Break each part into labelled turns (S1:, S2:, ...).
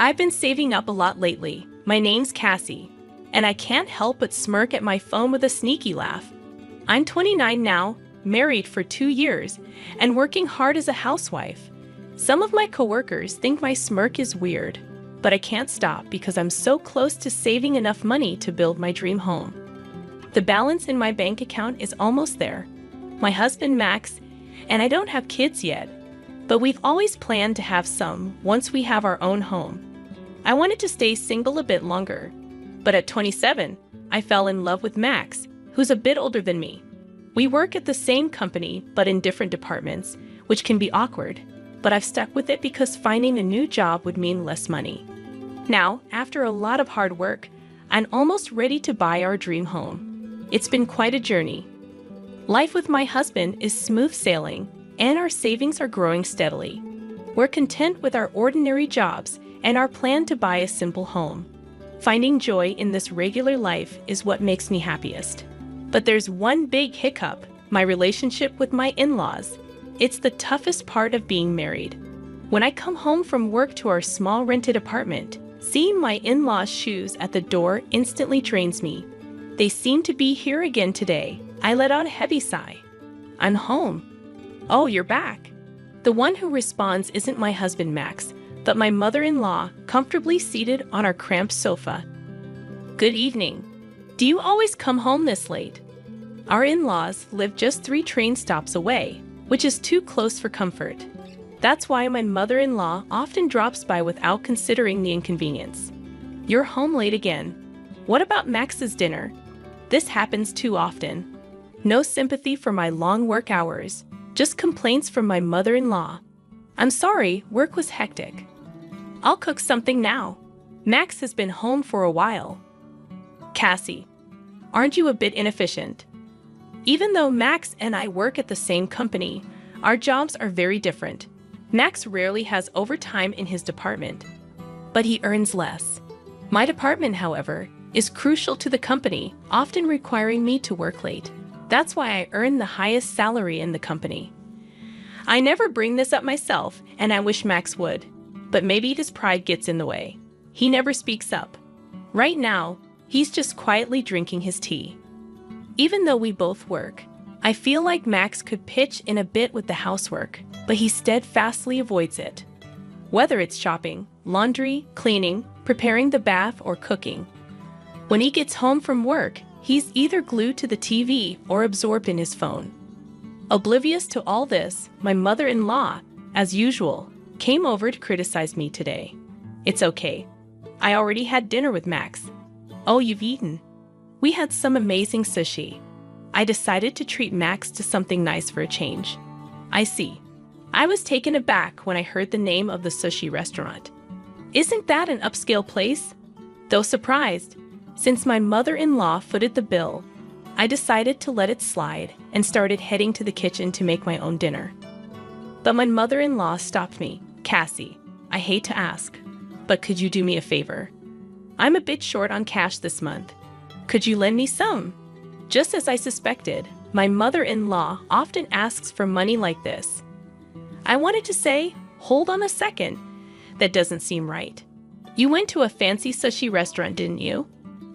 S1: I've been saving up a lot lately. My name's Cassie, and I can't help but smirk at my phone with a sneaky laugh. I'm 29 now, married for 2 years, and working hard as a housewife. Some of my coworkers think my smirk is weird, but I can't stop because I'm so close to saving enough money to build my dream home. The balance in my bank account is almost there. My husband Max and I don't have kids yet, but we've always planned to have some once we have our own home. I wanted to stay single a bit longer, but at 27, I fell in love with Max, who's a bit older than me. We work at the same company, but in different departments, which can be awkward, but I've stuck with it because finding a new job would mean less money. Now, after a lot of hard work, I'm almost ready to buy our dream home. It's been quite a journey. Life with my husband is smooth sailing, and our savings are growing steadily. We're content with our ordinary jobs and our plan to buy a simple home. Finding joy in this regular life is what makes me happiest. But there's one big hiccup: my relationship with my in-laws. It's the toughest part of being married. When I come home from work to our small rented apartment, seeing my in-laws' shoes at the door instantly drains me. They seem to be here again today. I let out a heavy sigh. I'm home. Oh, you're back. The one who responds isn't my husband Max, but my mother-in-law, comfortably seated on our cramped sofa. Good evening. Do you always come home this late? Our in-laws live just 3 train stops away, which is too close for comfort. That's why my mother-in-law often drops by without considering the inconvenience. You're home late again. What about Max's dinner? This happens too often. No sympathy for my long work hours, just complaints from my mother-in-law. I'm sorry, work was hectic. I'll cook something now. Max has been home for a while. Cassie, aren't you a bit inefficient? Even though Max and I work at the same company, our jobs are very different. Max rarely has overtime in his department, but he earns less. My department, however, is crucial to the company, often requiring me to work late. That's why I earn the highest salary in the company. I never bring this up myself, and I wish Max would, but maybe his pride gets in the way. He never speaks up. Right now, he's just quietly drinking his tea. Even though we both work, I feel like Max could pitch in a bit with the housework, but he steadfastly avoids it. Whether it's shopping, laundry, cleaning, preparing the bath, or cooking. When he gets home from work, he's either glued to the TV or absorbed in his phone. Oblivious to all this, my mother-in-law, as usual, came over to criticize me today. It's okay. I already had dinner with Max. Oh, you've eaten? We had some amazing sushi. I decided to treat Max to something nice for a change. I see. I was taken aback when I heard the name of the sushi restaurant. Isn't that an upscale place? Though surprised, since my mother-in-law footed the bill, I decided to let it slide and started heading to the kitchen to make my own dinner. But my mother-in-law stopped me. Cassie, I hate to ask, but could you do me a favor? I'm a bit short on cash this month. Could you lend me some? Just as I suspected, my mother-in-law often asks for money like this. I wanted to say, hold on a second. That doesn't seem right. You went to a fancy sushi restaurant, didn't you?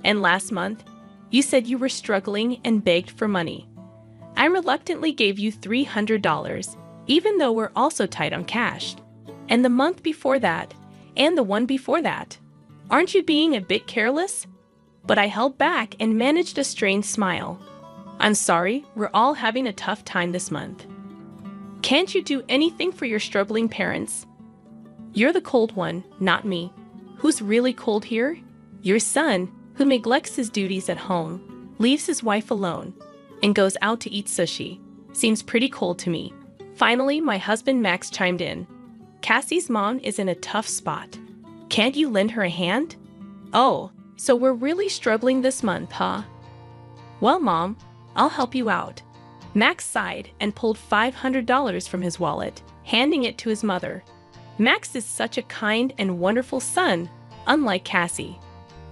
S1: And last month, you said you were struggling and begged for money. I reluctantly gave you $300, even though we're also tight on cash. And the month before that, and the one before that. Aren't you being a bit careless? But I held back and managed a strained smile. I'm sorry, we're all having a tough time this month. Can't you do anything for your struggling parents? You're the cold one, not me. Who's really cold here? Your son, who neglects his duties at home, leaves his wife alone, and goes out to eat sushi. Seems pretty cold to me. Finally, my husband Max chimed in. Cassie's mom is in a tough spot. Can't you lend her a hand? Oh, so we're really struggling this month, huh? Well, Mom, I'll help you out. Max sighed and pulled $500 from his wallet, handing it to his mother. Max is such a kind and wonderful son, unlike Cassie.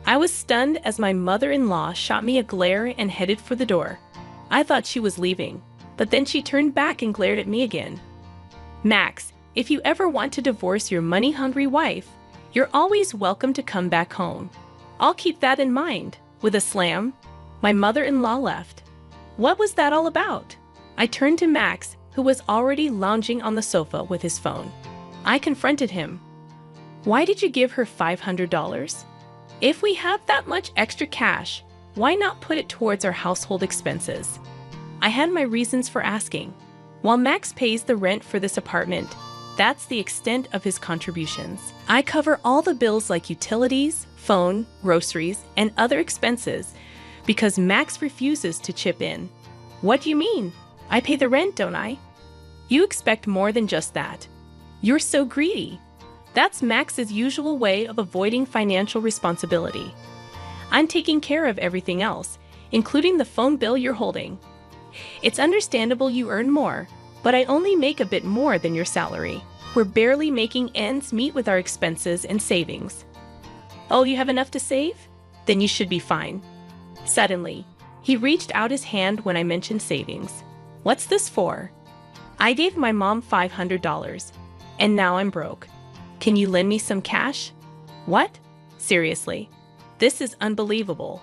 S1: I was stunned as my mother-in-law shot me a glare and headed for the door. I thought she was leaving, but then she turned back and glared at me again. Max, if you ever want to divorce your money-hungry wife, You're always welcome to come back home. I'll keep that in mind. With a slam, my mother-in-law left. What was that all about? I turned to Max, who was already lounging on the sofa with his phone. I confronted him. Why did you give her $500? If we have that much extra cash, why not put it towards our household expenses? I had my reasons for asking. While Max pays the rent for this apartment, that's the extent of his contributions. I cover all the bills like utilities, phone, groceries, and other expenses because Max refuses to chip in. What do you mean? I pay the rent, don't I? You expect more than just that. You're so greedy. That's Max's usual way of avoiding financial responsibility. I'm taking care of everything else, including the phone bill you're holding. It's understandable you earn more, but I only make a bit more than your salary. We're barely making ends meet with our expenses and savings. Oh, you have enough to save? Then you should be fine. Suddenly, he reached out his hand when I mentioned savings. What's this for? I gave my mom $500, and now I'm broke. Can you lend me some cash? What? Seriously? This is unbelievable.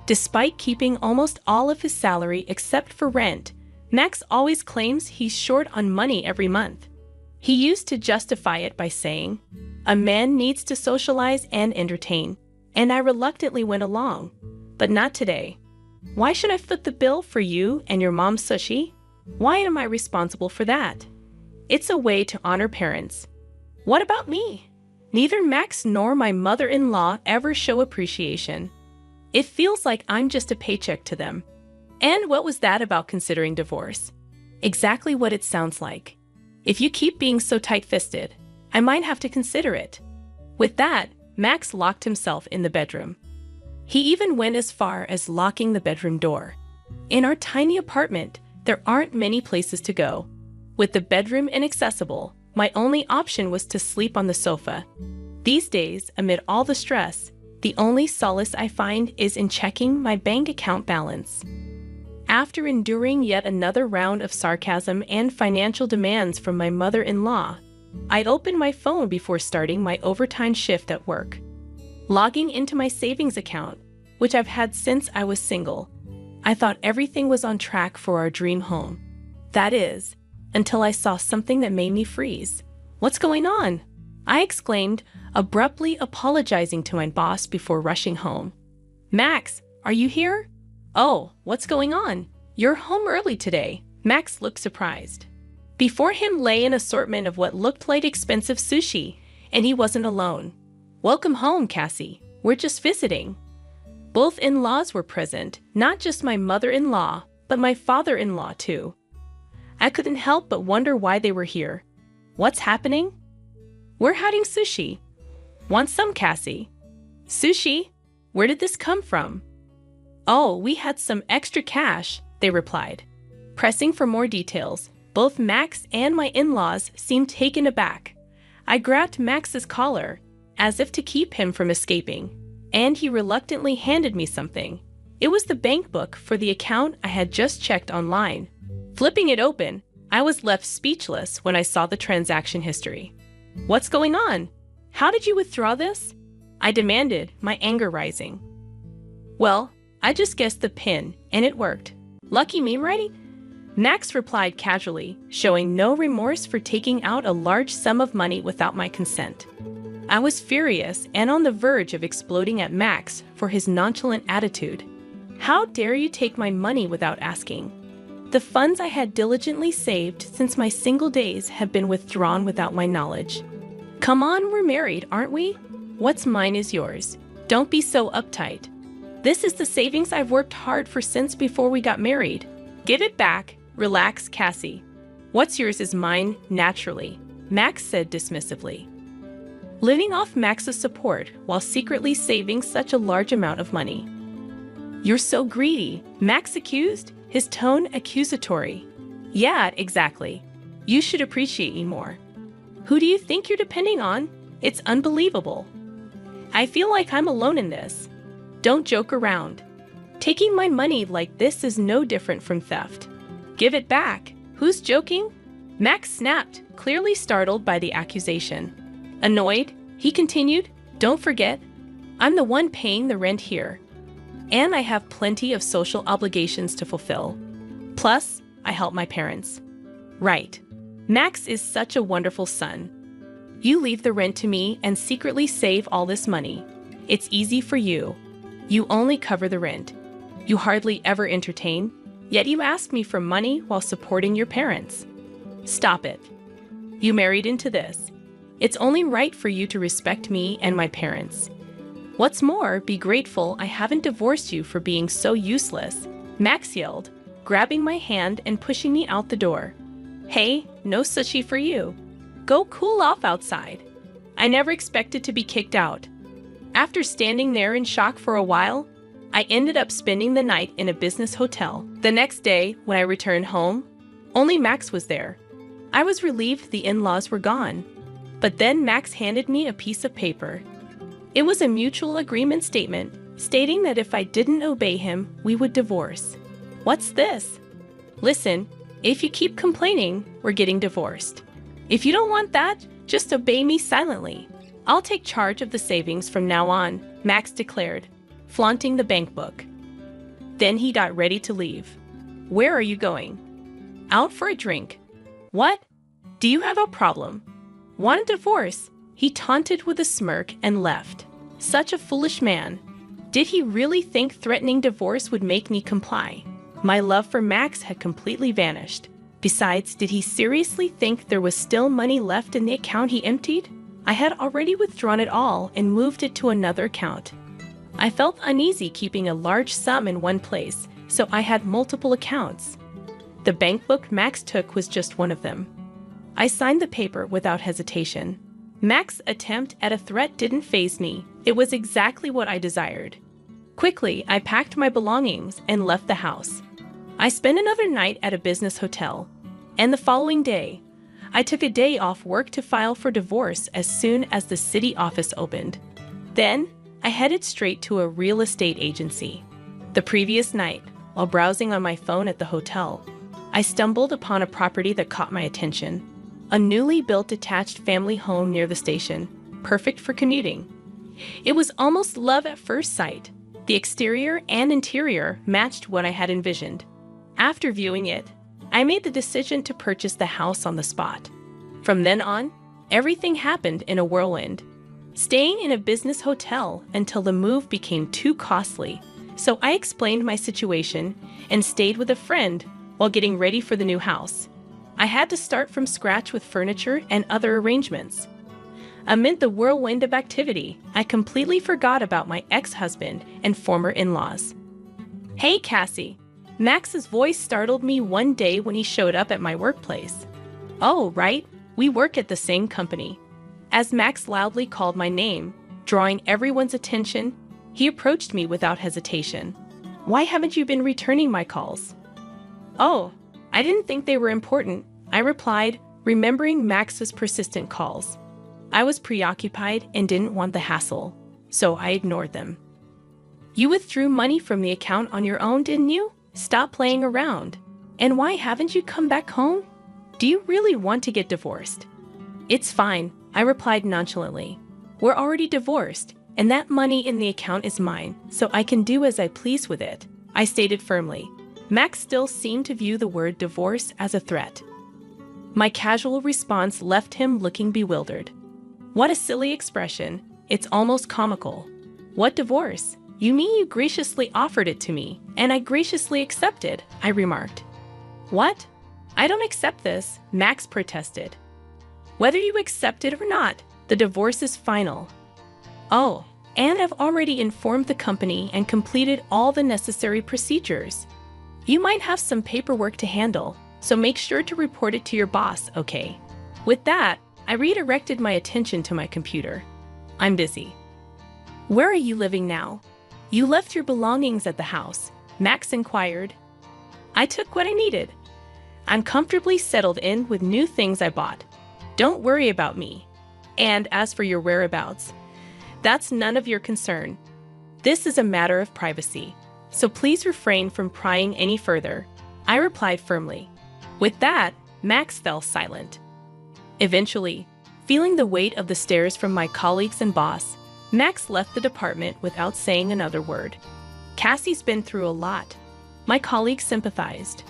S1: Despite keeping almost all of his salary except for rent, Max always claims he's short on money every month. He used to justify it by saying, "A man needs to socialize and entertain," and I reluctantly went along. But not today. Why should I foot the bill for you and your mom's sushi? Why am I responsible for that? It's a way to honor parents. What about me? Neither Max nor my mother-in-law ever show appreciation. It feels like I'm just a paycheck to them. And what was that about considering divorce? Exactly what it sounds like. If you keep being so tight-fisted, I might have to consider it. With that, Max locked himself in the bedroom. He even went as far as locking the bedroom door. In our tiny apartment, there aren't many places to go. With the bedroom inaccessible, my only option was to sleep on the sofa. These days, amid all the stress, the only solace I find is in checking my bank account balance. After enduring yet another round of sarcasm and financial demands from my mother-in-law, I'd opened my phone before starting my overtime shift at work. Logging into my savings account, which I've had since I was single, I thought everything was on track for our dream home. That is, until I saw something that made me freeze. "What's going on?" I exclaimed, abruptly apologizing to my boss before rushing home. "Max, are you here?" "Oh, what's going on? You're home early today." Max looked surprised. Before him lay an assortment of what looked like expensive sushi, and he wasn't alone. "Welcome home, Cassie. We're just visiting." Both in-laws were present, not just my mother-in-law, but my father-in-law too. I couldn't help but wonder why they were here. "What's happening?" "We're having sushi." "Want some, Cassie?" "Sushi? Where did this come from?" "Oh, we had some extra cash," they replied. Pressing for more details, both Max and my in-laws seemed taken aback. I grabbed Max's collar, as if to keep him from escaping, and he reluctantly handed me something. It was the bank book for the account I had just checked online. Flipping it open, I was left speechless when I saw the transaction history. "What's going on? How did you withdraw this?" I demanded, my anger rising. "Well, I just guessed the PIN, and it worked. Lucky me, right?" Max replied casually, showing no remorse for taking out a large sum of money without my consent. I was furious and on the verge of exploding at Max for his nonchalant attitude. How dare you take my money without asking? The funds I had diligently saved since my single days have been withdrawn without my knowledge. Come on, we're married, aren't we? What's mine is yours. Don't be so uptight. This is the savings I've worked hard for since before we got married. Give it back. Relax, Cassie. What's yours is mine, naturally, Max said dismissively. Living off Max's support while secretly saving such a large amount of money. "You're so greedy," Max accused, his tone accusatory. "Yeah, exactly. You should appreciate me more. Who do you think you're depending on? It's unbelievable. I feel like I'm alone in this. Don't joke around. Taking my money like this is no different from theft. Give it back. Who's joking?" Max snapped, clearly startled by the accusation. Annoyed, he continued, Don't forget, I'm the one paying the rent here. And I have plenty of social obligations to fulfill. Plus, I help my parents. Right. Max is such a wonderful son. You leave the rent to me and secretly save all this money. It's easy for you. You only cover the rent. You hardly ever entertain, yet you ask me for money while supporting your parents. Stop it. You married into this. It's only right for you to respect me and my parents. What's more, be grateful I haven't divorced you for being so useless, Max yelled, grabbing my hand and pushing me out the door. Hey, no sushi for you. Go cool off outside. I never expected to be kicked out. After standing there in shock for a while, I ended up spending the night in a business hotel. The next day, when I returned home, only Max was there. I was relieved the in-laws were gone. But then Max handed me a piece of paper. It was a mutual agreement statement stating that if I didn't obey him, we would divorce. What's this? Listen, if you keep complaining, we're getting divorced. If you don't want that, just obey me silently. I'll take charge of the savings from now on, Max declared, flaunting the bank book. Then he got ready to leave. Where are you going? Out for a drink. What? Do you have a problem? Want a divorce? He taunted with a smirk and left. Such a foolish man. Did he really think threatening divorce would make me comply? My love for Max had completely vanished. Besides, did he seriously think there was still money left in the account he emptied? I had already withdrawn it all and moved it to another account. I felt uneasy keeping a large sum in one place, so I had multiple accounts. The bank book Max took was just one of them. I signed the paper without hesitation. Max's attempt at a threat didn't faze me. It was exactly what I desired. Quickly, I packed my belongings and left the house. I spent another night at a business hotel, and the following day, I took a day off work to file for divorce as soon as the city office opened. Then, I headed straight to a real estate agency. The previous night, while browsing on my phone at the hotel, I stumbled upon a property that caught my attention. A newly built detached family home near the station, perfect for commuting. It was almost love at first sight. The exterior and interior matched what I had envisioned. After viewing it, I made the decision to purchase the house on the spot. From then on, everything happened in a whirlwind. Staying in a business hotel until the move became too costly, so I explained my situation and stayed with a friend while getting ready for the new house. I had to start from scratch with furniture and other arrangements. Amid the whirlwind of activity, I completely forgot about my ex-husband and former in-laws. Hey, Cassie. Max's voice startled me one day when he showed up at my workplace. Oh, right, we work at the same company. As Max loudly called my name, drawing everyone's attention, he approached me without hesitation. Why haven't you been returning my calls? Oh, I didn't think they were important, I replied, remembering Max's persistent calls. I was preoccupied and didn't want the hassle, so I ignored them. You withdrew money from the account on your own, didn't you? Stop playing around. And why haven't you come back home? Do you really want to get divorced? It's fine, I replied nonchalantly. We're already divorced, and that money in the account is mine, so I can do as I please with it, I stated firmly. Max still seemed to view the word divorce as a threat. My casual response left him looking bewildered. What a silly expression. It's almost comical. What divorce? You mean you graciously offered it to me, and I graciously accepted, I remarked. What? I don't accept this, Max protested. Whether you accept it or not, the divorce is final. Oh, and I've already informed the company and completed all the necessary procedures. You might have some paperwork to handle, so make sure to report it to your boss, okay? With that, I redirected my attention to my computer. I'm busy. Where are you living now? You left your belongings at the house, Max inquired. I took what I needed. I'm comfortably settled in with new things I bought. Don't worry about me. And as for your whereabouts, that's none of your concern. This is a matter of privacy, so please refrain from prying any further, I replied firmly. With that, Max fell silent. Eventually, feeling the weight of the stares from my colleagues and boss, Max left the department without saying another word. Cassie's been through a lot. My colleagues sympathized.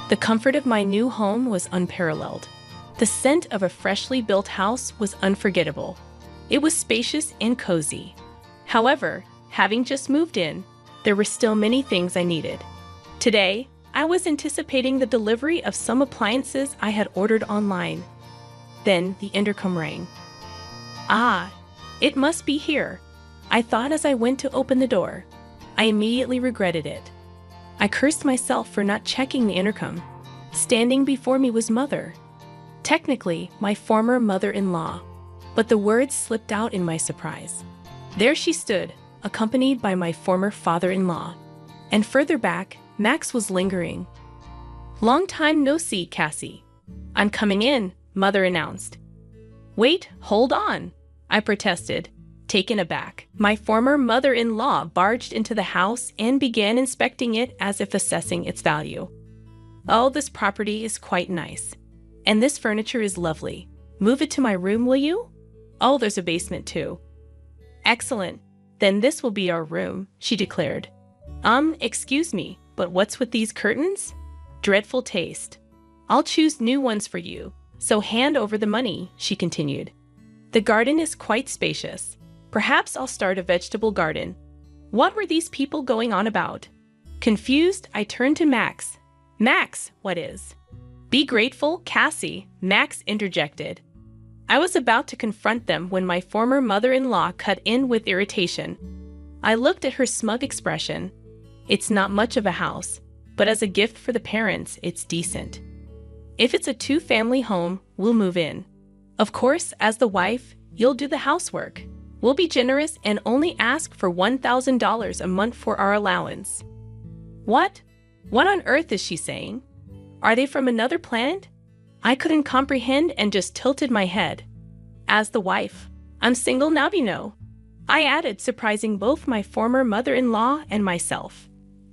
S1: The comfort of my new home was unparalleled. The scent of a freshly built house was unforgettable. It was spacious and cozy. However, having just moved in, there were still many things I needed. Today, I was anticipating the delivery of some appliances I had ordered online. Then the intercom rang. Ah, it must be here, I thought as I went to open the door. I immediately regretted it. I cursed myself for not checking the intercom. Standing before me was Mother. Technically, my former mother-in-law, but the words slipped out in my surprise. There she stood, accompanied by my former father-in-law. And further back, Max was lingering. "Long time no see, Cassie. I'm coming in," Mother announced. "Wait, hold on," I protested, taken aback. My former mother-in-law barged into the house and began inspecting it as if assessing its value. "Oh, this property is quite nice. And this furniture is lovely. Move it to my room, will you? Oh, there's a basement too." "Excellent. Then this will be our room," she declared. Excuse me, but what's with these curtains? Dreadful taste. I'll choose new ones for you, so hand over the money," she continued. "The garden is quite spacious. Perhaps I'll start a vegetable garden." What were these people going on about? Confused, I turned to Max. "Max, what is?" "Be grateful, Cassie," Max interjected. I was about to confront them when my former mother-in-law cut in with irritation. I looked at her smug expression. "It's not much of a house, but as a gift for the parents, it's decent. If it's a two-family home, we'll move in. Of course, as the wife, you'll do the housework. We'll be generous and only ask for $1,000 a month for our allowance." What? What on earth is she saying? Are they from another planet? I couldn't comprehend and just tilted my head. "As the wife, I'm single now, you know," I added, surprising both my former mother-in-law and myself.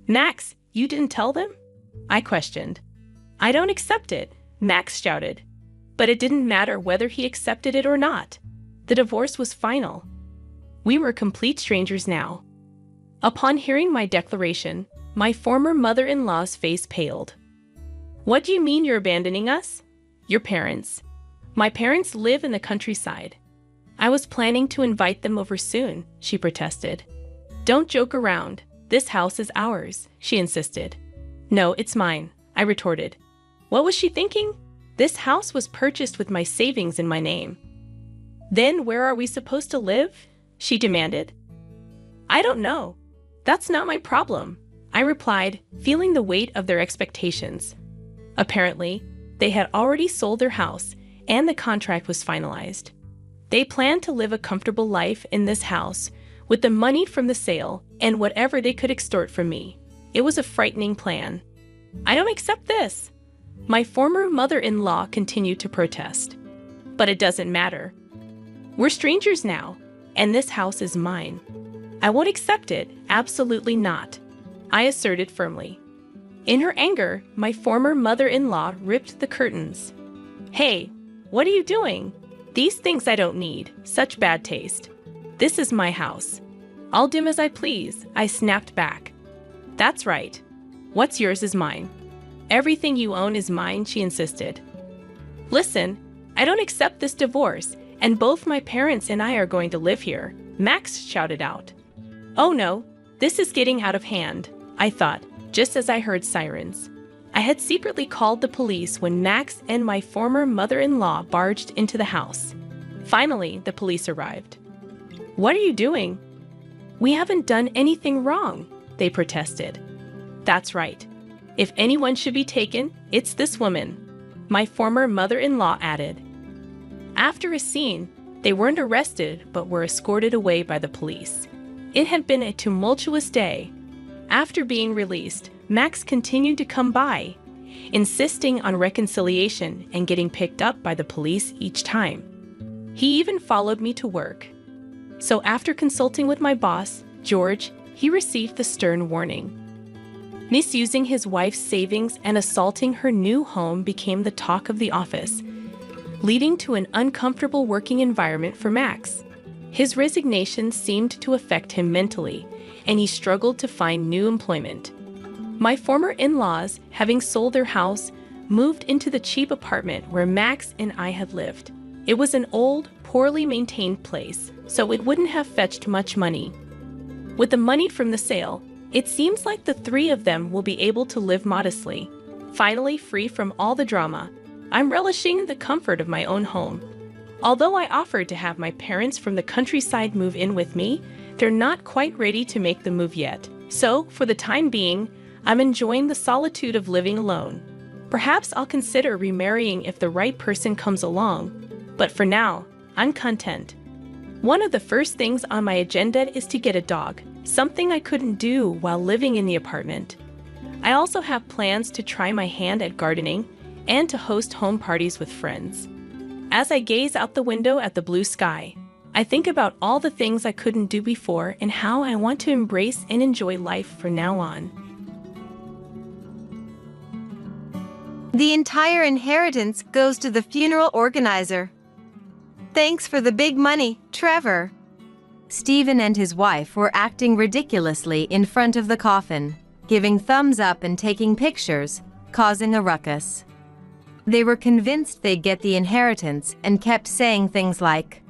S1: "Max, you didn't tell them?" I questioned. "I don't accept it," Max shouted. But it didn't matter whether he accepted it or not. The divorce was final. We were complete strangers now. Upon hearing my declaration, my former mother-in-law's face paled. "What do you mean you're abandoning us?" "Your parents. My parents live in the countryside. I was planning to invite them over soon," she protested. "Don't joke around. This house is ours," she insisted. "No, it's mine," I retorted. What was she thinking? This house was purchased with my savings in my name. "Then where are we supposed to live?" she demanded. "I don't know. That's not my problem," I replied, feeling the weight of their expectations. Apparently, they had already sold their house, and the contract was finalized. They planned to live a comfortable life in this house with the money from the sale and whatever they could extort from me. It was a frightening plan. "I don't accept this," my former mother-in-law continued to protest. "But it doesn't matter. We're strangers now, and this house is mine. I won't accept it, absolutely not," I asserted firmly. In her anger, my former mother-in-law ripped the curtains. "Hey, what are you doing? These things I don't need. Such bad taste. This is my house. I'll dim as I please," I snapped back. "That's right. What's yours is mine. Everything you own is mine," she insisted. "Listen, I don't accept this divorce, and both my parents and I are going to live here," Max shouted out. "Oh no, this is getting out of hand," I thought, just as I heard sirens. I had secretly called the police when Max and my former mother-in-law barged into the house. Finally, the police arrived. "What are you doing?" "We haven't done anything wrong," they protested. "That's right. If anyone should be taken, it's this woman," my former mother-in-law added. After a scene, they weren't arrested but were escorted away by the police. It had been a tumultuous day. After being released, Max continued to come by, insisting on reconciliation and getting picked up by the police each time. He even followed me to work. So after consulting with my boss, George, he received the stern warning. Misusing his wife's savings and assaulting her new home became the talk of the office, leading to an uncomfortable working environment for Max. His resignation seemed to affect him mentally, and he struggled to find new employment. My former in-laws, having sold their house, moved into the cheap apartment where Max and I had lived. It was an old, poorly maintained place, so it wouldn't have fetched much money. With the money from the sale, it seems like the three of them will be able to live modestly. Finally free from all the drama, I'm relishing the comfort of my own home. Although I offered to have my parents from the countryside move in with me, they're not quite ready to make the move yet. So, for the time being, I'm enjoying the solitude of living alone. Perhaps I'll consider remarrying if the right person comes along, but for now, I'm content. One of the first things on my agenda is to get a dog, something I couldn't do while living in the apartment. I also have plans to try my hand at gardening and to host home parties with friends. As I gaze out the window at the blue sky, I think about all the things I couldn't do before and how I want to embrace and enjoy life from now on.
S2: The entire inheritance goes to the funeral organizer. Thanks for the big money, Trevor. Stephen and his wife were acting ridiculously in front of the coffin, giving thumbs up and taking pictures, causing a ruckus. They were convinced they'd get the inheritance and kept saying things like,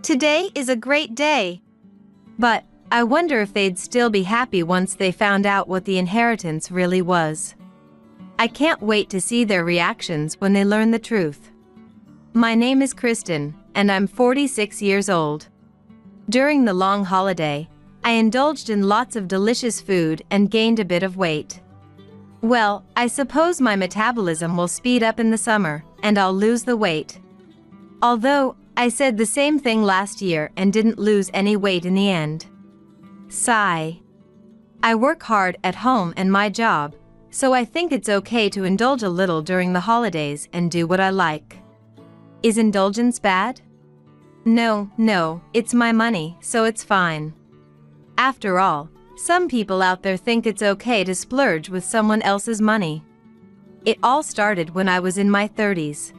S2: "Today is a great day." But I wonder if they'd still be happy once they found out what the inheritance really was. I can't wait to see their reactions when they learn the truth. My name is Kristen, and I'm 46 years old. During the long holiday, I indulged in lots of delicious food and gained a bit of weight. Well, I suppose my metabolism will speed up in the summer, and I'll lose the weight. Although, I said the same thing last year and didn't lose any weight in the end. Sigh. I work hard at home and my job, so I think it's okay to indulge a little during the holidays and do what I like. Is indulgence bad? No, it's my money, so it's fine. After all, some people out there think it's okay to splurge with someone else's money. It all started when I was in my 30s.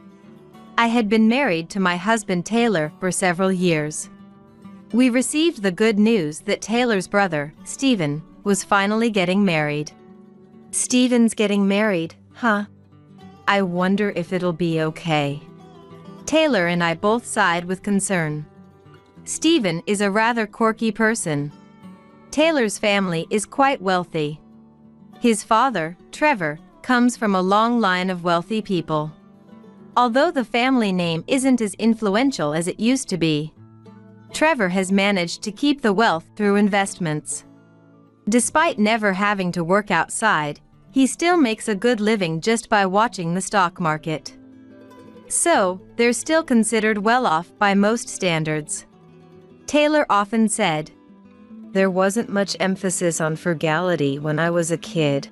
S2: I had been married to my husband Taylor for several years. We received the good news that Taylor's brother, Stephen, was finally getting married. Stephen's getting married, huh? I wonder if it'll be okay. Taylor and I both sighed with concern. Stephen is a rather quirky person. Taylor's family is quite wealthy. His father, Trevor, comes from a long line of wealthy people. Although the family name isn't as influential as it used to be, Trevor has managed to keep the wealth through investments. Despite never having to work outside, he still makes a good living just by watching the stock market. So, they're still considered well off by most standards. Taylor often said, "There wasn't much emphasis on frugality when I was a kid."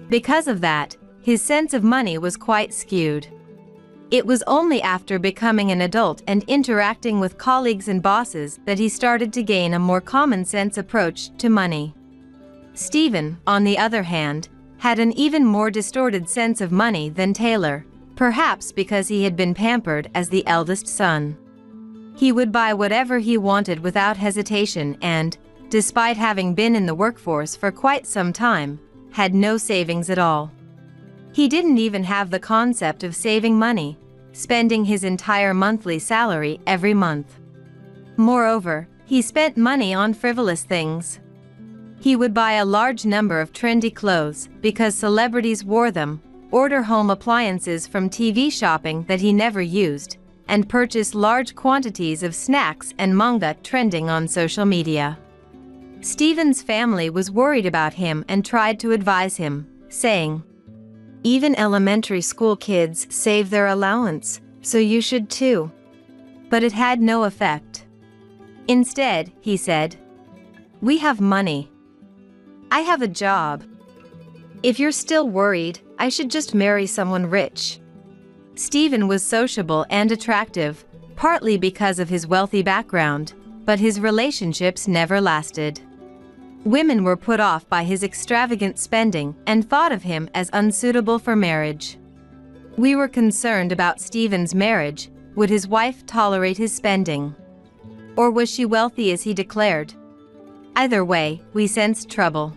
S2: Because of that, his sense of money was quite skewed. It was only after becoming an adult and interacting with colleagues and bosses that he started to gain a more common-sense approach to money. Stephen, on the other hand, had an even more distorted sense of money than Taylor, perhaps because he had been pampered as the eldest son. He would buy whatever he wanted without hesitation and, despite having been in the workforce for quite some time, had no savings at all. He didn't even have the concept of saving money, spending his entire monthly salary every month. Moreover, he spent money on frivolous things. He would buy a large number of trendy clothes because celebrities wore them, order home appliances from TV shopping that he never used, and purchase large quantities of snacks and manga trending on social media. Stephen's family was worried about him and tried to advise him, saying, "Even elementary school kids save their allowance, so you should too." But it had no effect. Instead, he said, "We have money. I have a job. If you're still worried, I should just marry someone rich." Stephen was sociable and attractive, partly because of his wealthy background, but his relationships never lasted. Women were put off by his extravagant spending and thought of him as unsuitable for marriage. We were concerned about Stephen's marriage. Would his wife tolerate his spending? Or was she wealthy as he declared? Either way, we sensed trouble.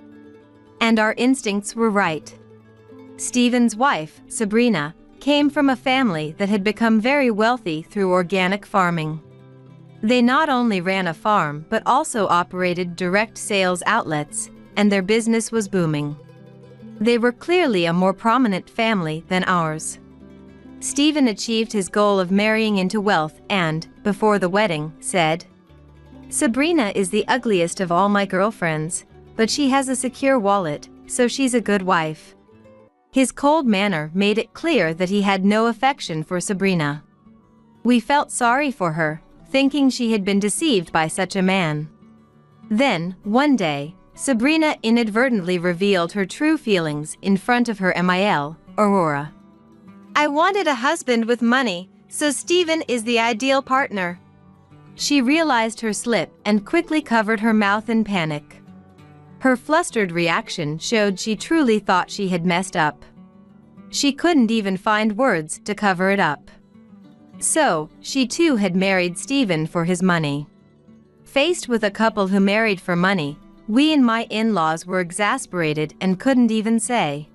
S2: And our instincts were right. Stephen's wife, Sabrina, came from a family that had become very wealthy through organic farming. They not only ran a farm but also operated direct sales outlets, and their business was booming. They were clearly a more prominent family than ours. Stephen achieved his goal of marrying into wealth and, before the wedding, said, "Sabrina is the ugliest of all my girlfriends, but she has a secure wallet, so she's a good wife." His cold manner made it clear that he had no affection for Sabrina. We felt sorry for her, thinking she had been deceived by such a man. Then, one day, Sabrina inadvertently revealed her true feelings in front of her MIL, Aurora.
S3: "I wanted a husband with money, so Stephen is the ideal partner."
S2: She realized her slip and quickly covered her mouth in panic. Her flustered reaction showed she truly thought she had messed up. She couldn't even find words to cover it up. So, she too had married Stephen for his money. Faced with a couple who married for money, we and my in-laws were exasperated and couldn't even say,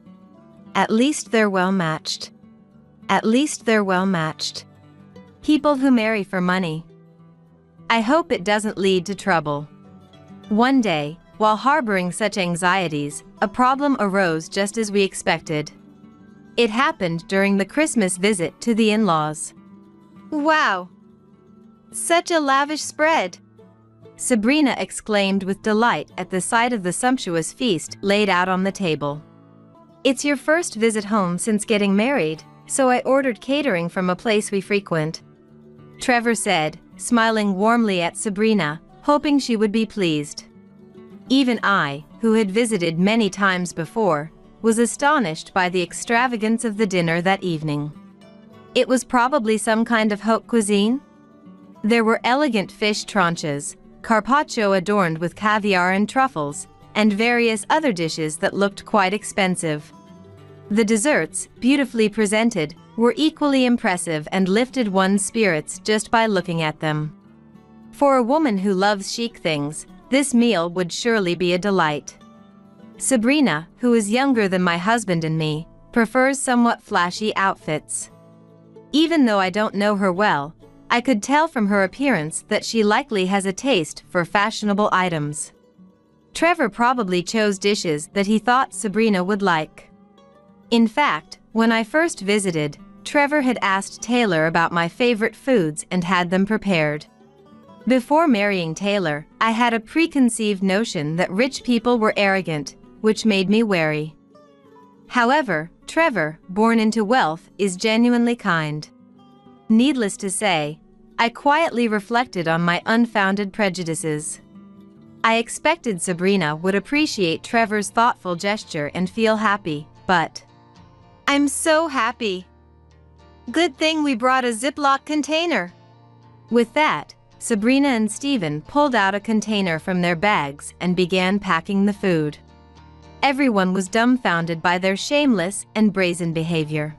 S2: "At least they're well matched. At least they're well matched." People who marry for money. I hope it doesn't lead to trouble. One day, while harboring such anxieties, a problem arose just as we expected. It happened during the Christmas visit to the in-laws.
S3: "Wow! Such a lavish spread!"
S2: Sabrina exclaimed with delight at the sight of the sumptuous feast laid out on the table. "It's your first visit home since getting married, so I ordered catering from a place we frequent," Trevor said, smiling warmly at Sabrina, hoping she would be pleased. Even I, who had visited many times before, was astonished by the extravagance of the dinner that evening. It was probably some kind of haute cuisine. There were elegant fish tranches, carpaccio adorned with caviar and truffles, and various other dishes that looked quite expensive. The desserts, beautifully presented, were equally impressive and lifted one's spirits just by looking at them. For a woman who loves chic things, this meal would surely be a delight. Sabrina, who is younger than my husband and me, prefers somewhat flashy outfits. Even though I don't know her well, I could tell from her appearance that she likely has a taste for fashionable items. Trevor probably chose dishes that he thought Sabrina would like. In fact, when I first visited, Trevor had asked Taylor about my favorite foods and had them prepared. Before marrying Taylor, I had a preconceived notion that rich people were arrogant, which made me wary. However, Trevor, born into wealth, is genuinely kind. Needless to say, I quietly reflected on my unfounded prejudices. I expected Sabrina would appreciate Trevor's thoughtful gesture and feel happy, but
S3: "I'm so happy. Good thing we brought a Ziploc container."
S2: With that, Sabrina and Stephen pulled out a container from their bags and began packing the food. Everyone was dumbfounded by their shameless and brazen behavior.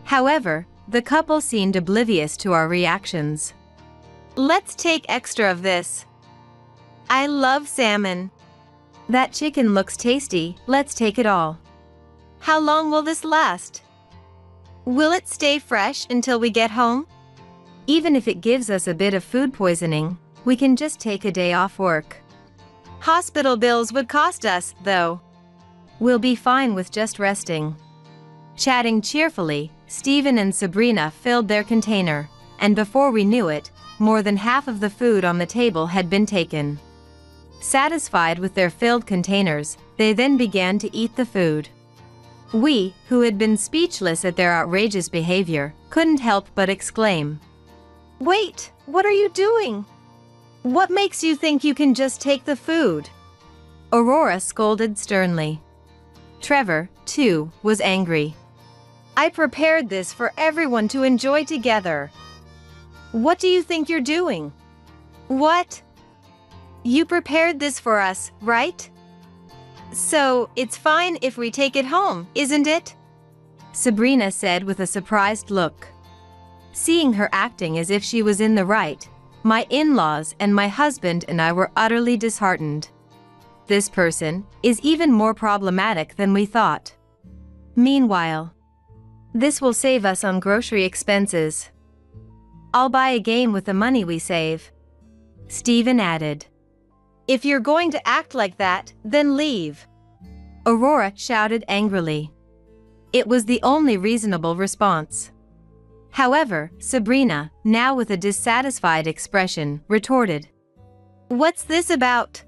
S2: However, the couple seemed oblivious to our reactions.
S3: "Let's take extra of this. I love salmon."
S2: "That chicken looks tasty, let's take it all."
S3: "How long will this last? Will it stay fresh until we get home?"
S2: "Even if it gives us a bit of food poisoning, we can just take a day off work."
S3: "Hospital bills would cost us, though."
S2: "We'll be fine with just resting." Chatting cheerfully, Stephen and Sabrina filled their container, and before we knew it, more than half of the food on the table had been taken. Satisfied with their filled containers, they then began to eat the food. We, who had been speechless at their outrageous behavior, couldn't help but exclaim,
S3: "Wait, what are you doing? What makes you think you can just take the food?"
S2: Aurora scolded sternly. Trevor, too, was angry.
S3: "I prepared this for everyone to enjoy together. What do you think you're doing?" "What? You prepared this for us, right? So, it's fine if we take it home, isn't it?"
S2: Sabrina said with a surprised look. Seeing her acting as if she was in the right, my in-laws and my husband and I were utterly disheartened. This person is even more problematic than we thought. Meanwhile, this will save us on grocery expenses. I'll buy a game with the money we save. Stephen added.
S3: If you're going to act like that, then leave.
S2: Aurora shouted angrily. It was the only reasonable response. However, Sabrina, now with a dissatisfied expression, retorted.
S3: What's this about?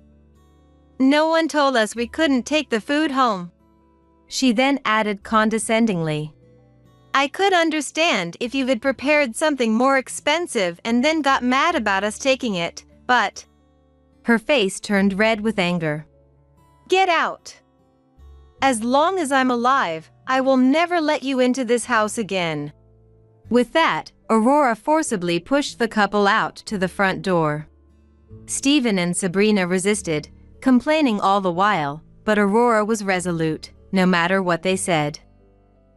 S3: No one told us we couldn't take the food home.
S2: She then added condescendingly.
S3: I could understand if you had prepared something more expensive and then got mad about us taking it, but…
S2: Her face turned red with anger.
S3: Get out. As long as I'm alive, I will never let you into this house again.
S2: With that, Aurora forcibly pushed the couple out to the front door. Stephen and Sabrina resisted, complaining all the while, but Aurora was resolute, no matter what they said.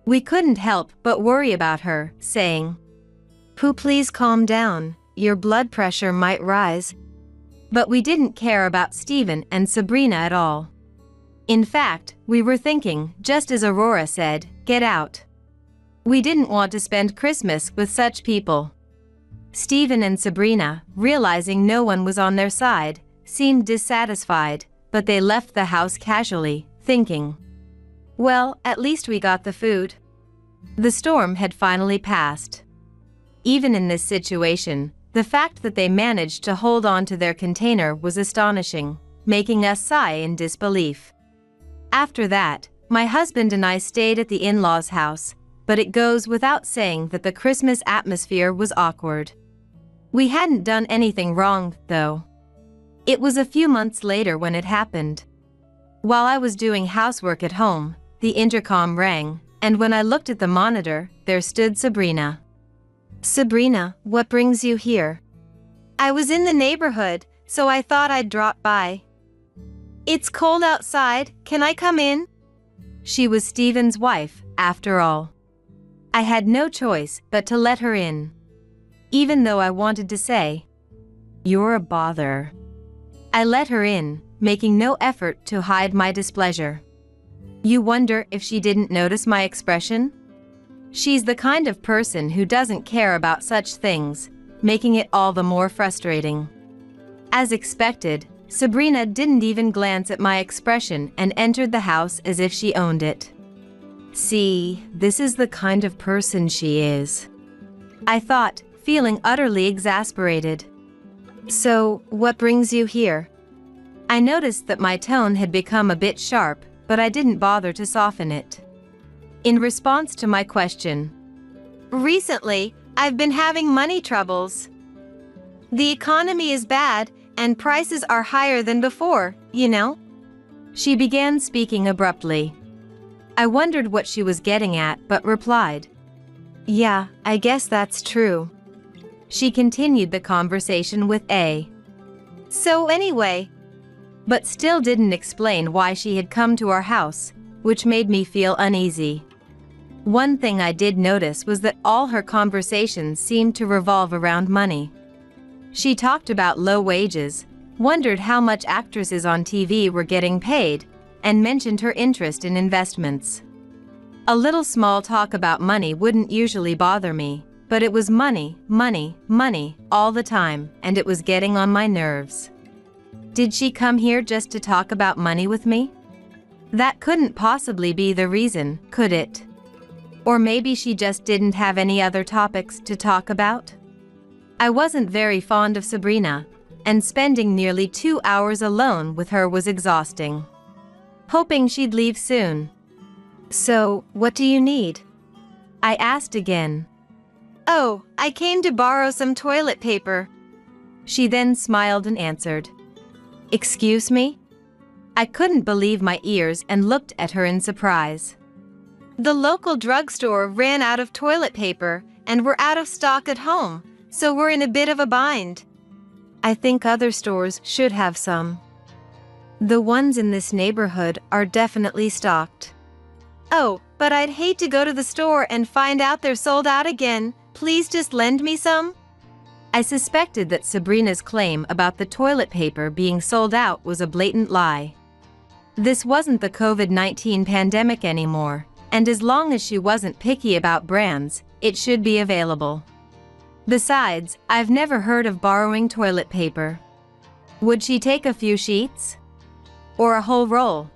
S2: We couldn't help but worry about her, saying,
S3: Pooh, please calm down, your blood pressure might rise.
S2: But we didn't care about Stephen and Sabrina at all. In fact, we were thinking, just as Aurora said, get out. We didn't want to spend Christmas with such people. Stephen and Sabrina, realizing no one was on their side, seemed dissatisfied, but they left the house casually, thinking, well, at least we got the food. The storm had finally passed. Even in this situation, the fact that they managed to hold on to their container was astonishing, making us sigh in disbelief. After that, my husband and I stayed at the in-laws' house, but it goes without saying that the Christmas atmosphere was awkward. We hadn't done anything wrong, though. It was a few months later when it happened. While I was doing housework at home, the intercom rang, and when I looked at the monitor, there stood Sabrina.
S3: Sabrina, what brings you here? I was in the neighborhood, so I thought I'd drop by. It's cold outside, can I come in?
S2: She was Stephen's wife, after all. I had no choice but to let her in. Even though I wanted to say, you're a bother. I let her in, making no effort to hide my displeasure. You wonder if she didn't notice my expression? She's the kind of person who doesn't care about such things, making it all the more frustrating. As expected, Sabrina didn't even glance at my expression and entered the house as if she owned it. See, this is the kind of person she is. I thought, feeling utterly exasperated.
S3: So, what brings you here?
S2: I noticed that my tone had become a bit sharp, but I didn't bother to soften it. In response to my question,
S3: recently, I've been having money troubles. The economy is bad, and prices are higher than before, you know?
S2: She began speaking abruptly. I wondered what she was getting at, but replied,
S3: yeah, I guess that's true.
S2: She continued the conversation with a
S3: so anyway,
S2: but still didn't explain why she had come to our house, which made me feel uneasy. One thing I did notice was that all her conversations seemed to revolve around money. She talked about low wages, wondered how much actresses on TV were getting paid, and mentioned her interest in investments. A little small talk about money wouldn't usually bother me, but it was money, money, money, all the time, and it was getting on my nerves. Did she come here just to talk about money with me? That couldn't possibly be the reason, could it? Or maybe she just didn't have any other topics to talk about? I wasn't very fond of Sabrina, and spending nearly 2 hours alone with her was exhausting. Hoping she'd leave soon.
S3: So, what do you need?
S2: I asked again.
S3: Oh, I came to borrow some toilet paper.
S2: She then smiled and answered. Excuse me? I couldn't believe my ears and looked at her in surprise.
S3: The local drugstore ran out of toilet paper, and we're out of stock at home, so we're in a bit of a bind. I think other stores should have some. The ones in this neighborhood are definitely stocked. Oh, but I'd hate to go to the store and find out they're sold out again. Please just lend me some.
S2: I suspected that Sabrina's claim about the toilet paper being sold out was a blatant lie. This wasn't the COVID-19 pandemic anymore, and as long as she wasn't picky about brands, it should be available. Besides, I've never heard of borrowing toilet paper. Would she take a few sheets? Or a whole roll?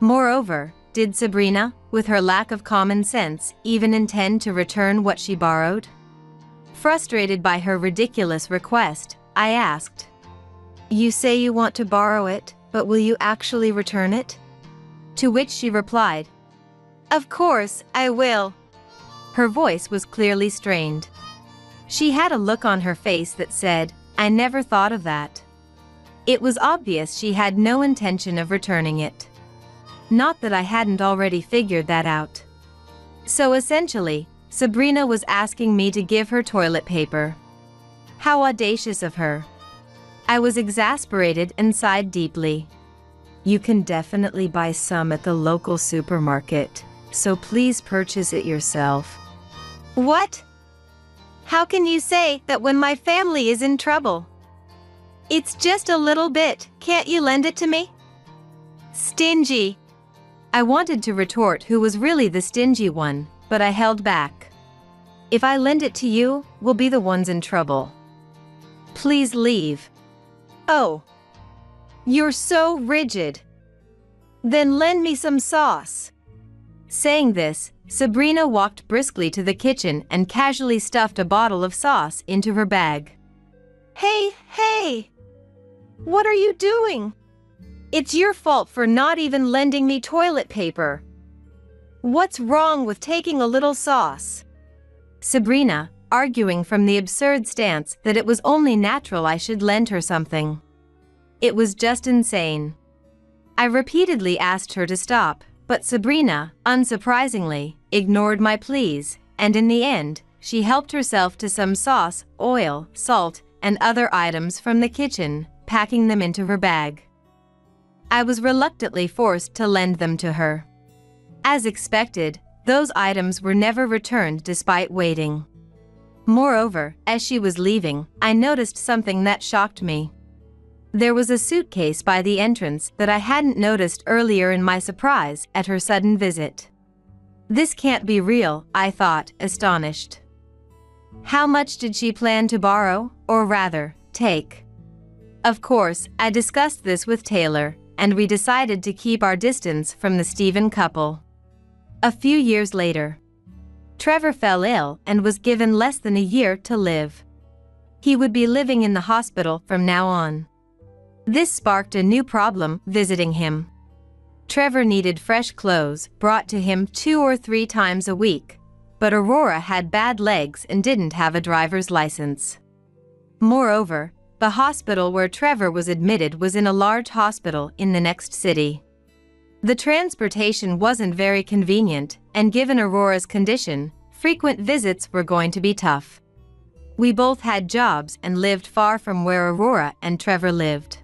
S2: Moreover, did Sabrina, with her lack of common sense, even intend to return what she borrowed? Frustrated by her ridiculous request, I asked,
S3: "You say you want to borrow it, but will you actually return it?"
S2: To which she replied,
S3: "Of course, I will."
S2: Her voice was clearly strained. She had a look on her face that said, "I never thought of that." It was obvious she had no intention of returning it. Not that I hadn't already figured that out. So essentially, Sabrina was asking me to give her toilet paper. How audacious of her. I was exasperated and sighed deeply.
S3: "You can definitely buy some at the local supermarket, so please purchase it yourself." "What? How can you say that when my family is in trouble? It's just a little bit, can't you lend it to me?" "Stingy."
S2: I wanted to retort who was really the stingy one, but I held back.
S3: "If I lend it to you, we'll be the ones in trouble. Please leave." "Oh. You're so rigid. Then lend me some sauce."
S2: Saying this, Sabrina walked briskly to the kitchen and casually stuffed a bottle of sauce into her bag.
S3: Hey! What are you doing? It's your fault for not even lending me toilet paper. What's wrong with taking a little sauce?"
S2: Sabrina, arguing from the absurd stance that it was only natural I should lend her something. It was just insane. I repeatedly asked her to stop, but Sabrina, unsurprisingly, ignored my pleas, and in the end, she helped herself to some sauce, oil, salt, and other items from the kitchen, packing them into her bag. I was reluctantly forced to lend them to her. As expected, those items were never returned despite waiting. Moreover, as she was leaving, I noticed something that shocked me. There was a suitcase by the entrance that I hadn't noticed earlier in my surprise at her sudden visit. This can't be real, I thought, astonished. How much did she plan to borrow, or rather, take? Of course, I discussed this with Taylor, and we decided to keep our distance from the Stephen couple. A few years later, Trevor fell ill and was given less than a year to live. He would be living in the hospital from now on. This sparked a new problem visiting him. Trevor needed fresh clothes brought to him 2 or 3 times a week, but Aurora had bad legs and didn't have a driver's license. Moreover, the hospital where Trevor was admitted was in a large hospital in the next city. The transportation wasn't very convenient, and given Aurora's condition, frequent visits were going to be tough. We both had jobs and lived far from where Aurora and Trevor lived.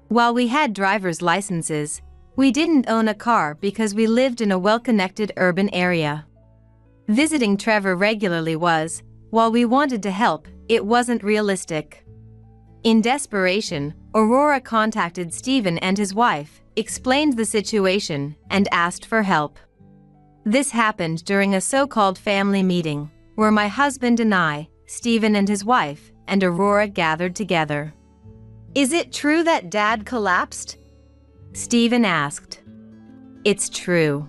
S2: While we had driver's licenses, we didn't own a car because we lived in a well-connected urban area. Visiting Trevor regularly was, while we wanted to help, it wasn't realistic. In desperation, Aurora contacted Stephen and his wife, explained the situation, and asked for help. This happened during a so-called family meeting, where my husband and I, Stephen and his wife, and Aurora gathered together.
S3: "Is it true that Dad collapsed?"
S2: Stephen asked. "It's true,"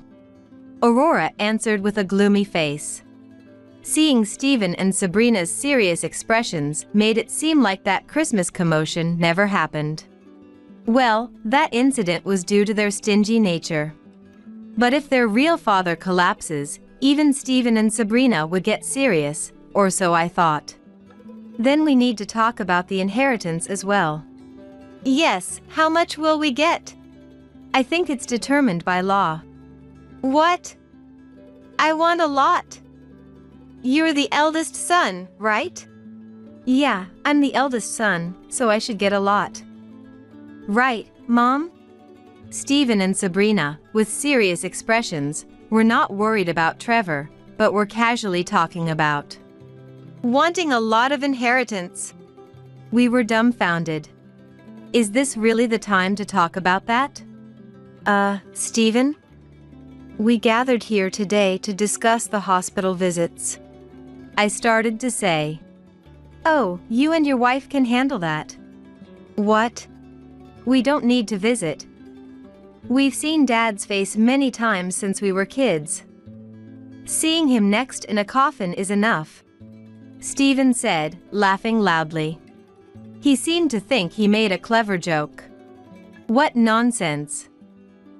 S2: Aurora answered with a gloomy face. Seeing Stephen and Sabrina's serious expressions made it seem like that Christmas commotion never happened. Well, that incident was due to their stingy nature. But if their real father collapses, even Stephen and Sabrina would get serious, or so I thought. Then we need to talk about the inheritance as well.
S3: "Yes, how much will we get?"
S2: I think it's determined by law.
S3: "What? I want a lot." "You're the eldest son, right?"
S2: "Yeah, I'm the eldest son, so I should get a lot." "Right, Mom?" Stephen and Sabrina, with serious expressions, were not worried about Trevor, but were casually talking about
S3: wanting a lot of inheritance.
S2: We were dumbfounded. Is this really the time to talk about that?
S3: Stephen? We gathered here today to discuss the hospital visits.
S2: I started to say. Oh, you and your wife can handle that.
S3: What?
S2: We don't need to visit. We've seen Dad's face many times since we were kids. Seeing him next in a coffin is enough, Stephen said, laughing loudly. He seemed to think he made a clever joke. What nonsense!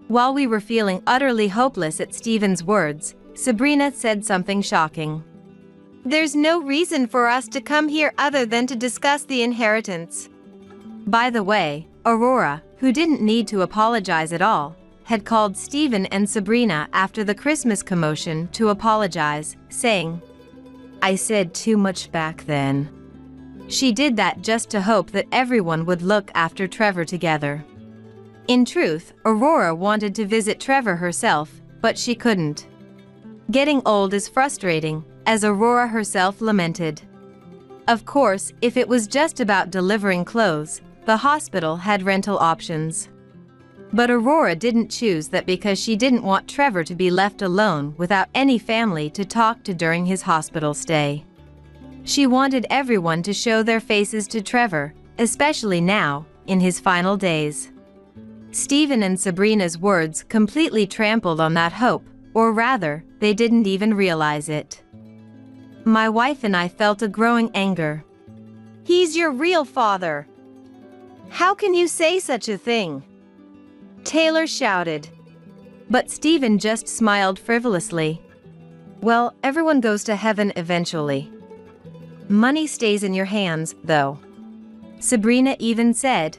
S2: While we were feeling utterly hopeless at Stephen's words, Sabrina said something shocking.
S3: There's no reason for us to come here other than to discuss the inheritance.
S2: By the way, Aurora, who didn't need to apologize at all, had called Stephen and Sabrina after the Christmas commotion to apologize, saying, "I said too much back then." She did that just to hope that everyone would look after Trevor together. In truth, Aurora wanted to visit Trevor herself, but she couldn't. Getting old is frustrating, as Aurora herself lamented. Of course, if it was just about delivering clothes, the hospital had rental options. But Aurora didn't choose that because she didn't want Trevor to be left alone without any family to talk to during his hospital stay. She wanted everyone to show their faces to Trevor, especially now, in his final days. Stephen and Sabrina's words completely trampled on that hope, or rather, they didn't even realize it. My wife and I felt a growing anger.
S3: He's your real father. How can you say such a thing? Taylor shouted.
S2: But Stephen just smiled frivolously. Well, everyone goes to heaven eventually. Money stays in your hands, though. Sabrina even said,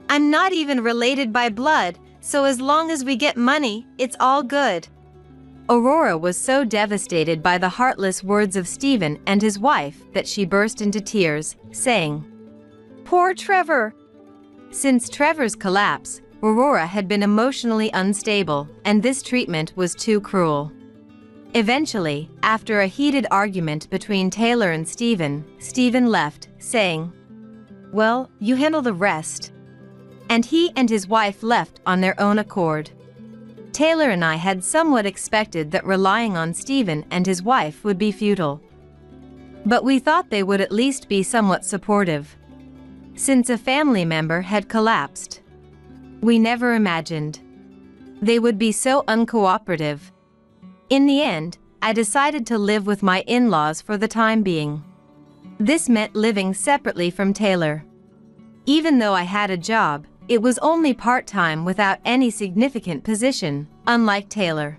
S3: I'm not even related by blood, so as long as we get money, it's all good.
S2: Aurora was so devastated by the heartless words of Stephen and his wife that she burst into tears, saying,
S3: Poor Trevor.
S2: Since Trevor's collapse, Aurora had been emotionally unstable, and this treatment was too cruel. Eventually, after a heated argument between Taylor and Stephen, Stephen left, saying, Well, you handle the rest. And he and his wife left on their own accord. Taylor and I had somewhat expected that relying on Stephen and his wife would be futile. But we thought they would at least be somewhat supportive. Since a family member had collapsed, we never imagined they would be so uncooperative. In the end, I decided to live with my in-laws for the time being. This meant living separately from Taylor. Even though I had a job, it was only part-time without any significant position, unlike Taylor.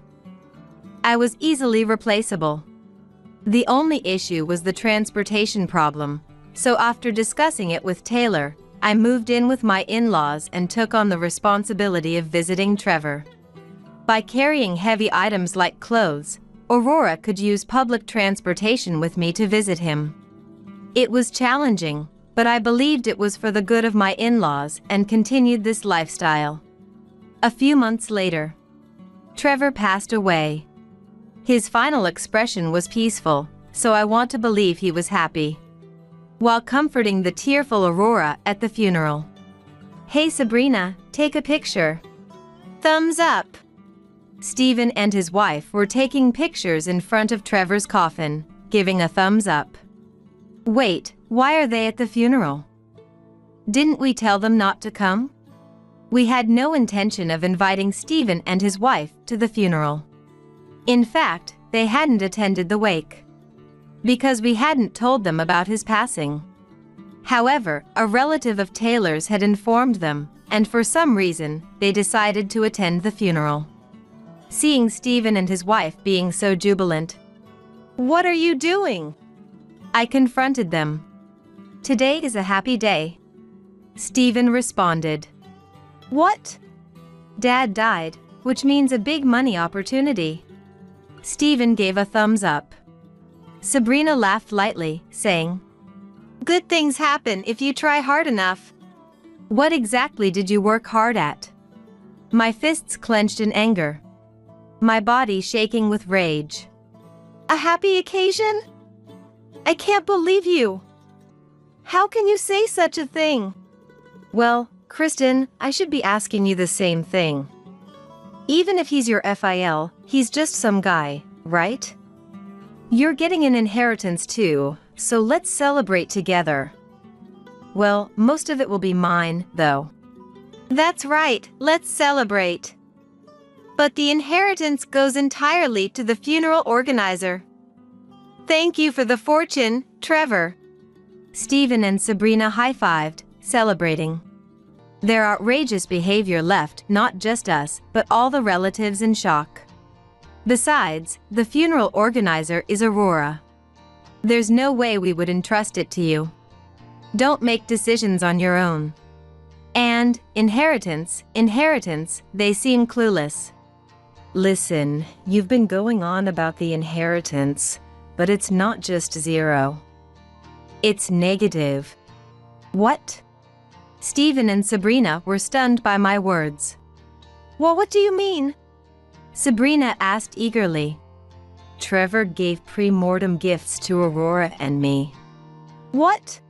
S2: I was easily replaceable. The only issue was the transportation problem, so after discussing it with Taylor, I moved in with my in-laws and took on the responsibility of visiting Trevor. By carrying heavy items like clothes, Aurora could use public transportation with me to visit him. It was challenging, but I believed it was for the good of my in-laws and continued this lifestyle. A few months later, Trevor passed away. His final expression was peaceful, so I want to believe he was happy. While comforting the tearful Aurora at the funeral. Hey Sabrina, take a picture.
S3: Thumbs up.
S2: Stephen and his wife were taking pictures in front of Trevor's coffin, giving a thumbs up. Wait, why are they at the funeral? Didn't we tell them not to come? We had no intention of inviting Stephen and his wife to the funeral. In fact, they hadn't attended the wake, because we hadn't told them about his passing. However, a relative of Taylor's had informed them, and for some reason, they decided to attend the funeral. Seeing Stephen and his wife being so jubilant,
S3: What are you doing?
S2: I confronted them. Today is a happy day. Stephen responded.
S3: What?
S2: Dad died, which means a big money opportunity. Stephen gave a thumbs up. Sabrina laughed lightly, saying,
S3: Good things happen if you try hard enough.
S2: What exactly did you work hard at? My fists clenched in anger, my body shaking with rage.
S3: A happy occasion? I can't believe you. How can you say such a thing?
S2: Well, Kristen, I should be asking you the same thing. Even if he's your FIL, he's just some guy, right? You're getting an inheritance too, so let's celebrate together. Well, most of it will be mine, though.
S3: That's right, let's celebrate. But the inheritance goes entirely to the funeral organizer. Thank you for the fortune, Trevor.
S2: Stephen and Sabrina high-fived, celebrating. Their outrageous behavior left not just us, but all the relatives in shock. Besides, the funeral organizer is Aurora. There's no way we would entrust it to you. Don't make decisions on your own. And, inheritance, they seem clueless. Listen, you've been going on about the inheritance, but it's not just 0. It's negative. What? Stephen and Sabrina were stunned by my words.
S3: Well, what do you mean?
S2: Sabrina asked eagerly. Trevor gave pre-mortem gifts to Aurora and me.
S3: What?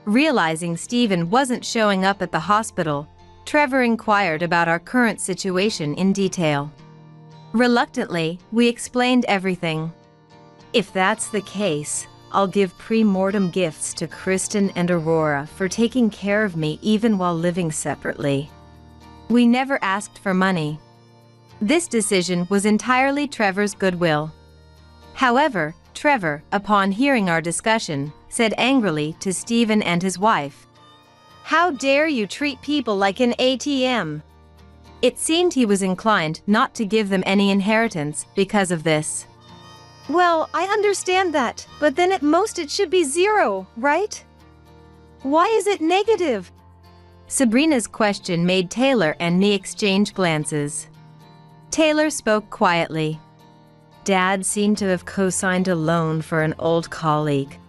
S2: Realizing Stephen wasn't showing up at the hospital, Trevor inquired about our current situation in detail. Reluctantly, we explained everything. If that's the case, I'll give pre-mortem gifts to Kristen and Aurora for taking care of me even while living separately. We never asked for money. This decision was entirely Trevor's goodwill. However, Trevor, upon hearing our discussion, said angrily to Stephen and his wife,
S3: "How dare you treat people like an ATM?"
S2: It seemed he was inclined not to give them any inheritance because of this.
S3: Well, I understand that, but then at most it should be 0, right? Why is it negative?
S2: Sabrina's question made Taylor and me exchange glances. Taylor spoke quietly. Dad seemed to have co-signed a loan for an old colleague.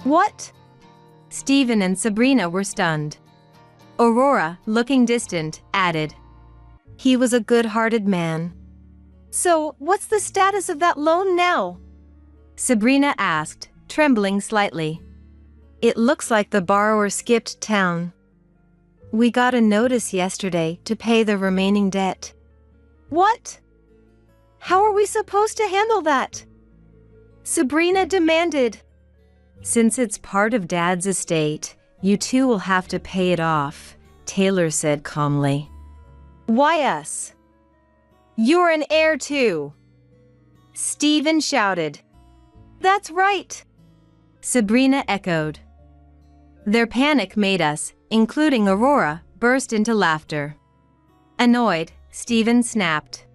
S3: What?
S2: Stephen and Sabrina were stunned. Aurora, looking distant, added, "He was a good-hearted man."
S3: So, what's the status of that loan now?
S2: Sabrina asked, trembling slightly. It looks like the borrower skipped town. We got a notice yesterday to pay the remaining debt.
S3: What? How are we supposed to handle that? Sabrina demanded.
S2: Since it's part of Dad's estate, you two will have to pay it off, Taylor said calmly.
S3: Why us? You're an heir too. Stephen shouted. That's right.
S2: Sabrina echoed. Their panic made us, including Aurora, burst into laughter. Annoyed, Stephen snapped.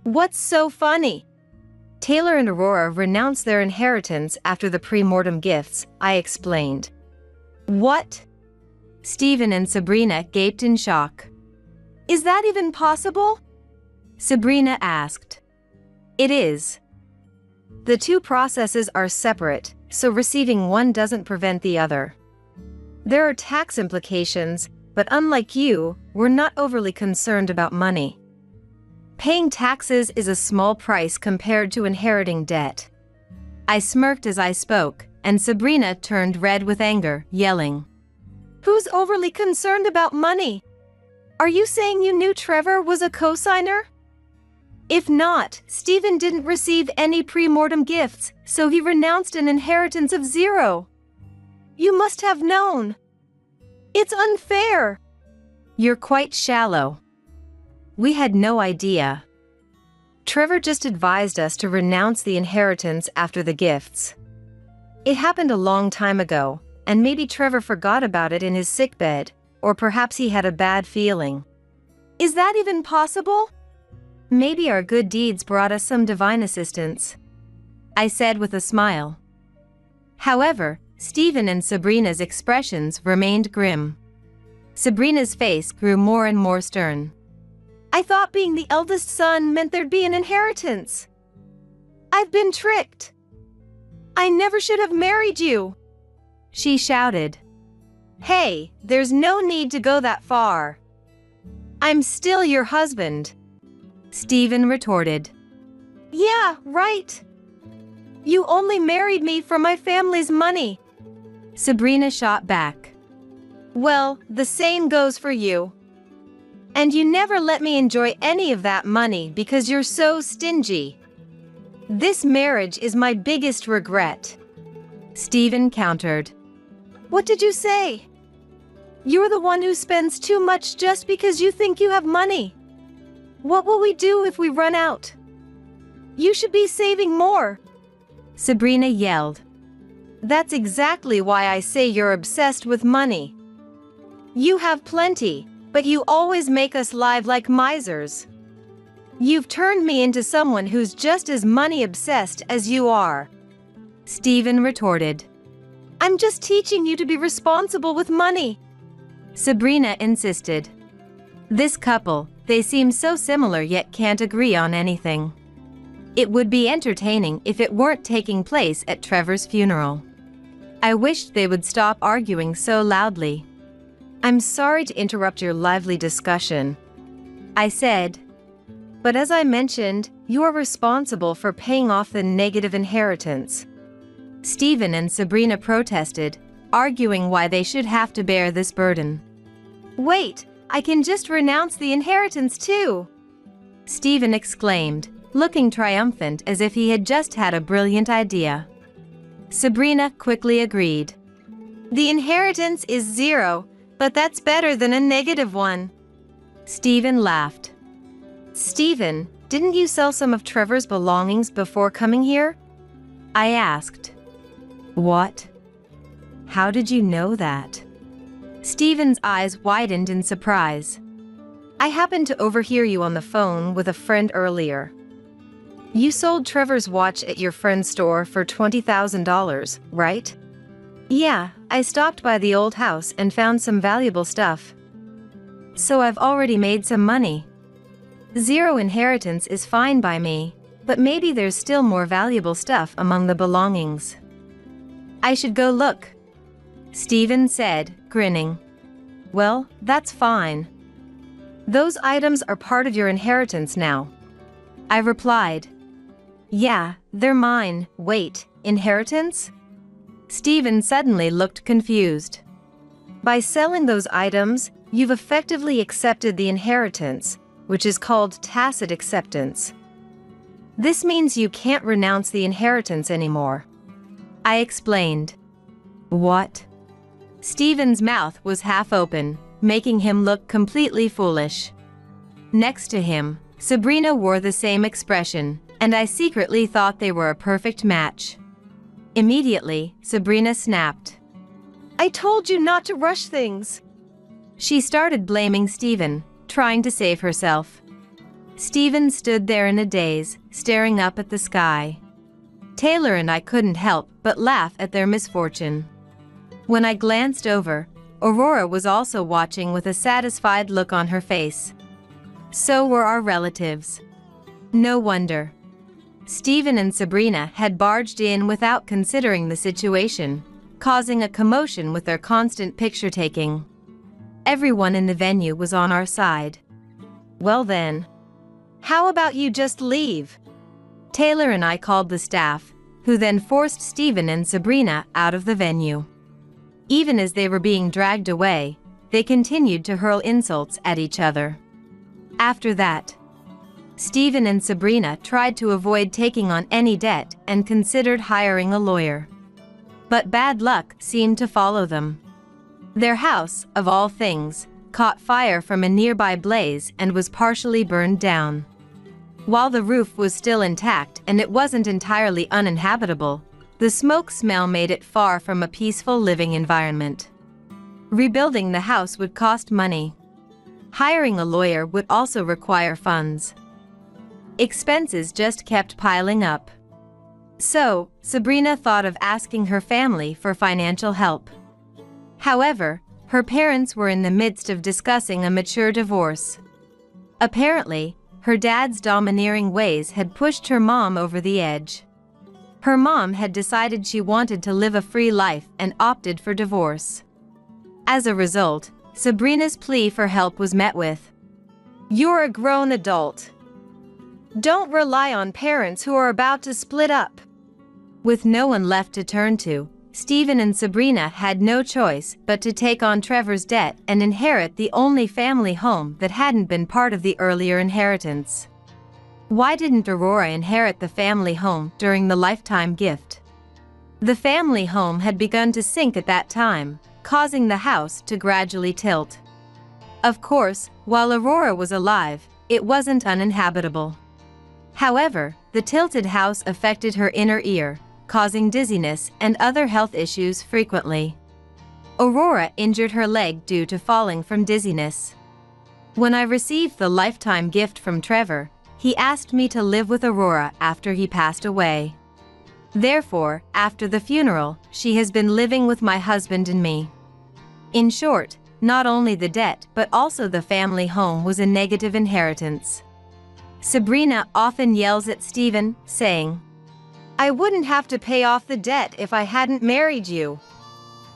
S3: What's so funny?
S2: Taylor and Aurora renounced their inheritance after the pre-mortem gifts, I explained.
S3: What?
S2: Stephen and Sabrina gaped in shock.
S3: Is that even possible?
S2: Sabrina asked. It is. The two processes are separate, so receiving one doesn't prevent the other. There are tax implications, but unlike you, we're not overly concerned about money. Paying taxes is a small price compared to inheriting debt. I smirked as I spoke, and Sabrina turned red with anger, yelling.
S3: Who's overly concerned about money? Are you saying you knew Trevor was a co-signer? If not, Stephen didn't receive any pre-mortem gifts, so he renounced an inheritance of 0. You must have known. It's unfair.
S2: You're quite shallow. We had no idea. Trevor just advised us to renounce the inheritance after the gifts. It happened a long time ago, and maybe Trevor forgot about it in his sickbed, or perhaps he had a bad feeling.
S3: Is that even possible?
S2: Maybe our good deeds brought us some divine assistance, I said with a smile. However, Stephen and Sabrina's expressions remained grim. Sabrina's face grew more and more stern.
S3: I thought being the eldest son meant there'd be an inheritance. I've been tricked. I never should have married you,
S2: she shouted.
S3: Hey, there's no need to go that far. I'm still your husband,
S2: Stephen retorted.
S3: Yeah, right. You only married me for my family's money.
S2: Sabrina shot back.
S3: Well, the same goes for you. And you never let me enjoy any of that money because you're so stingy. This marriage is my biggest regret.
S2: Stephen countered.
S3: What did you say? You're the one who spends too much just because you think you have money. What will we do if we run out? You should be saving more.
S2: Sabrina yelled.
S3: That's exactly why I say you're obsessed with money. You have plenty, but you always make us live like misers. You've turned me into someone who's just as money-obsessed as you are.
S2: Stephen retorted.
S3: I'm just teaching you to be responsible with money.
S2: Sabrina insisted. This couple, they seem so similar yet can't agree on anything. It would be entertaining if it weren't taking place at Trevor's funeral. I wished they would stop arguing so loudly.
S3: I'm sorry to interrupt your lively discussion,
S2: I said.
S3: But as I mentioned, you are responsible for paying off the negative inheritance.
S2: Stephen and Sabrina protested, arguing why they should have to bear this burden.
S3: Wait, I can just renounce the inheritance too!
S2: Stephen exclaimed, looking triumphant as if he had just had a brilliant idea. Sabrina quickly agreed.
S3: The inheritance is 0, but that's better than a negative one.
S2: Stephen laughed.
S3: Stephen, didn't you sell some of Trevor's belongings before coming here?
S2: I asked. What? How did you know that? Stephen's eyes widened in surprise.
S3: I happened to overhear you on the phone with a friend earlier. You sold Trevor's watch at your friend's store for $20,000, right? Yeah, I stopped by the old house and found some valuable stuff.
S2: So I've already made some money.
S3: 0 inheritance is fine by me, but maybe there's still more valuable stuff among the belongings.
S2: I should go look, Stephen said, grinning.
S3: Well, that's fine. Those items are part of your inheritance now,
S2: I replied.
S3: Yeah, they're mine. Wait, inheritance?
S2: Stephen suddenly looked confused.
S3: By selling those items, you've effectively accepted the inheritance, which is called tacit acceptance. This means you can't renounce the inheritance anymore.
S2: I explained. What? Stephen's mouth was half open, making him look completely foolish. Next to him, Sabrina wore the same expression, and I secretly thought they were a perfect match. Immediately, Sabrina snapped.
S3: I told you not to rush things.
S2: She started blaming Stephen, trying to save herself. Stephen stood there in a daze, staring up at the sky. Taylor and I couldn't help but laugh at their misfortune. When I glanced over, Aurora was also watching with a satisfied look on her face. So were our relatives. No wonder. Stephen and Sabrina had barged in without considering the situation, causing a commotion with their constant picture-taking. Everyone in the venue was on our side.
S3: Well then, how about you just leave?
S2: Taylor and I called the staff, who then forced Stephen and Sabrina out of the venue. Even as they were being dragged away, they continued to hurl insults at each other. After that, Stephen and Sabrina tried to avoid taking on any debt and considered hiring a lawyer. But bad luck seemed to follow them. Their house, of all things, caught fire from a nearby blaze and was partially burned down. While the roof was still intact and it wasn't entirely uninhabitable, the smoke smell made it far from a peaceful living environment. Rebuilding the house would cost money. Hiring a lawyer would also require funds. Expenses just kept piling up. So, Sabrina thought of asking her family for financial help. However, her parents were in the midst of discussing a mature divorce. Apparently, her dad's domineering ways had pushed her mom over the edge. Her mom had decided she wanted to live a free life and opted for divorce. As a result, Sabrina's plea for help was met with,
S3: "You're a grown adult. Don't rely on parents who are about to split up.
S2: With no one left to turn to, Stephen and Sabrina had no choice but to take on Trevor's debt and inherit the only family home that hadn't been part of the earlier inheritance. Why didn't Aurora inherit the family home during the lifetime gift? The family home had begun to sink at that time, causing the house to gradually tilt. Of course, while Aurora was alive, it wasn't uninhabitable. However, the tilted house affected her inner ear, causing dizziness and other health issues frequently. Aurora injured her leg due to falling from dizziness. When I received the lifetime gift from Trevor, he asked me to live with Aurora after he passed away. Therefore, after the funeral, she has been living with my husband and me. In short, not only the debt but also the family home was a negative inheritance. Sabrina often yells at Stephen, saying,
S3: "I wouldn't have to pay off the debt if I hadn't married you."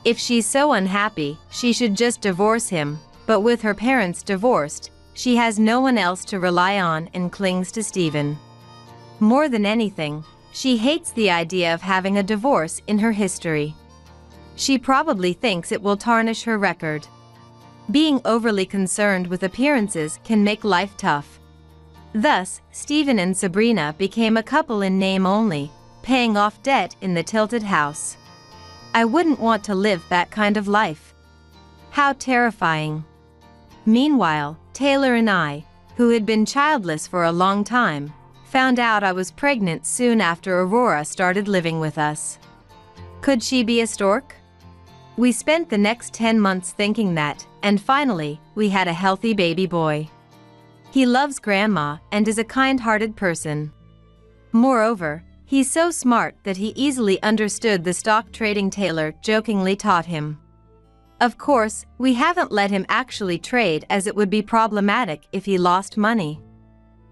S2: If she's so unhappy, she should just divorce him, but with her parents divorced, she has no one else to rely on and clings to Stephen. More than anything, she hates the idea of having a divorce in her history. She probably thinks it will tarnish her record. Being overly concerned with appearances can make life tough. Thus, Stephen and Sabrina became a couple in name only, paying off debt in the tilted house. I wouldn't want to live that kind of life. How terrifying. Meanwhile, Taylor and I, who had been childless for a long time, found out I was pregnant soon after Aurora started living with us. Could she be a stork? We spent the next 10 months thinking that, and finally, we had a healthy baby boy. He loves Grandma and is a kind-hearted person. Moreover, he's so smart that he easily understood the stock trading Taylor jokingly taught him. Of course, we haven't let him actually trade as it would be problematic if he lost money.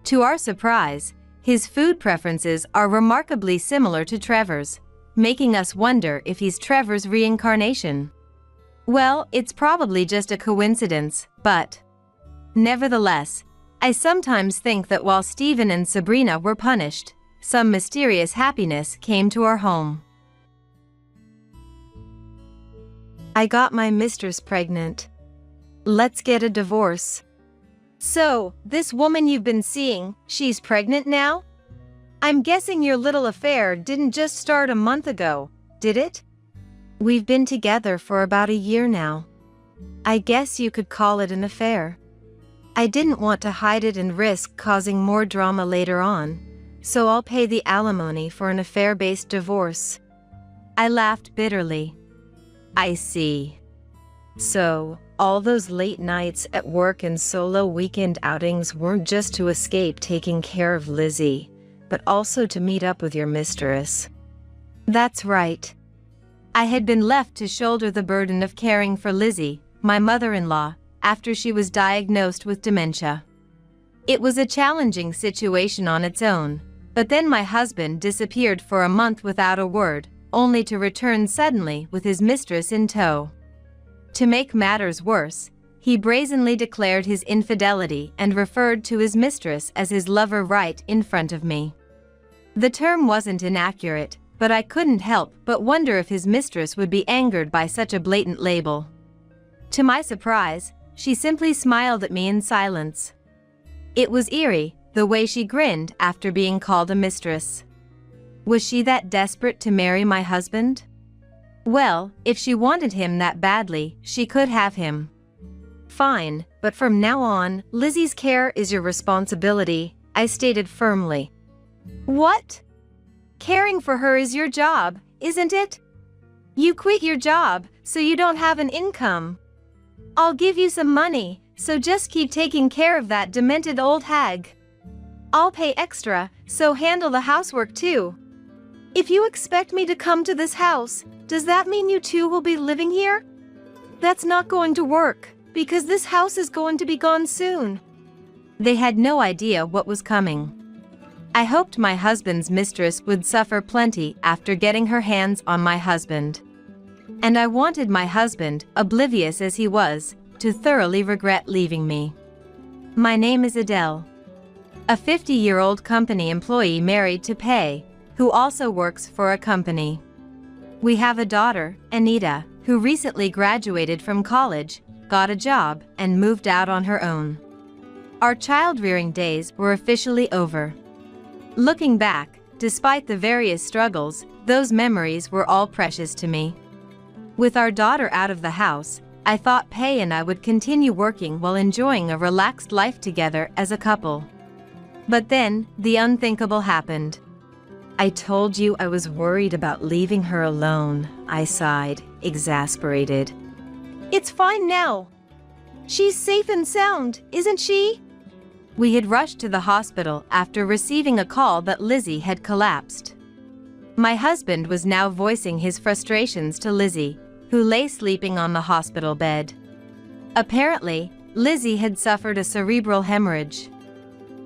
S2: To our surprise, his food preferences are remarkably similar to Trevor's, making us wonder if he's Trevor's reincarnation. Well, it's probably just a coincidence, but nevertheless, I sometimes think that while Stephen and Sabrina were punished, some mysterious happiness came to our home. I got my mistress pregnant. Let's get a divorce.
S3: So, this woman you've been seeing, she's pregnant now? I'm guessing your little affair didn't just start a month ago, did it?
S2: We've been together for about a year now. I guess you could call it an affair. I didn't want to hide it and risk causing more drama later on, so I'll pay the alimony for an affair-based divorce. I laughed bitterly. I see. So, all those late nights at work and solo weekend outings weren't just to escape taking care of Lizzie, but also to meet up with your mistress. That's right. I had been left to shoulder the burden of caring for Lizzie, my mother-in-law, after she was diagnosed with dementia. It was a challenging situation on its own, but then my husband disappeared for a month without a word, only to return suddenly with his mistress in tow. To make matters worse, he brazenly declared his infidelity and referred to his mistress as his lover right in front of me. The term wasn't inaccurate, but I couldn't help but wonder if his mistress would be angered by such a blatant label. To my surprise, she simply smiled at me in silence. It was eerie, the way she grinned after being called a mistress. Was she that desperate to marry my husband? Well, if she wanted him that badly, she could have him. Fine, but from now on, Lizzie's care is your responsibility, I stated firmly.
S3: What? Caring for her is your job, isn't it? You quit your job, so you don't have an income. I'll give you some money, so just keep taking care of that demented old hag. I'll pay extra, so handle the housework too. If you expect me to come to this house, does that mean you two will be living here? That's not going to work, because this house is going to be gone soon.
S2: They had no idea what was coming. I hoped my husband's mistress would suffer plenty after getting her hands on my husband. And I wanted my husband, oblivious as he was, to thoroughly regret leaving me. My name is Adele. A 50-year-old company employee married to pay, who also works for a company. We have a daughter, Anita, who recently graduated from college, got a job, and moved out on her own. Our child-rearing days were officially over. Looking back, despite the various struggles, those memories were all precious to me. With our daughter out of the house, I thought Pei and I would continue working while enjoying a relaxed life together as a couple. But then, the unthinkable happened. "I told you I was worried about leaving her alone," I sighed, exasperated.
S3: It's fine now. She's safe and sound, isn't she?
S2: We had rushed to the hospital after receiving a call that Lizzie had collapsed. My husband was now voicing his frustrations to Lizzie, who lay sleeping on the hospital bed. Apparently, Lizzie had suffered a cerebral hemorrhage.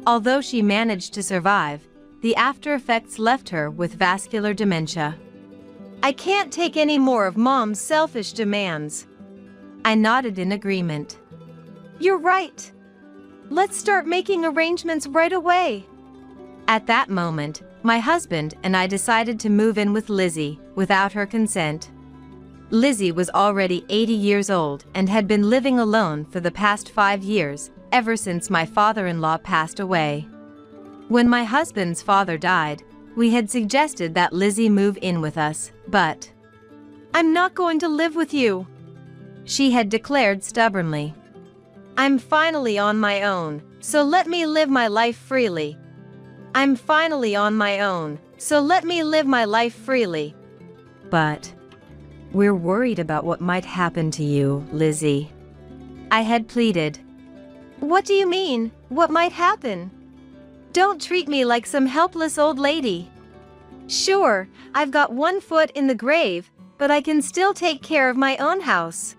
S2: Although she managed to survive, the after effects left her with vascular dementia.
S3: I can't take any more of Mom's selfish demands.
S2: I nodded in agreement.
S3: You're right. Let's start making arrangements right away.
S2: At that moment, my husband and I decided to move in with Lizzie, without her consent. Lizzie was already 80 years old and had been living alone for the past 5 years, ever since my father-in-law passed away. When my husband's father died, we had suggested that Lizzie move in with us, but
S3: I'm not going to live with you,
S2: she had declared stubbornly.
S3: I'm finally on my own, so let me live my life freely. I'm finally on my own, so let me live my life freely.
S2: But we're worried about what might happen to you, Lizzie, I had pleaded.
S3: What do you mean, what might happen? Don't treat me like some helpless old lady. Sure, I've got one foot in the grave, but I can still take care of my own house,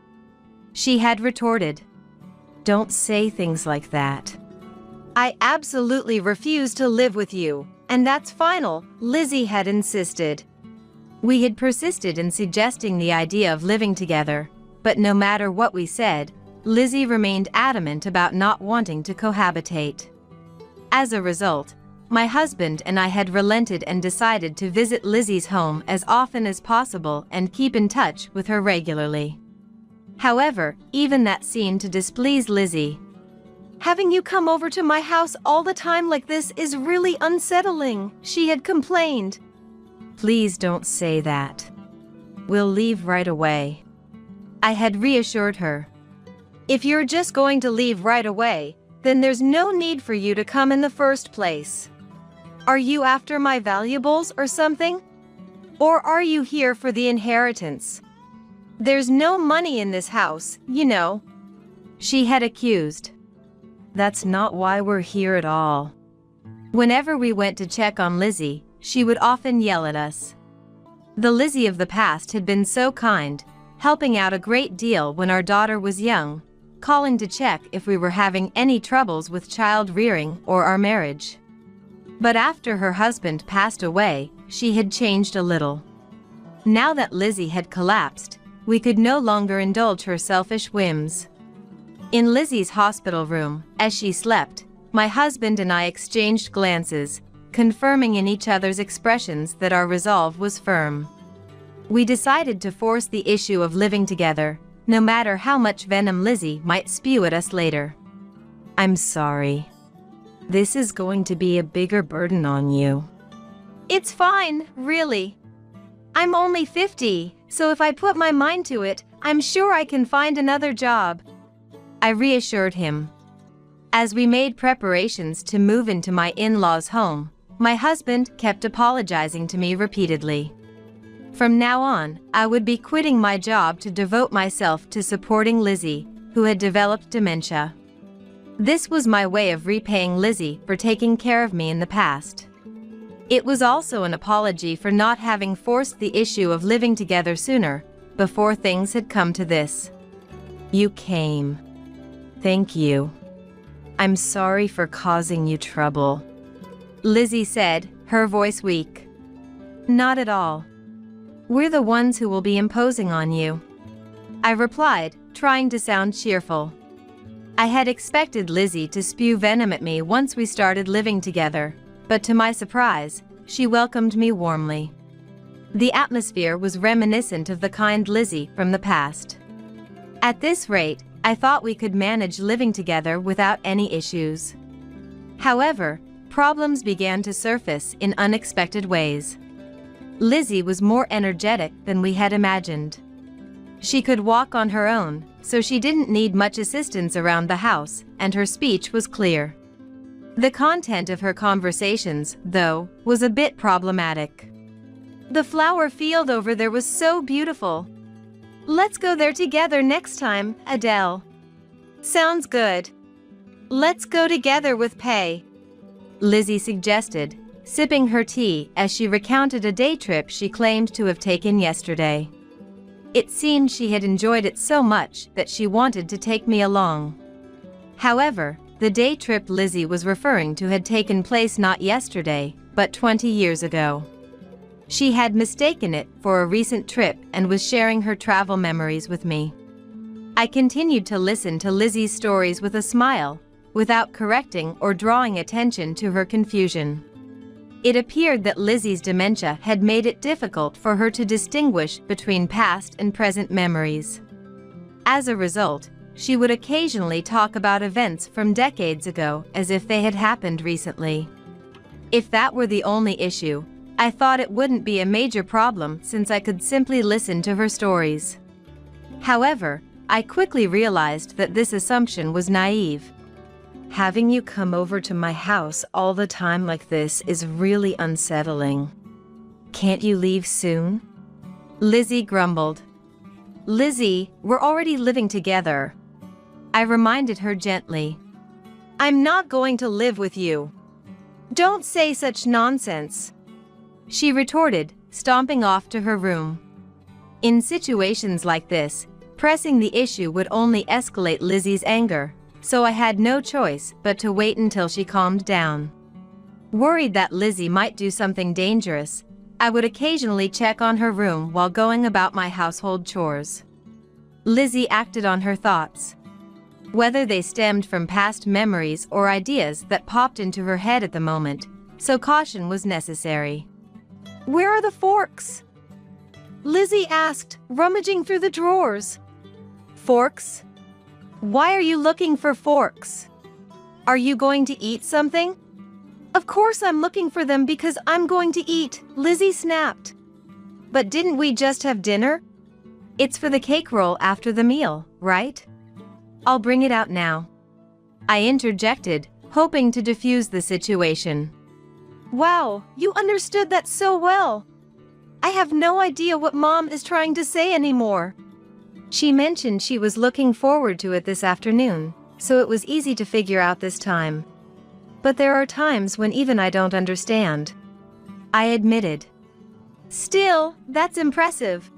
S2: she had retorted. Don't say things like that.
S3: I absolutely refuse to live with you, and that's final, Lizzie had insisted.
S2: We had persisted in suggesting the idea of living together, but no matter what we said, Lizzie remained adamant about not wanting to cohabitate. As a result, my husband and I had relented and decided to visit Lizzie's home as often as possible and keep in touch with her regularly. However, even that seemed to displease Lizzie.
S3: Having you come over to my house all the time like this is really unsettling, she had complained.
S2: Please don't say that. We'll leave right away, I had reassured her.
S3: If you're just going to leave right away, then there's no need for you to come in the first place. Are you after my valuables or something? Or are you here for the inheritance? There's no money in this house, you know,
S2: she had accused. That's not why we're here at all. Whenever we went to check on Lizzie, she would often yell at us. The Lizzie of the past had been so kind, helping out a great deal when our daughter was young, calling to check if we were having any troubles with child rearing or our marriage. But after her husband passed away, she had changed a little. Now that Lizzie had collapsed, we could no longer indulge her selfish whims. In Lizzie's hospital room, as she slept, my husband and I exchanged glances, confirming in each other's expressions that our resolve was firm. We decided to force the issue of living together, no matter how much venom Lizzie might spew at us later. I'm sorry. This is going to be a bigger burden on you.
S3: It's fine, really. I'm only 50, so if I put my mind to it, I'm sure I can find another job,
S2: I reassured him. As we made preparations to move into my in-laws' home, my husband kept apologizing to me repeatedly. From now on, I would be quitting my job to devote myself to supporting Lizzie, who had developed dementia. This was my way of repaying Lizzie for taking care of me in the past. It was also an apology for not having forced the issue of living together sooner, before things had come to this. You came. Thank you. I'm sorry for causing you trouble, Lizzie said, her voice weak. Not at all. We're the ones who will be imposing on you, I replied, trying to sound cheerful. I had expected Lizzie to spew venom at me once we started living together, but to my surprise, she welcomed me warmly. The atmosphere was reminiscent of the kind Lizzie from the past. At this rate, I thought we could manage living together without any issues. However, problems began to surface in unexpected ways. Lizzie was more energetic than we had imagined. She could walk on her own, so she didn't need much assistance around the house, and her speech was clear. The content of her conversations, though, was a bit problematic.
S3: The flower field over there was so beautiful. Let's go there together next time, Adele. Sounds good. Let's go together with pay,
S2: Lizzie suggested, sipping her tea as she recounted a day trip she claimed to have taken yesterday. It seemed she had enjoyed it so much that she wanted to take me along. However, the day trip Lizzie was referring to had taken place not yesterday, but 20 years ago. She had mistaken it for a recent trip and was sharing her travel memories with me. I continued to listen to Lizzie's stories with a smile, without correcting or drawing attention to her confusion. It appeared that Lizzie's dementia had made it difficult for her to distinguish between past and present memories. As a result, she would occasionally talk about events from decades ago as if they had happened recently. If that were the only issue, I thought it wouldn't be a major problem since I could simply listen to her stories. However, I quickly realized that this assumption was naive.
S3: Having you come over to my house all the time like this is really unsettling. Can't you leave soon?
S2: Lizzie grumbled.
S3: Lizzie, we're already living together,
S2: I reminded her gently.
S3: I'm not going to live with you. Don't say such nonsense,
S2: she retorted, stomping off to her room. In situations like this, pressing the issue would only escalate Lizzie's anger, so I had no choice but to wait until she calmed down. Worried that Lizzie might do something dangerous, I would occasionally check on her room while going about my household chores. Lizzie acted on her thoughts. Whether they stemmed from past memories or ideas that popped into her head at the moment, so caution was necessary.
S3: Where are the forks? Lizzie asked, rummaging through the drawers. Forks? Why are you looking for forks? Are you going to eat something? Of course I'm looking for them because I'm going to eat, Lizzie snapped. But didn't we just have dinner?
S2: It's for the cake roll after the meal, right? I'll bring it out now, I interjected, hoping to defuse the situation.
S3: Wow, you understood that so well. I have no idea what Mom is trying to say anymore.
S2: She mentioned she was looking forward to it this afternoon, so it was easy to figure out this time. But there are times when even I don't understand, I admitted.
S3: Still, that's impressive.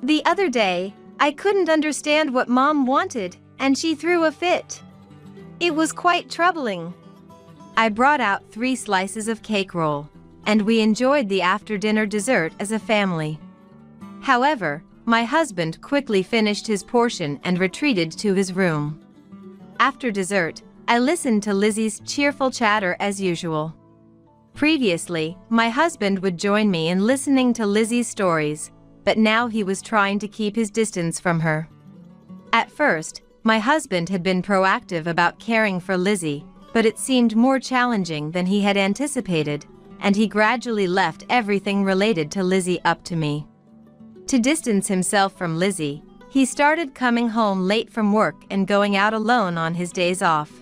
S3: The other day, I couldn't understand what Mom wanted, and she threw a fit. It was quite troubling.
S2: I brought out 3 slices of cake roll, and we enjoyed the after-dinner dessert as a family. However, my husband quickly finished his portion and retreated to his room. After dessert, I listened to Lizzie's cheerful chatter as usual. Previously, my husband would join me in listening to Lizzie's stories, but now he was trying to keep his distance from her. At first, my husband had been proactive about caring for Lizzie, but it seemed more challenging than he had anticipated, and he gradually left everything related to Lizzie up to me. To distance himself from Lizzie, he started coming home late from work and going out alone on his days off.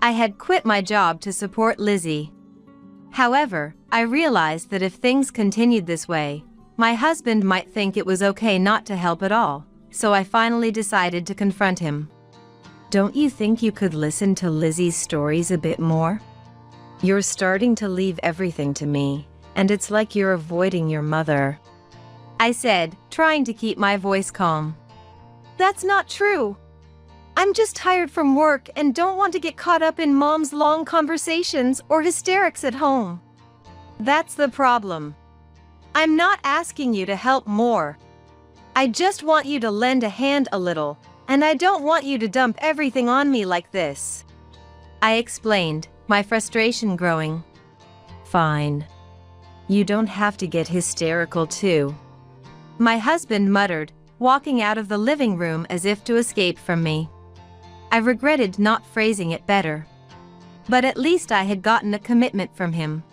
S2: I had quit my job to support Lizzie. However, I realized that if things continued this way, my husband might think it was okay not to help at all, so I finally decided to confront him.
S3: Don't you think you could listen to Lizzie's stories a bit more? You're starting to leave everything to me, and it's like you're avoiding your mother,
S2: I said, trying to keep my voice calm.
S3: That's not true. I'm just tired from work and don't want to get caught up in Mom's long conversations or hysterics at home. That's the problem. I'm not asking you to help more. I just want you to lend a hand a little, and I don't want you to dump everything on me like this,
S2: I explained, my frustration growing.
S3: Fine.
S2: You don't have to get hysterical too. My husband muttered, walking out of the living room as if to escape from me. I regretted not phrasing it better. But at least I had gotten a commitment from him.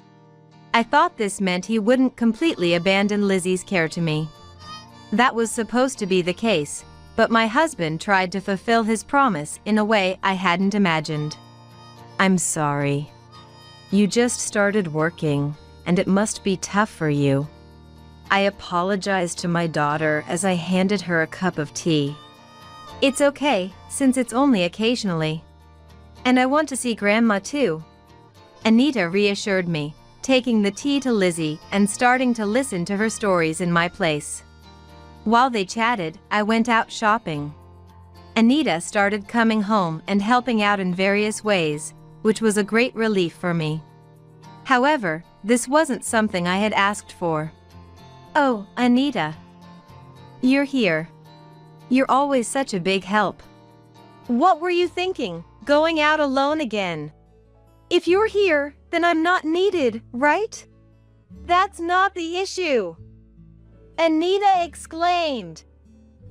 S2: I thought this meant he wouldn't completely abandon Lizzie's care to me. That was supposed to be the case, but my husband tried to fulfill his promise in a way I hadn't imagined. I'm sorry. You just started working, and it must be tough for you. I apologized to my daughter as I handed her a cup of tea. It's okay, since it's only occasionally. And I want to see Grandma too. Anita reassured me, taking the tea to Lizzie and starting to listen to her stories in my place. While they chatted, I went out shopping. Anita started coming home and helping out in various ways, which was a great relief for me. However, this wasn't something I had asked for. Oh, Anita. You're here. You're always such a big help.
S3: What were you thinking, going out alone again? If you're here, then I'm not needed, right? That's not the issue, Anita exclaimed.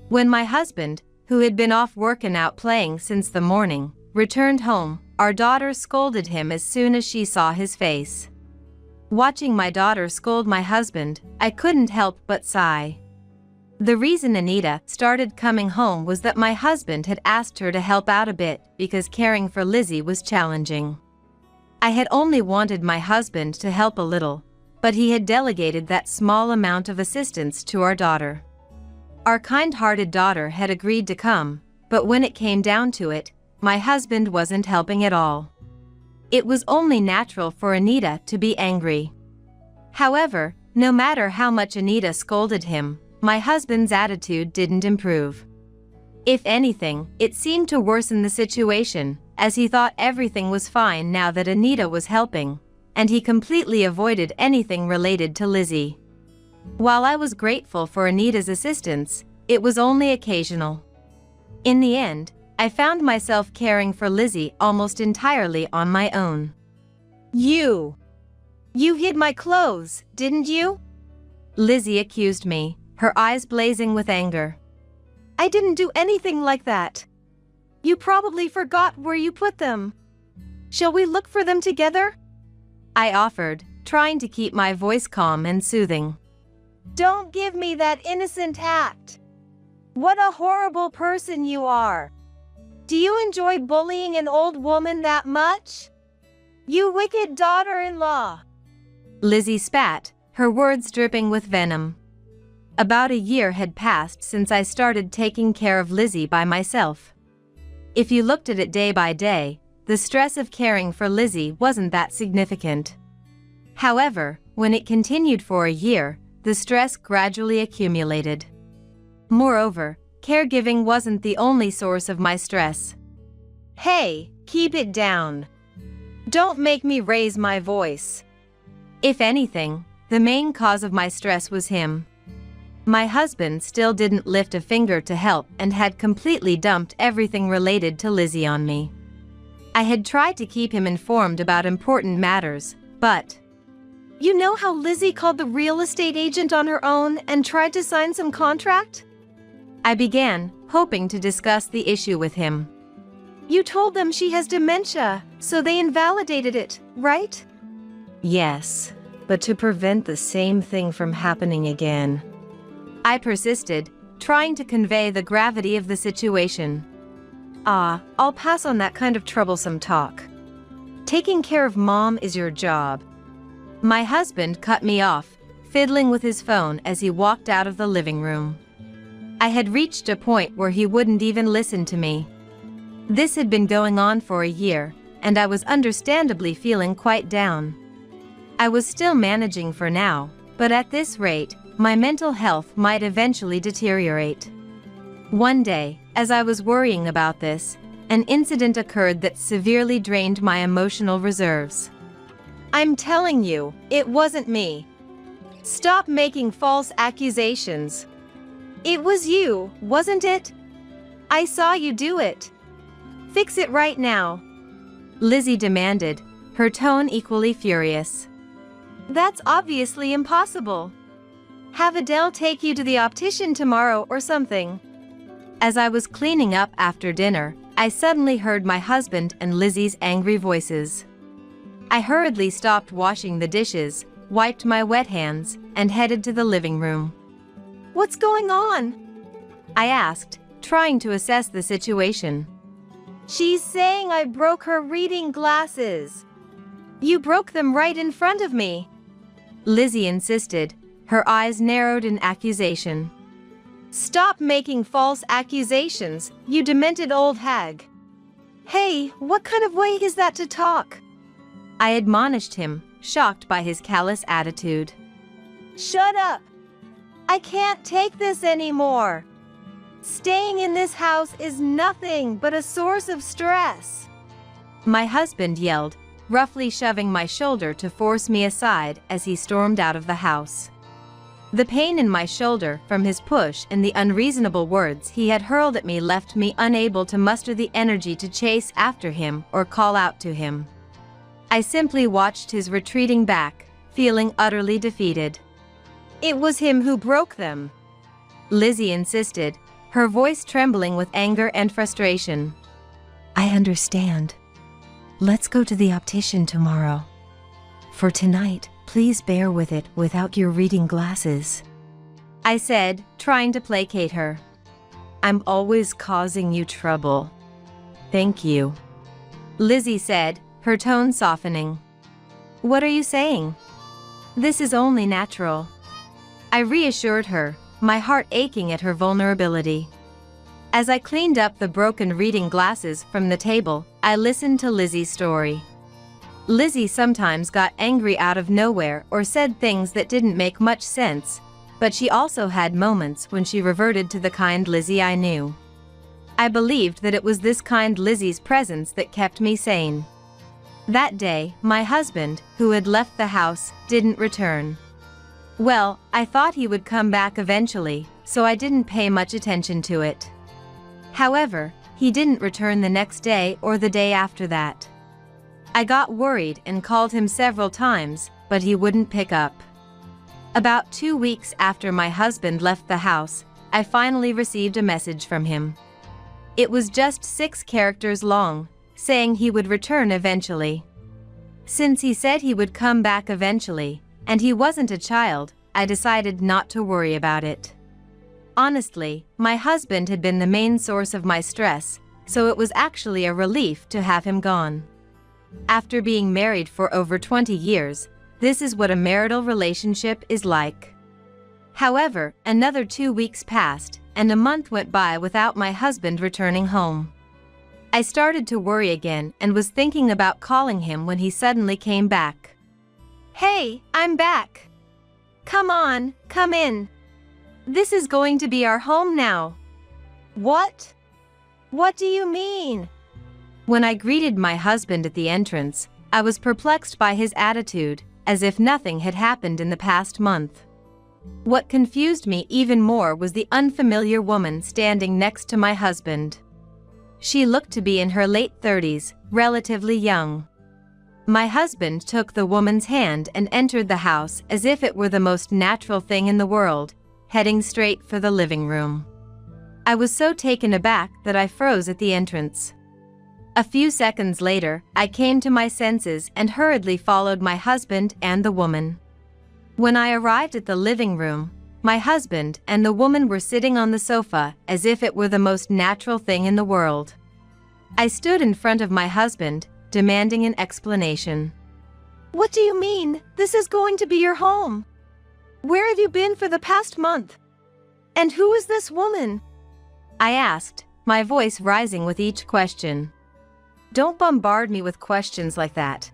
S2: When my husband, who had been off working out playing since the morning, returned home, our daughter scolded him as soon as she saw his face. Watching my daughter scold my husband, I couldn't help but sigh. The reason Anita started coming home was that my husband had asked her to help out a bit because caring for Lizzie was challenging. I had only wanted my husband to help a little, but he had delegated that small amount of assistance to our daughter. Our kind-hearted daughter had agreed to come, but when it came down to it, my husband wasn't helping at all. It was only natural for Anita to be angry. However, no matter how much Anita scolded him, my husband's attitude didn't improve. If anything, it seemed to worsen the situation, as he thought everything was fine now that Anita was helping, and he completely avoided anything related to Lizzie. While I was grateful for Anita's assistance, it was only occasional. In the end, I found myself caring for Lizzie almost entirely on my own.
S3: You hid my clothes, didn't you?
S2: Lizzie accused me, her eyes blazing with anger.
S3: I didn't do anything like that. You probably forgot where you put them. Shall we look for them together?
S2: I offered, trying to keep my voice calm and soothing.
S3: Don't give me that innocent act. What a horrible person you are. Do you enjoy bullying an old woman that much? You wicked daughter-in-law.
S2: Lizzie spat, her words dripping with venom. About a year had passed since I started taking care of Lizzie by myself. If you looked at it day by day, the stress of caring for Lizzie wasn't that significant. However, when it continued for a year, the stress gradually accumulated. Moreover, caregiving wasn't the only source of my stress.
S3: Hey, keep it down. Don't make me raise my voice.
S2: If anything, the main cause of my stress was him. My husband still didn't lift a finger to help and had completely dumped everything related to Lizzie on me. I had tried to keep him informed about important matters, but...
S3: You know how Lizzie called the real estate agent on her own and tried to sign some contract?
S2: I began, hoping to discuss the issue with him.
S3: You told them she has dementia, so they invalidated it, right?
S2: Yes, but to prevent the same thing from happening again. I persisted, trying to convey the gravity of the situation.
S3: I'll pass on that kind of troublesome talk. Taking care of Mom is your job.
S2: My husband cut me off, fiddling with his phone as he walked out of the living room. I had reached a point where he wouldn't even listen to me. This had been going on for a year, and I was understandably feeling quite down. I was still managing for now, but at this rate, my mental health might eventually deteriorate. One day, as I was worrying about this, an incident occurred that severely drained my emotional reserves.
S3: I'm telling you, it wasn't me. Stop making false accusations. It was you, wasn't it? I saw you do it. Fix it right now.
S2: Lizzie demanded, her tone equally furious.
S3: That's obviously impossible. Have Adele take you to the optician tomorrow or something.
S2: As I was cleaning up after dinner, I suddenly heard my husband and Lizzie's angry voices. I hurriedly stopped washing the dishes, wiped my wet hands, and headed to the living room.
S3: What's going on?
S2: I asked, trying to assess the situation.
S3: She's saying I broke her reading glasses. You broke them right in front of me.
S2: Lizzie insisted, her eyes narrowed in accusation.
S3: Stop making false accusations, you demented old hag. Hey, what kind of way is that to talk?
S2: I admonished him, shocked by his callous attitude.
S3: Shut up! I can't take this anymore. Staying in this house is nothing but a source of stress.
S2: My husband yelled, roughly shoving my shoulder to force me aside as he stormed out of the house. The pain in my shoulder from his push and the unreasonable words he had hurled at me left me unable to muster the energy to chase after him or call out to him. I simply watched his retreating back, feeling utterly defeated.
S3: It was him who broke them.
S2: Lizzie insisted, her voice trembling with anger and frustration. I understand. Let's go to the optician tomorrow. For tonight, please bear with it without your reading glasses, I said, trying to placate her. I'm always causing you trouble. Thank you, Lizzie said, her tone softening. What are you saying? This is only natural. I reassured her, my heart aching at her vulnerability. As I cleaned up the broken reading glasses from the table, I listened to Lizzie's story. Lizzie sometimes got angry out of nowhere or said things that didn't make much sense, but she also had moments when she reverted to the kind Lizzie I knew. I believed that it was this kind Lizzie's presence that kept me sane. That day, my husband, who had left the house, didn't return. Well, I thought he would come back eventually, so I didn't pay much attention to it. However, he didn't return the next day or the day after that. I got worried and called him several times, but he wouldn't pick up. About 2 weeks after my husband left the house, I finally received a message from him. It was just 6 characters long, saying he would return eventually. Since he said he would come back eventually, and he wasn't a child, I decided not to worry about it. Honestly, my husband had been the main source of my stress, so it was actually a relief to have him gone. After being married for over 20 years, this is what a marital relationship is like. However, another 2 weeks passed, and a month went by without my husband returning home. I started to worry again and was thinking about calling him when he suddenly came back.
S3: Hey, I'm back. Come on, come in. This is going to be our home now. What? What do you mean?
S2: When I greeted my husband at the entrance, I was perplexed by his attitude, as if nothing had happened in the past month. What confused me even more was the unfamiliar woman standing next to my husband. She looked to be in her late 30s, relatively young. My husband took the woman's hand and entered the house as if it were the most natural thing in the world, heading straight for the living room. I was so taken aback that I froze at the entrance. A few seconds later, I came to my senses and hurriedly followed my husband and the woman. When I arrived at the living room, my husband and the woman were sitting on the sofa as if it were the most natural thing in the world. I stood in front of my husband, demanding an explanation.
S3: What do you mean, this is going to be your home? Where have you been for the past month? And who is this woman?
S2: I asked, my voice rising with each question.
S3: Don't bombard me with questions like that.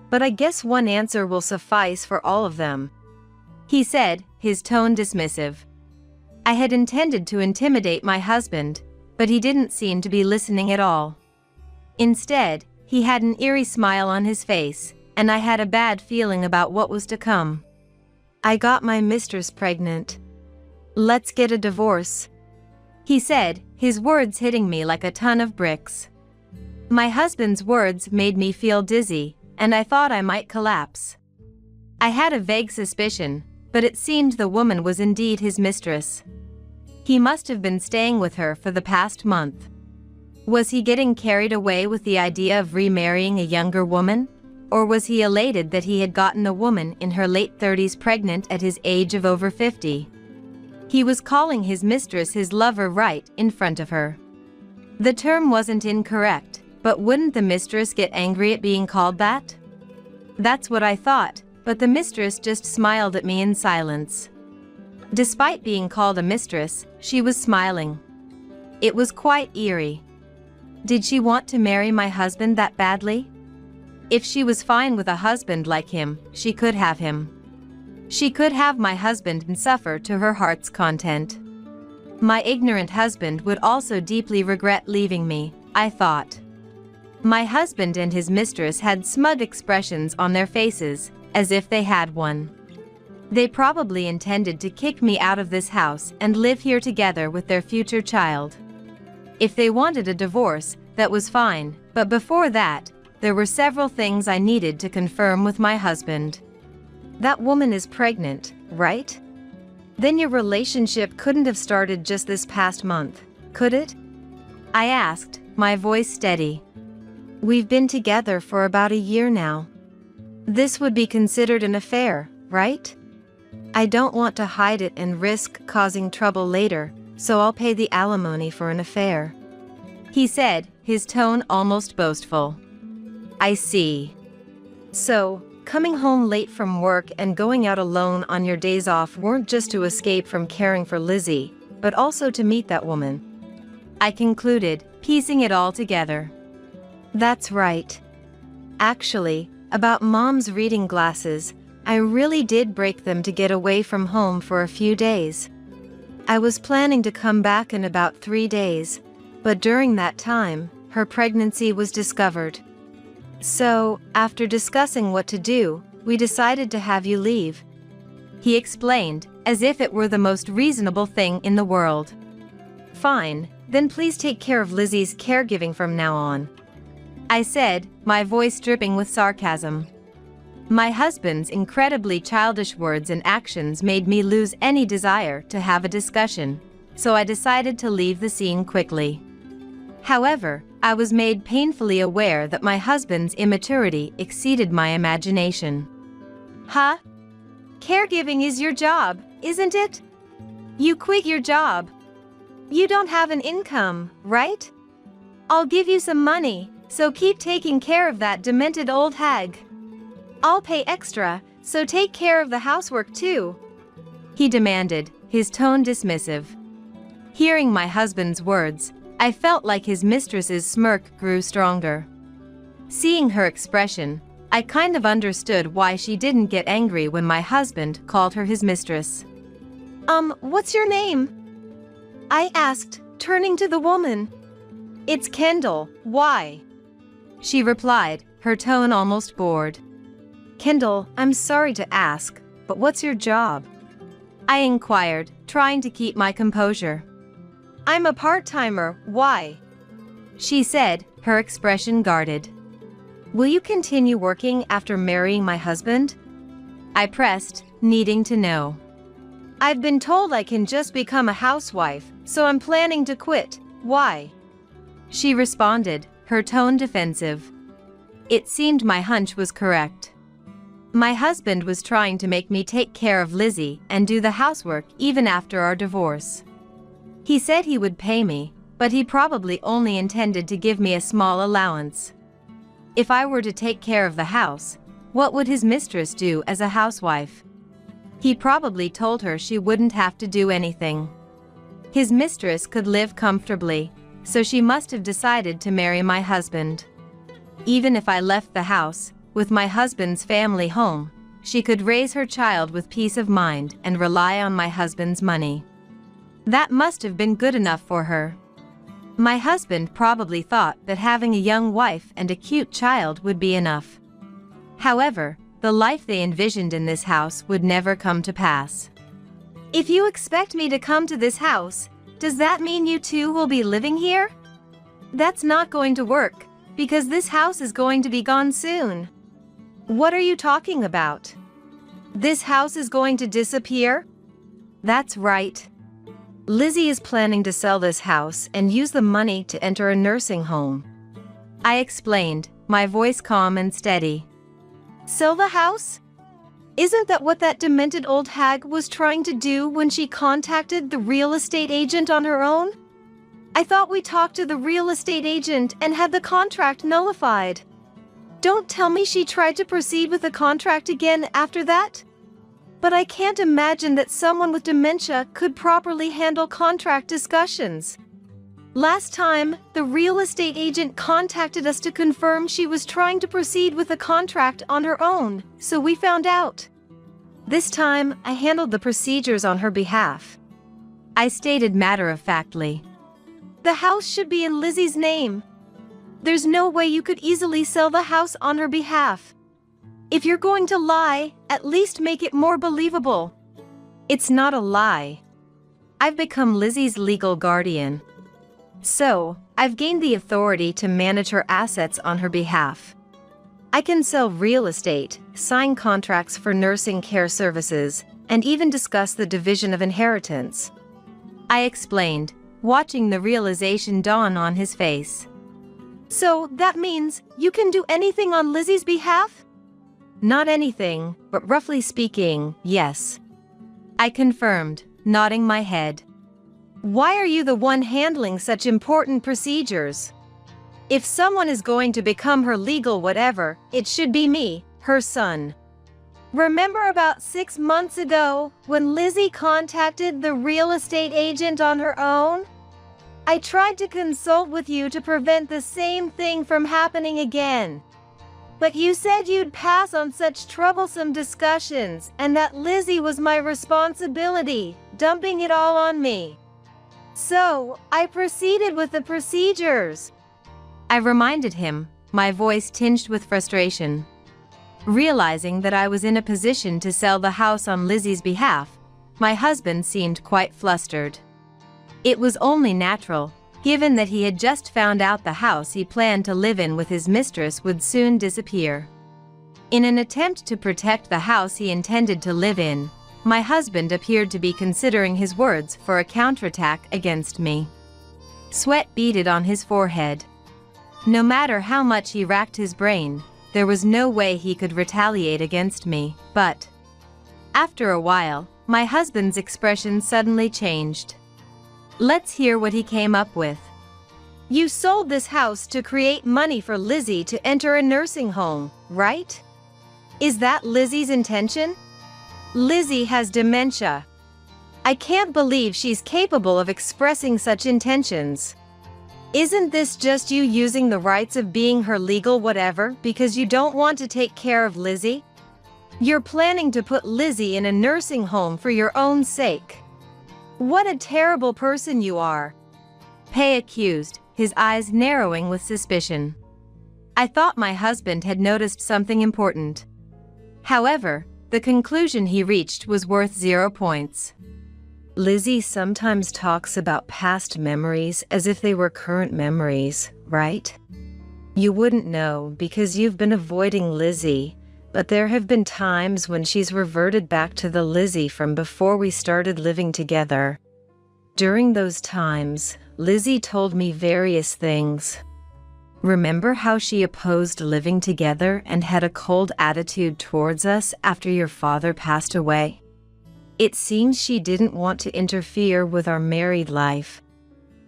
S3: But I guess one answer will suffice for all of them,
S2: he said, his tone dismissive. I had intended to intimidate my husband, but he didn't seem to be listening at all. Instead, he had an eerie smile on his face, and I had a bad feeling about what was to come.
S3: I got my mistress pregnant. Let's get a divorce,
S2: he said, his words hitting me like a ton of bricks. My husband's words made me feel dizzy, and I thought I might collapse. I had a vague suspicion, but it seemed the woman was indeed his mistress. He must have been staying with her for the past month. Was he getting carried away with the idea of remarrying a younger woman? Or was he elated that he had gotten a woman in her late 30s pregnant at his age of over 50? He was calling his mistress his lover right in front of her. The term wasn't incorrect, but wouldn't the mistress get angry at being called that? That's what I thought, but the mistress just smiled at me in silence. Despite being called a mistress, she was smiling. It was quite eerie. Did she want to marry my husband that badly? If she was fine with a husband like him, she could have him. She could have my husband and suffer to her heart's content. My ignorant husband would also deeply regret leaving me, I thought. My husband and his mistress had smug expressions on their faces, as if they had one. They probably intended to kick me out of this house and live here together with their future child. If they wanted a divorce, that was fine, but before that, there were several things I needed to confirm with my husband.
S3: That woman is pregnant, right? Then your relationship couldn't have started just this past month, could it?
S2: I asked, my voice steady.
S3: We've been together for about a year now. This would be considered an affair, right? I don't want to hide it and risk causing trouble later, so I'll pay the alimony for an affair.
S2: He said, his tone almost boastful. I see.
S3: So, coming home late from work and going out alone on your days off weren't just to escape from caring for Lizzie, but also to meet that woman.
S2: I concluded, piecing it all together.
S3: That's right. Actually, about Mom's reading glasses, I really did break them to get away from home for a few days. I was planning to come back in about 3 days, but during that time, her pregnancy was discovered. So, after discussing what to do, we decided to have you leave.
S2: He explained, as if it were the most reasonable thing in the world.
S3: Fine, then please take care of Lizzie's caregiving from now on.
S2: I said, my voice dripping with sarcasm. My husband's incredibly childish words and actions made me lose any desire to have a discussion, so I decided to leave the scene quickly. However, I was made painfully aware that my husband's immaturity exceeded my imagination.
S3: Huh? Caregiving is your job, isn't it? You quit your job. You don't have an income, right? I'll give you some money, so keep taking care of that demented old hag. I'll pay extra, so take care of the housework too.
S2: He demanded, his tone dismissive. Hearing my husband's words, I felt like his mistress's smirk grew stronger. Seeing her expression, I kind of understood why she didn't get angry when my husband called her his mistress.
S3: What's your name? I asked, turning to the woman. It's Kendall, why?
S2: She replied, her tone almost bored.
S3: Kendall, I'm sorry to ask, but what's your job?
S2: I inquired, trying to keep my composure.
S3: I'm a part-timer, why?
S2: She said, her expression guarded.
S3: Will you continue working after marrying my husband?
S2: I pressed, needing to know.
S3: I've been told I can just become a housewife, so I'm planning to quit, why?
S2: She responded, her tone defensive. It seemed my hunch was correct. My husband was trying to make me take care of Lizzie and do the housework even after our divorce. He said he would pay me, but he probably only intended to give me a small allowance. If I were to take care of the house, what would his mistress do as a housewife? He probably told her she wouldn't have to do anything. His mistress could live comfortably, so she must have decided to marry my husband. Even if I left the house, with my husband's family home, she could raise her child with peace of mind and rely on my husband's money. That must have been good enough for her. My husband probably thought that having a young wife and a cute child would be enough. However, the life they envisioned in this house would never come to pass.
S3: If you expect me to come to this house, does that mean you two will be living here? That's not going to work, because this house is going to be gone soon. What are you talking about? This house is going to disappear? That's right. Lizzie is planning to sell this house and use the money to enter a nursing home. I explained, my voice calm and steady. Sell the house? Isn't that what that demented old hag was trying to do when she contacted the real estate agent on her own? I thought we talked to the real estate agent and had the contract nullified. Don't tell me she tried to proceed with the contract again after that? But I can't imagine that someone with dementia could properly handle contract discussions. Last time, the real estate agent contacted us to confirm she was trying to proceed with the contract on her own, so we found out. This time, I handled the procedures on her behalf. I stated matter-of-factly. The house should be in Lizzie's name. There's no way you could easily sell the house on her behalf. If you're going to lie, at least make it more believable. It's not a lie. I've become Lizzie's legal guardian. So, I've gained the authority to manage her assets on her behalf. I can sell real estate, sign contracts for nursing care services, and even discuss the division of inheritance. I explained, watching the realization dawn on his face. So, that means you can do anything on Lizzie's behalf? Not anything, but roughly speaking, yes. I confirmed, nodding my head. Why are you the one handling such important procedures? If someone is going to become her legal whatever, it should be me, her son. Remember about 6 months ago, when Lizzie contacted the real estate agent on her own? I tried to consult with you to prevent the same thing from happening again. But you said you'd pass on such troublesome discussions and that Lizzie was my responsibility, dumping it all on me. So, I proceeded with the procedures. I reminded him, my voice tinged with frustration. Realizing that I was in a position to sell the house on Lizzie's behalf, my husband seemed quite flustered. It was only natural, given that he had just found out the house he planned to live in with his mistress would soon disappear. In an attempt to protect the house he intended to live in, my husband appeared to be considering his words for a counterattack against me. Sweat beaded on his forehead. No matter how much he racked his brain, there was no way he could retaliate against me, but after a while, my husband's expression suddenly changed. Let's hear what he came up with. You sold this house to create money for Lizzie to enter a nursing home, right? Is that Lizzie's intention? Lizzie has dementia. I can't believe she's capable of expressing such intentions. Isn't this just you using the rights of being her legal whatever because you don't want to take care of Lizzie? You're planning to put Lizzie in a nursing home for your own sake. What a terrible person you are. Pei accused, his eyes narrowing with suspicion. I thought my husband had noticed something important. However, the conclusion he reached was worth 0 points. Lizzie sometimes talks about past memories as if they were current memories, right? You wouldn't know because you've been avoiding Lizzie, but there have been times when she's reverted back to the Lizzie from before we started living together. During those times, Lizzie told me various things. Remember how she opposed living together and had a cold attitude towards us after your father passed away? It seems she didn't want to interfere with our married life.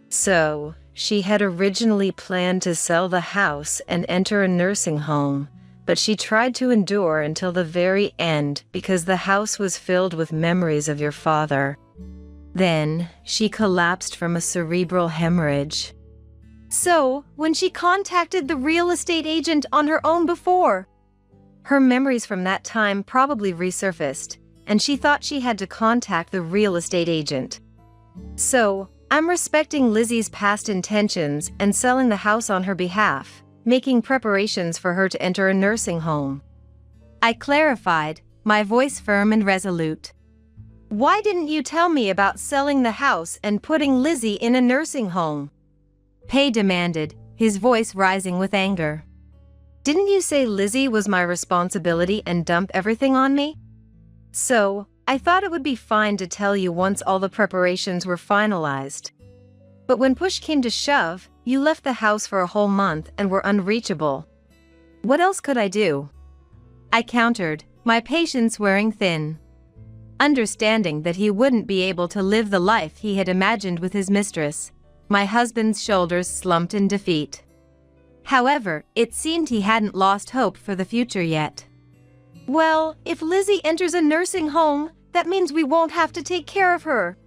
S3: So, she had originally planned to sell the house and enter a nursing home, but she tried to endure until the very end because the house was filled with memories of your father. Then, she collapsed from a cerebral hemorrhage. So, when she contacted the real estate agent on her own before, her memories from that time probably resurfaced, and she thought she had to contact the real estate agent. So, I'm respecting Lizzie's past intentions and selling the house on her behalf, making preparations for her to enter a nursing home. I clarified, my voice firm and resolute. Why didn't you tell me about selling the house and putting Lizzie in a nursing home? Pei demanded, his voice rising with anger. Didn't you say Lizzie was my responsibility and dump everything on me? So, I thought it would be fine to tell you once all the preparations were finalized. But when push came to shove, you left the house for a whole month and were unreachable. What else could I do? I countered, my patience wearing thin. Understanding that he wouldn't be able to live the life he had imagined with his mistress, my husband's shoulders slumped in defeat. However, it seemed he hadn't lost hope for the future yet.
S2: Well, if Lizzie enters a nursing home, that means we won't have to take care of her.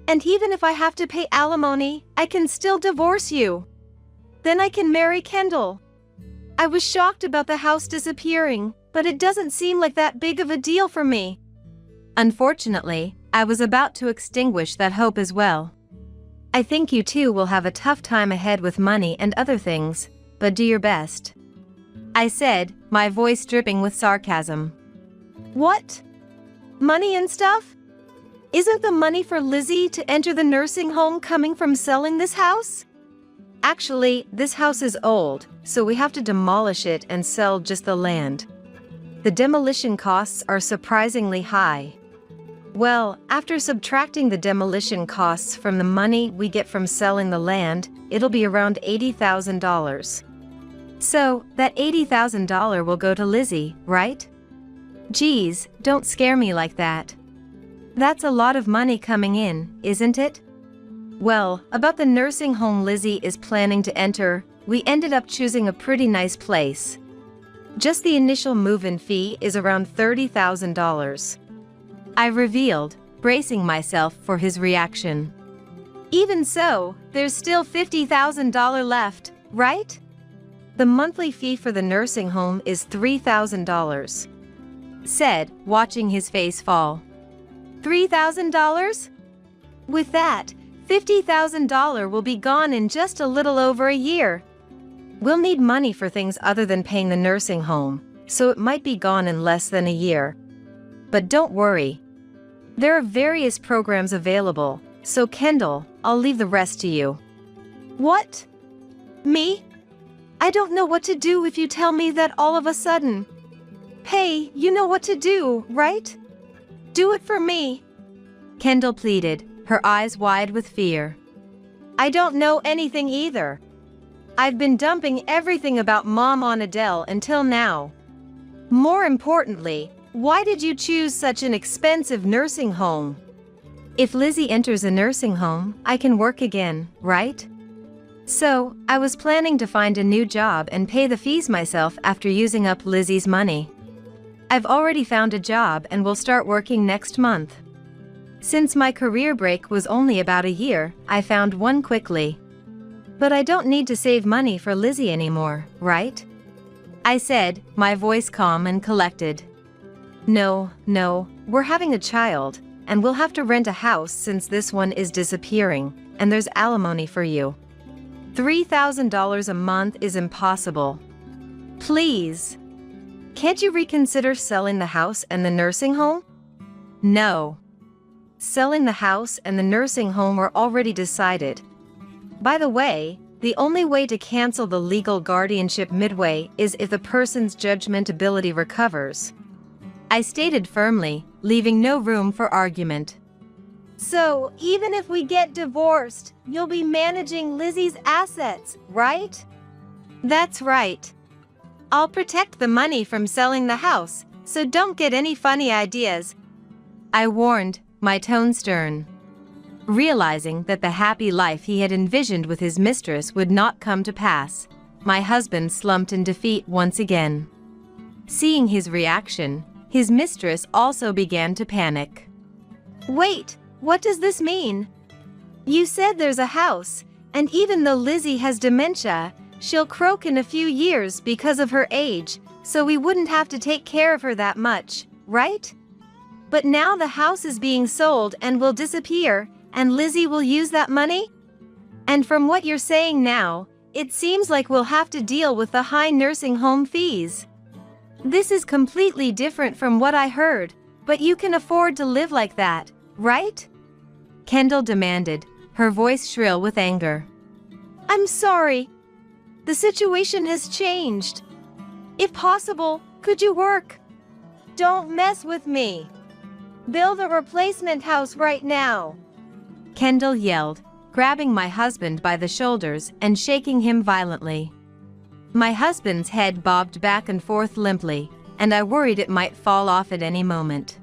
S2: And even if I have to pay alimony, I can still divorce you. Then I can marry Kendall. I was shocked about the house disappearing, but it doesn't seem like that big of a deal for me.
S3: Unfortunately, I was about to extinguish that hope as well. I think you two will have a tough time ahead with money and other things, but do your best. I said, my voice dripping with sarcasm.
S2: What? Money and stuff? Isn't the money for Lizzie to enter the nursing home coming from selling this house?
S3: Actually, this house is old, so we have to demolish it and sell just the land. The demolition costs are surprisingly high. Well, after subtracting the demolition costs from the money we get from selling the land, it'll be around $80,000. So, that $80,000 will go to Lizzie, right? Geez, don't scare me like that. That's a lot of money coming in, isn't it? Well, about the nursing home Lizzie is planning to enter, we ended up choosing a pretty nice place. Just the initial move-in fee is around $30,000. I revealed, bracing myself for his reaction.
S2: Even so, there's still $50,000 left, right?
S3: The monthly fee for the nursing home is $3,000. Said, watching his face fall.
S2: $3,000? With that, $50,000 will be gone in just a little over a year.
S3: We'll need money for things other than paying the nursing home, so it might be gone in less than a year. But don't worry. There are various programs available, so Kendall, I'll leave the rest to you.
S2: What? Me? I don't know what to do if you tell me that all of a sudden. Hey, you know what to do, right? Do it for me.
S3: Kendall pleaded, her eyes wide with fear.
S2: I don't know anything either. I've been dumping everything about Mom on Adele until now. More importantly, why did you choose such an expensive nursing home?
S3: If Lizzie enters a nursing home, I can work again, right? So, I was planning to find a new job and pay the fees myself after using up Lizzie's money. I've already found a job and will start working next month. Since my career break was only about a year, I found one quickly. But I don't need to save money for Lizzie anymore, right? I said, my voice calm and collected. No, we're having a child, and we'll have to rent a house since this one is disappearing, and there's alimony for you. $3,000 a month is impossible. Please. Can't you reconsider selling the house and the nursing home? No. Selling the house and the nursing home were already decided. By the way, the only way to cancel the legal guardianship midway is if the person's judgment ability recovers. I stated firmly, leaving no room for argument.
S2: So, even if we get divorced, you'll be managing Lizzie's assets, right?
S3: That's right.
S2: I'll protect the money from selling the house, so don't get any funny ideas.
S3: I warned, my tone stern. Realizing that the happy life he had envisioned with his mistress would not come to pass, my husband slumped in defeat once again. Seeing his reaction, his mistress also began to panic.
S2: Wait, what does this mean? You said there's a house, and even though Lizzie has dementia, she'll croak in a few years because of her age, so we wouldn't have to take care of her that much, right? But now the house is being sold and will disappear, and Lizzie will use that money? And from what you're saying now, it seems like we'll have to deal with the high nursing home fees. This is completely different from what I heard, but you can afford to live like that, right?
S3: Kendall demanded, her voice shrill with anger.
S2: I'm sorry. The situation has changed. If possible, could you work? Don't mess with me.
S3: Build a replacement house right now.
S2: Kendall yelled, grabbing my husband by the shoulders and shaking him violently. My husband's head bobbed back and forth limply, and I worried it might fall off at any moment.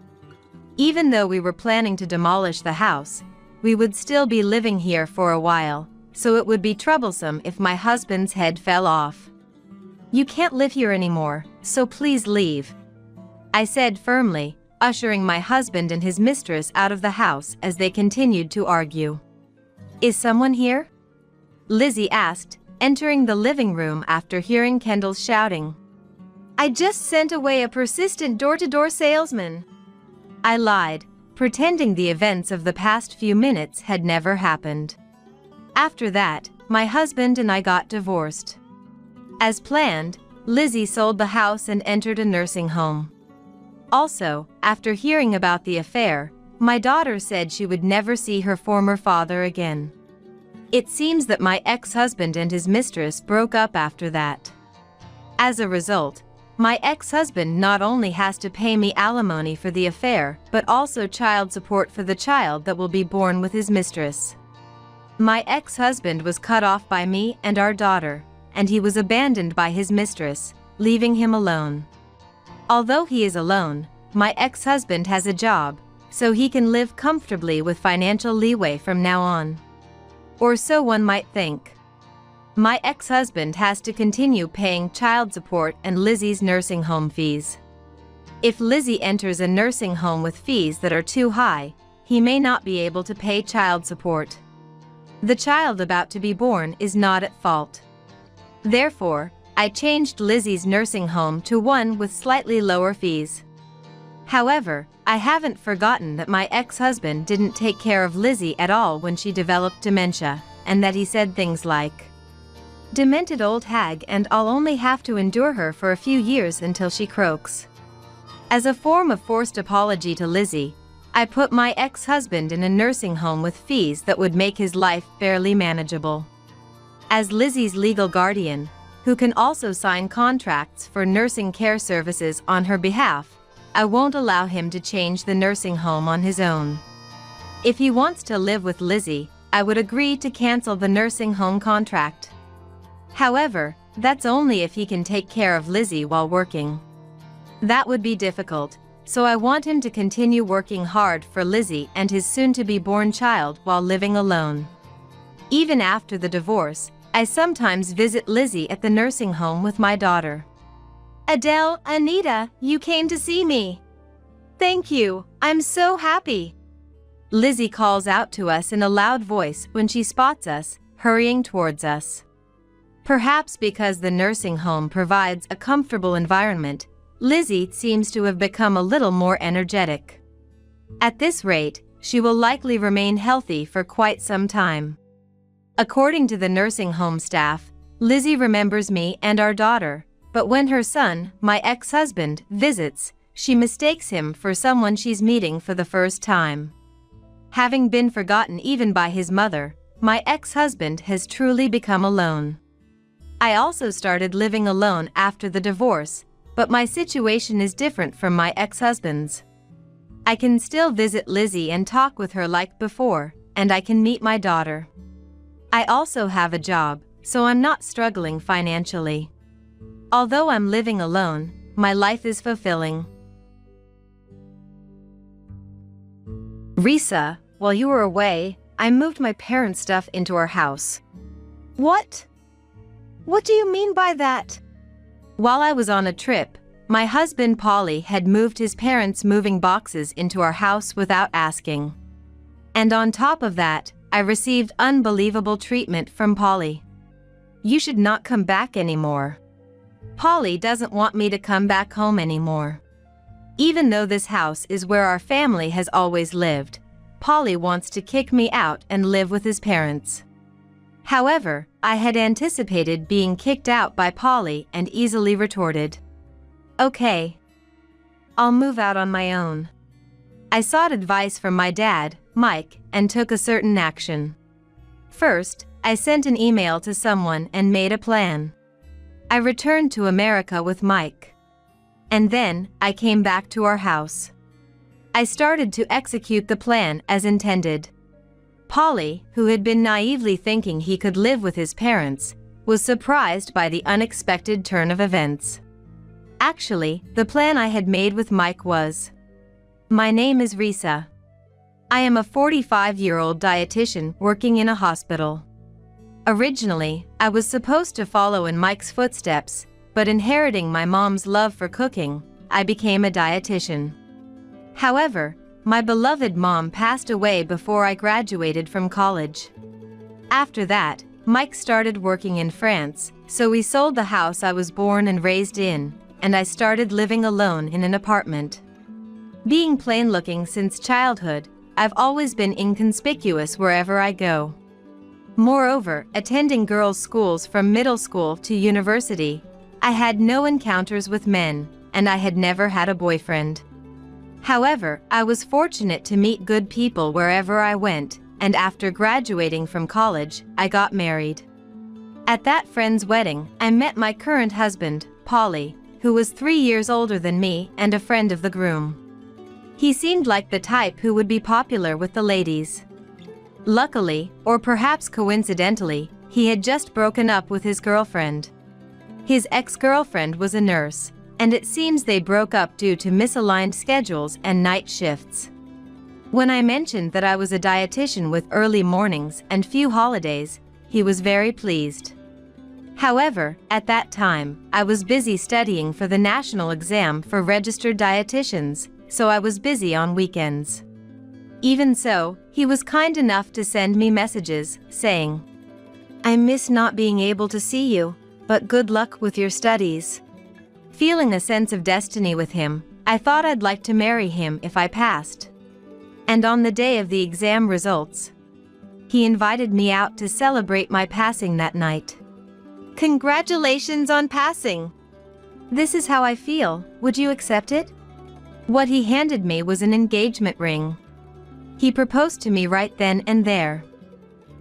S2: Even though we were planning to demolish the house, we would still be living here for a while, so it would be troublesome if my husband's head fell off. "You can't live here anymore, so please leave," I said firmly, ushering my husband and his mistress out of the house as they continued to argue. "Is someone here?" Lizzie asked, entering the living room after hearing Kendall's shouting.
S3: "I just sent away a persistent door-to-door salesman,"
S2: I lied, pretending the events of the past few minutes had never happened. After that, my husband and I got divorced. As planned, Lizzie sold the house and entered a nursing home. Also, after hearing about the affair, my daughter said she would never see her former father again. It seems that my ex-husband and his mistress broke up after that. As a result, my ex-husband not only has to pay me alimony for the affair, but also child support for the child that will be born with his mistress. My ex-husband was cut off by me and our daughter, and he was abandoned by his mistress, leaving him alone. Although he is alone, my ex-husband has a job, so he can live comfortably with financial leeway from now on. Or so one might think. My ex-husband has to continue paying child support and Lizzie's nursing home fees. If Lizzie enters a nursing home with fees that are too high, he may not be able to pay child support. The child about to be born is not at fault. Therefore, I changed Lizzie's nursing home to one with slightly lower fees. However, I haven't forgotten that my ex-husband didn't take care of Lizzie at all when she developed dementia, and that he said things like, "Demented old hag, and I'll only have to endure her for a few years until she croaks." As a form of forced apology to Lizzie, I put my ex-husband in a nursing home with fees that would make his life barely manageable. As Lizzie's legal guardian, who can also sign contracts for nursing care services on her behalf, I won't allow him to change the nursing home on his own. If he wants to live with Lizzie, I would agree to cancel the nursing home contract. However, that's only if he can take care of Lizzie while working. That would be difficult, so I want him to continue working hard for Lizzie and his soon-to-be-born child while living alone. Even after the divorce, I sometimes visit Lizzie at the nursing home with my daughter.
S3: "Adele, Anita, you came to see me. Thank you, I'm so happy."
S2: Lizzie calls out to us in a loud voice when she spots us, hurrying towards us. Perhaps because the nursing home provides a comfortable environment, Lizzie seems to have become a little more energetic. At this rate, she will likely remain healthy for quite some time. According to the nursing home staff, Lizzie remembers me and our daughter, but when her son, my ex-husband, visits, she mistakes him for someone she's meeting for the first time. Having been forgotten even by his mother, my ex-husband has truly become alone. I also started living alone after the divorce, but my situation is different from my ex-husband's. I can still visit Lizzie and talk with her like before, and I can meet my daughter. I also have a job, so I'm not struggling financially. Although I'm living alone, my life is fulfilling. Risa, while you were away, I moved my parents' stuff into our house.
S3: What? What do you mean by that?
S2: While I was on a trip, my husband Polly had moved his parents' moving boxes into our house without asking. And on top of that, I received unbelievable treatment from Polly. "You should not come back anymore. Polly doesn't want me to come back home anymore. Even though this house is where our family has always lived, Polly wants to kick me out and live with his parents." However, I had anticipated being kicked out by Polly and easily retorted, "Okay, I'll move out on my own." I sought advice from my dad, Mike, and took a certain action. First, I sent an email to someone and made a plan. I returned to America with Mike. And then, I came back to our house. I started to execute the plan as intended. Polly, who had been naively thinking he could live with his parents, was surprised by the unexpected turn of events. Actually, the plan I had made with Mike was: my name is Risa. I am a 45-year-old dietitian working in a hospital. Originally, I was supposed to follow in Mike's footsteps, but inheriting my mom's love for cooking, I became a dietitian. However, my beloved mom passed away before I graduated from college. After that, Mike started working in France, so we sold the house I was born and raised in, and I started living alone in an apartment. Being plain-looking since childhood, I've always been inconspicuous wherever I go. Moreover, attending girls' schools from middle school to university, I had no encounters with men, and I had never had a boyfriend. However, I was fortunate to meet good people wherever I went, and after graduating from college, I got married. At that friend's wedding, I met my current husband, Polly, who was 3 years older than me and a friend of the groom. He seemed like the type who would be popular with the ladies. Luckily, or perhaps coincidentally, he had just broken up with his girlfriend. His ex-girlfriend was a nurse, and it seems they broke up due to misaligned schedules and night shifts. When I mentioned that I was a dietitian with early mornings and few holidays, he was very pleased. However, at that time, I was busy studying for the national exam for registered dietitians, so I was busy on weekends. Even so, he was kind enough to send me messages, saying, "I miss not being able to see you, but good luck with your studies." Feeling a sense of destiny with him, I thought I'd like to marry him if I passed. And on the day of the exam results, he invited me out to celebrate my passing that night.
S3: Congratulations on passing.
S2: This is how I feel, would you accept it? What he handed me was an engagement ring. He proposed to me right then and there.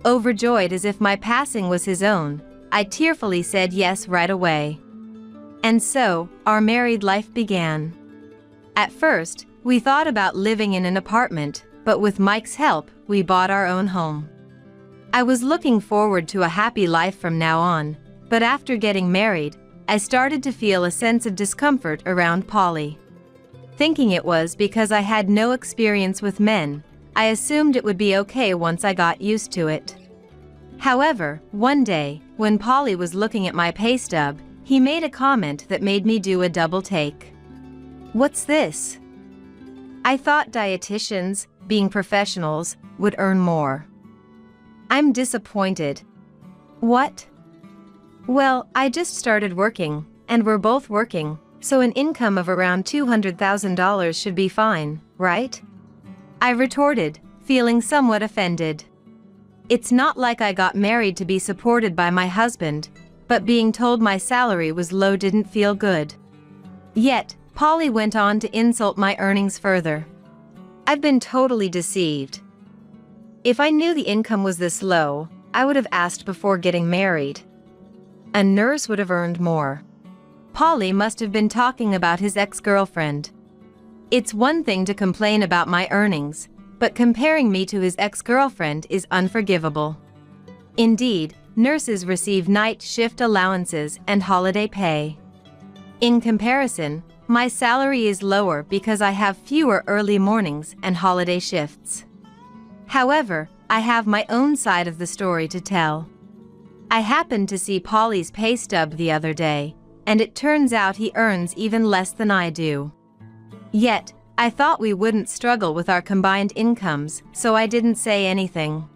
S2: Overjoyed as if my passing was his own, I tearfully said yes right away. And so, our married life began. At first, we thought about living in an apartment, but with Mike's help, we bought our own home. I was looking forward to a happy life from now on, but after getting married, I started to feel a sense of discomfort around Polly. Thinking it was because I had no experience with men, I assumed it would be okay once I got used to it. However, one day, when Polly was looking at my pay stub, he made a comment that made me do a double take. "What's this?" I thought dietitians, being professionals, would earn more. I'm disappointed. What? Well, I just started working, and we're both working, so an income of around $200,000 should be fine, right? I retorted, feeling somewhat offended. It's not like I got married to be supported by my husband, but being told my salary was low didn't feel good. Yet, Polly went on to insult my earnings further. I've been totally deceived. If I knew the income was this low, I would have asked before getting married. A nurse would have earned more. Polly must have been talking about his ex-girlfriend. It's one thing to complain about my earnings, but comparing me to his ex-girlfriend is unforgivable. Indeed, nurses receive night shift allowances and holiday pay. In comparison, my salary is lower because I have fewer early mornings and holiday shifts. However, I have my own side of the story to tell. I happened to see Polly's pay stub the other day, and it turns out he earns even less than I do. Yet, I thought we wouldn't struggle with our combined incomes, so I didn't say anything.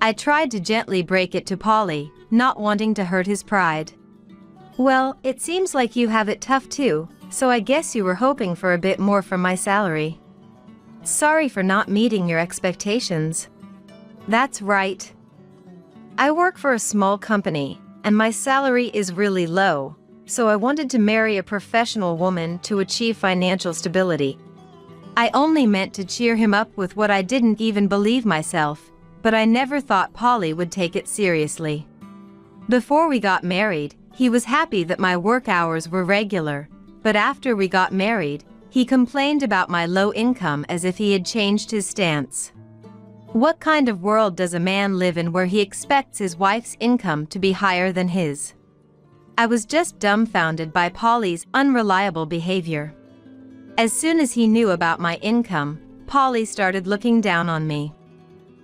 S2: I tried to gently break it to Polly, not wanting to hurt his pride. "Well, it seems like you have it tough too, so I guess you were hoping for a bit more from my salary. Sorry for not meeting your expectations." That's right. I work for a small company, and my salary is really low, so I wanted to marry a professional woman to achieve financial stability. I only meant to cheer him up with what I didn't even believe myself, but I never thought Polly would take it seriously. Before we got married, he was happy that my work hours were regular, but after we got married, He complained about my low income as if he had changed his stance. What kind of world does a man live in where he expects his wife's income to be higher than his? I was just dumbfounded by Polly's unreliable behavior. As soon as he knew about my income, Polly started looking down on me.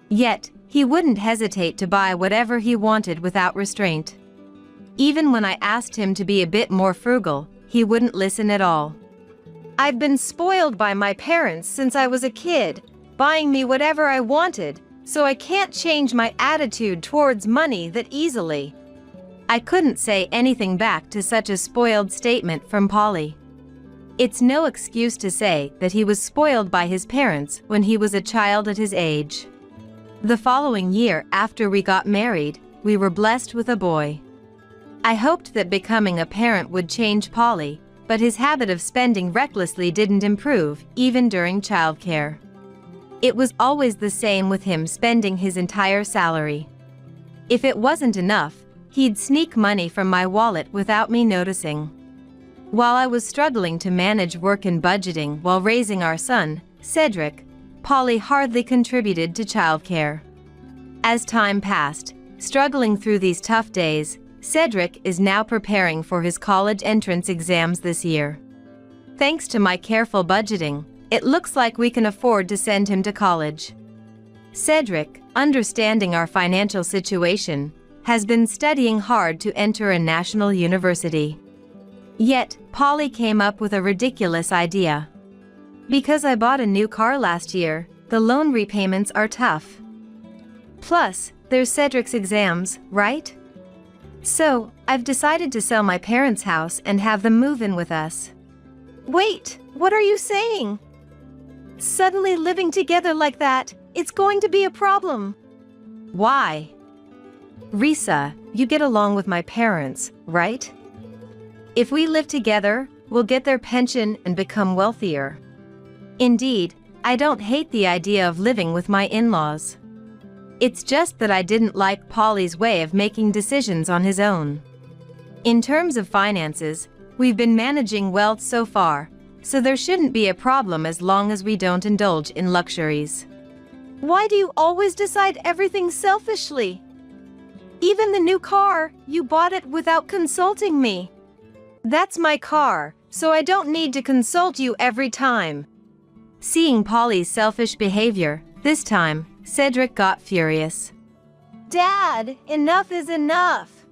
S2: Yet, he wouldn't hesitate to buy whatever he wanted without restraint. Even when I asked him to be a bit more frugal, he wouldn't listen at all.
S3: I've been spoiled by my parents since I was a kid, buying me whatever I wanted, so I can't change my attitude towards money that easily.
S2: I couldn't say anything back to such a spoiled statement from Polly. It's no excuse to say that he was spoiled by his parents when he was a child at his age. The following year after we got married, we were blessed with a boy. I hoped that becoming a parent would change Polly, but his habit of spending recklessly didn't improve, even during childcare. It was always the same with him spending his entire salary. If it wasn't enough, he'd sneak money from my wallet without me noticing. While I was struggling to manage work and budgeting while raising our son, Cedric, Polly hardly contributed to childcare. As time passed, struggling through these tough days, Cedric is now preparing for his college entrance exams this year. Thanks to my careful budgeting, it looks like we can afford to send him to college. Cedric, understanding our financial situation, has been studying hard to enter a national university. Yet, Polly came up with a ridiculous idea. Because I bought a new car last year, the loan repayments are tough. Plus, there's Cedric's exams, right? So, I've decided to sell my parents' house and have them move in with us.
S3: Wait, what are you saying? Suddenly living together like that, it's going to be a problem.
S2: Why? Risa, you get along with my parents, right? If we live together, we'll get their pension and become wealthier. Indeed, I don't hate the idea of living with my in-laws. It's just that I didn't like Polly's way of making decisions on his own. In terms of finances, we've been managing wealth so far, so there shouldn't be a problem as long as we don't indulge in luxuries.
S3: Why do you always decide everything selfishly? Even the new car, you bought it without consulting me. That's my car, so I don't need to consult you every time.
S2: Seeing Polly's selfish behavior, this time, Cedric got furious.
S3: Dad, enough is enough.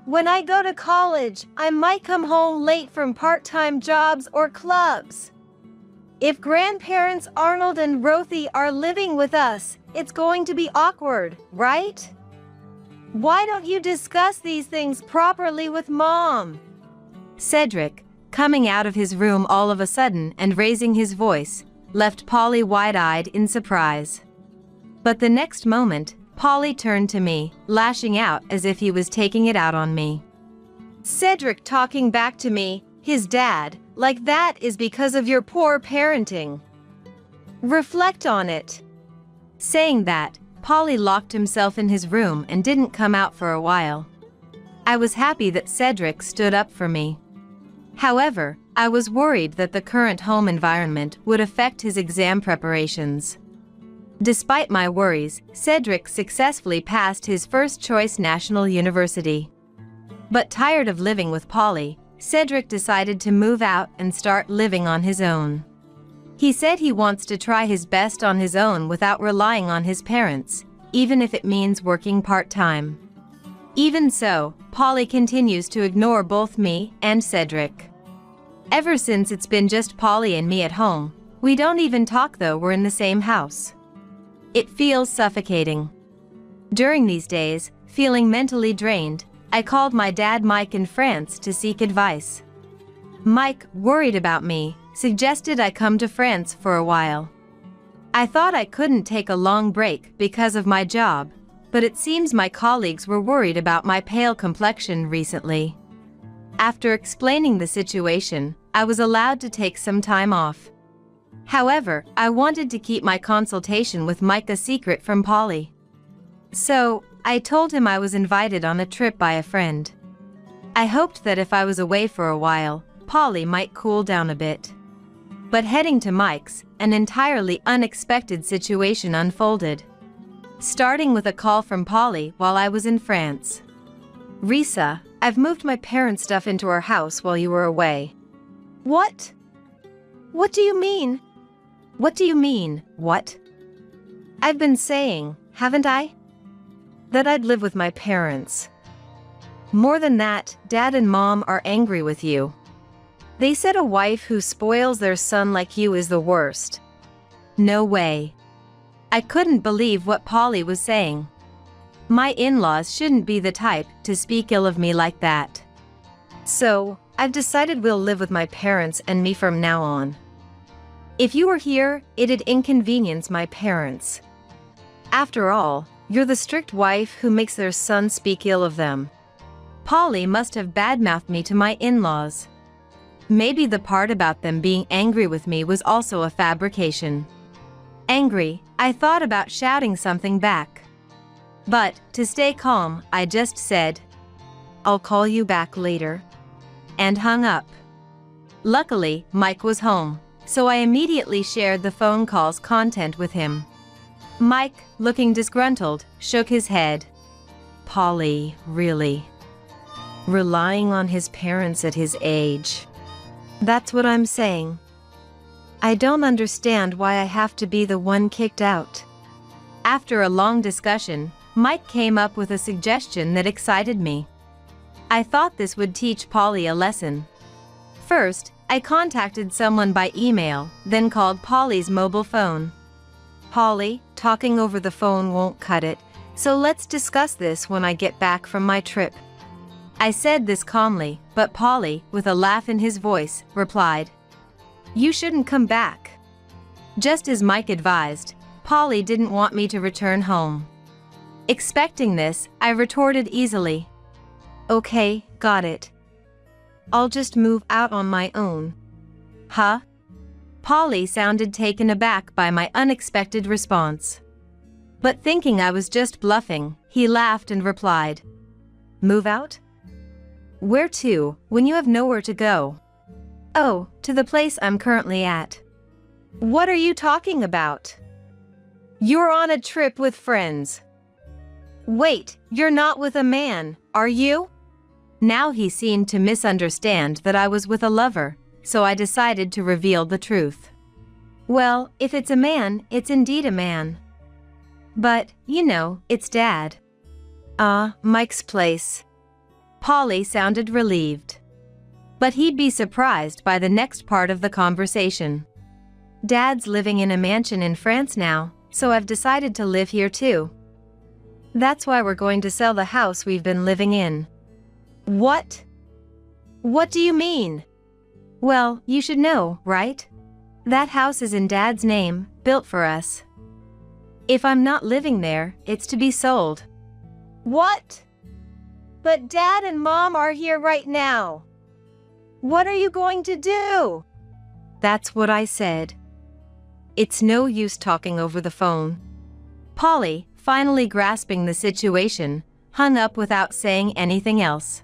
S3: When I go to college, I might come home late from part-time jobs or clubs. If grandparents Arnold and Rothy are living with us, it's going to be awkward, right? Why don't you discuss these things properly with Mom?
S2: Cedric, coming out of his room all of a sudden and raising his voice, left Polly wide-eyed in surprise. But the next moment, Polly turned to me, lashing out as if he was taking it out on me.
S3: Cedric talking back to me, his dad, like that is because of your poor parenting. Reflect on it.
S2: Saying that, Polly locked himself in his room and didn't come out for a while. I was happy that Cedric stood up for me. However, I was worried that the current home environment would affect his exam preparations. Despite my worries, Cedric successfully passed his first-choice national university. But tired of living with Polly, Cedric decided to move out and start living on his own. He said he wants to try his best on his own without relying on his parents, even if it means working part-time. Even so, Polly continues to ignore both me and Cedric. Ever since it's been just Polly and me at home, we don't even talk though we're in the same house. It feels suffocating. During these days, feeling mentally drained, I called my dad Mike in France to seek advice. Mike, worried about me, suggested I come to France for a while. I thought I couldn't take a long break because of my job, but it seems my colleagues were worried about my pale complexion recently. After explaining the situation, I was allowed to take some time off. However, I wanted to keep my consultation with Mike a secret from Polly. So, I told him I was invited on a trip by a friend. I hoped that if I was away for a while, Polly might cool down a bit. But heading to Mike's, an entirely unexpected situation unfolded. Starting with a call from Polly while I was in France.
S3: Risa, I've moved my parents' stuff into our house while you were away. What? What do you mean?
S2: What do you mean, what?
S3: I've been saying, haven't I? That I'd live with my parents. More than that, Dad and Mom are angry with you. They said a wife who spoils their son like you is the worst.
S2: No way. I couldn't believe what Polly was saying. My in-laws shouldn't be the type to speak ill of me like that.
S3: So, I've decided we'll live with my parents and me from now on. If you were here, it'd inconvenience my parents. After all, you're the strict wife who makes their son speak ill of them.
S2: Polly must have badmouthed me to my in-laws. Maybe the part about them being angry with me was also a fabrication. Angry, I thought about shouting something back. But, to stay calm, I just said, "I'll call you back later," and hung up. Luckily, Mike was home, so I immediately shared the phone call's content with him. Mike, looking disgruntled, shook his head.
S3: Polly, really? Relying on his parents at his age. That's what I'm saying. I don't understand why I have to be the one kicked out.
S2: After a long discussion, Mike came up with a suggestion that excited me. I thought this would teach Polly a lesson. First, I contacted someone by email, then called Polly's mobile phone.
S3: Polly, talking over the phone won't cut it, so let's discuss this when I get back from my trip.
S2: I said this calmly, but Polly, with a laugh in his voice, replied, "You shouldn't come back." Just as Mike advised, Polly didn't want me to return home. Expecting this, I retorted easily,
S3: "Okay, got it. I'll just move out on my own."
S2: "Huh?" Polly sounded taken aback by my unexpected response. But thinking I was just bluffing, he laughed and replied,
S3: "Move out? Where to, when you have nowhere to go?"
S2: "Oh, to the place I'm currently at."
S3: "What are you talking about? You're on a trip with friends. Wait, you're not with a man, are you?"
S2: Now he seemed to misunderstand that I was with a lover, so I decided to reveal the truth.
S3: "Well, if it's a man, it's indeed a man.
S2: But, you know, it's Dad."
S3: Mike's place."
S2: Polly sounded relieved. But he'd be surprised by the next part of the conversation.
S3: "Dad's living in a mansion in France now, so I've decided to live here too. That's why we're going to sell the house we've been living in." "What? What do you mean?"
S2: "Well, you should know, right? That house is in Dad's name, built for us. If I'm not living there, it's to be sold."
S3: "What? But Dad and Mom are here right now. What are you going to do?"
S2: That's what I said.
S3: It's no use talking over the phone.
S2: Polly, finally grasping the situation, hung up without saying anything else.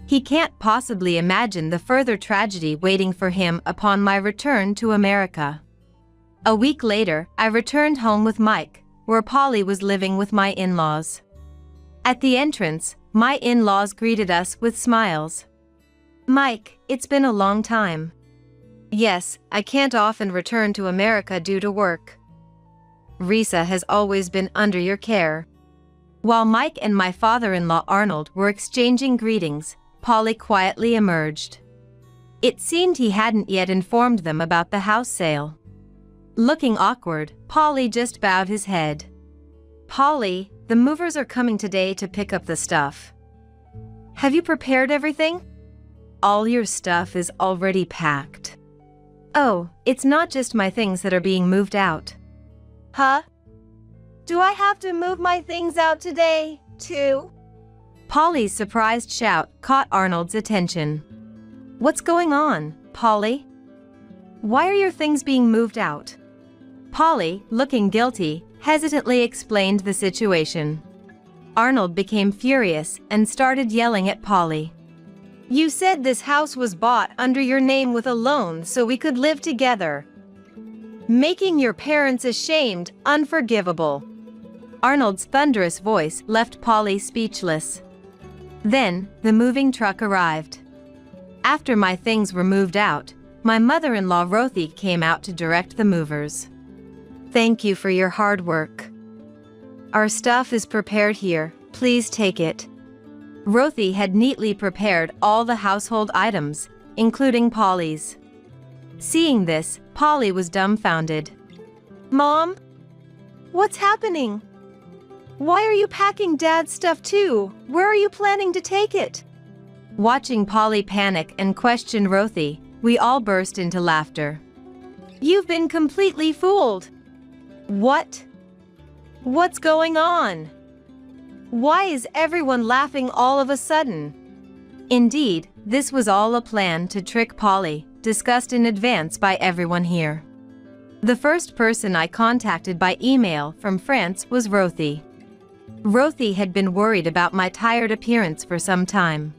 S2: He can't possibly imagine the further tragedy waiting for him upon my return to America. A week later, I returned home with Mike, where Polly was living with my in-laws. At the entrance, my in-laws greeted us with smiles.
S3: "Mike, it's been a long time." "Yes, I can't often return to America due to work. Risa has always been under your care."
S2: While Mike and my father-in-law Arnold were exchanging greetings, Polly quietly emerged. It seemed he hadn't yet informed them about the house sale. Looking awkward, Polly just bowed his head.
S3: "Polly, the movers are coming today to pick up the stuff. Have you prepared everything?"
S2: "All your stuff is already packed."
S3: "Oh, it's not just my things that are being moved out." "Huh? Do I have to move my things out today, too?"
S2: Polly's surprised shout caught Arnold's attention.
S3: "What's going on, Polly? Why are your things being moved out?"
S2: Polly, looking guilty, hesitantly explained the situation. Arnold became furious and started yelling at Polly.
S3: You said this house was bought under your name with a loan so we could live together. Making your parents ashamed, unforgivable.
S2: Arnold's thunderous voice left Polly speechless. Then, the moving truck arrived. After my things were moved out, my mother-in-law Rothy came out to direct the movers.
S3: Thank you for your hard work. Our stuff is prepared here, please take it.
S2: Rothy had neatly prepared all the household items, including Polly's. Seeing this, Polly was dumbfounded.
S3: Mom? What's happening? Why are you packing Dad's stuff too? Where are you planning to take it?
S2: Watching Polly panic and question Rothy, we all burst into laughter.
S3: You've been completely fooled. What? What's going on? Why is everyone laughing all of a sudden?
S2: Indeed, this was all a plan to trick Polly, discussed in advance by everyone here. The first person I contacted by email from France was Rothy. Rothy had been worried about my tired appearance for some time.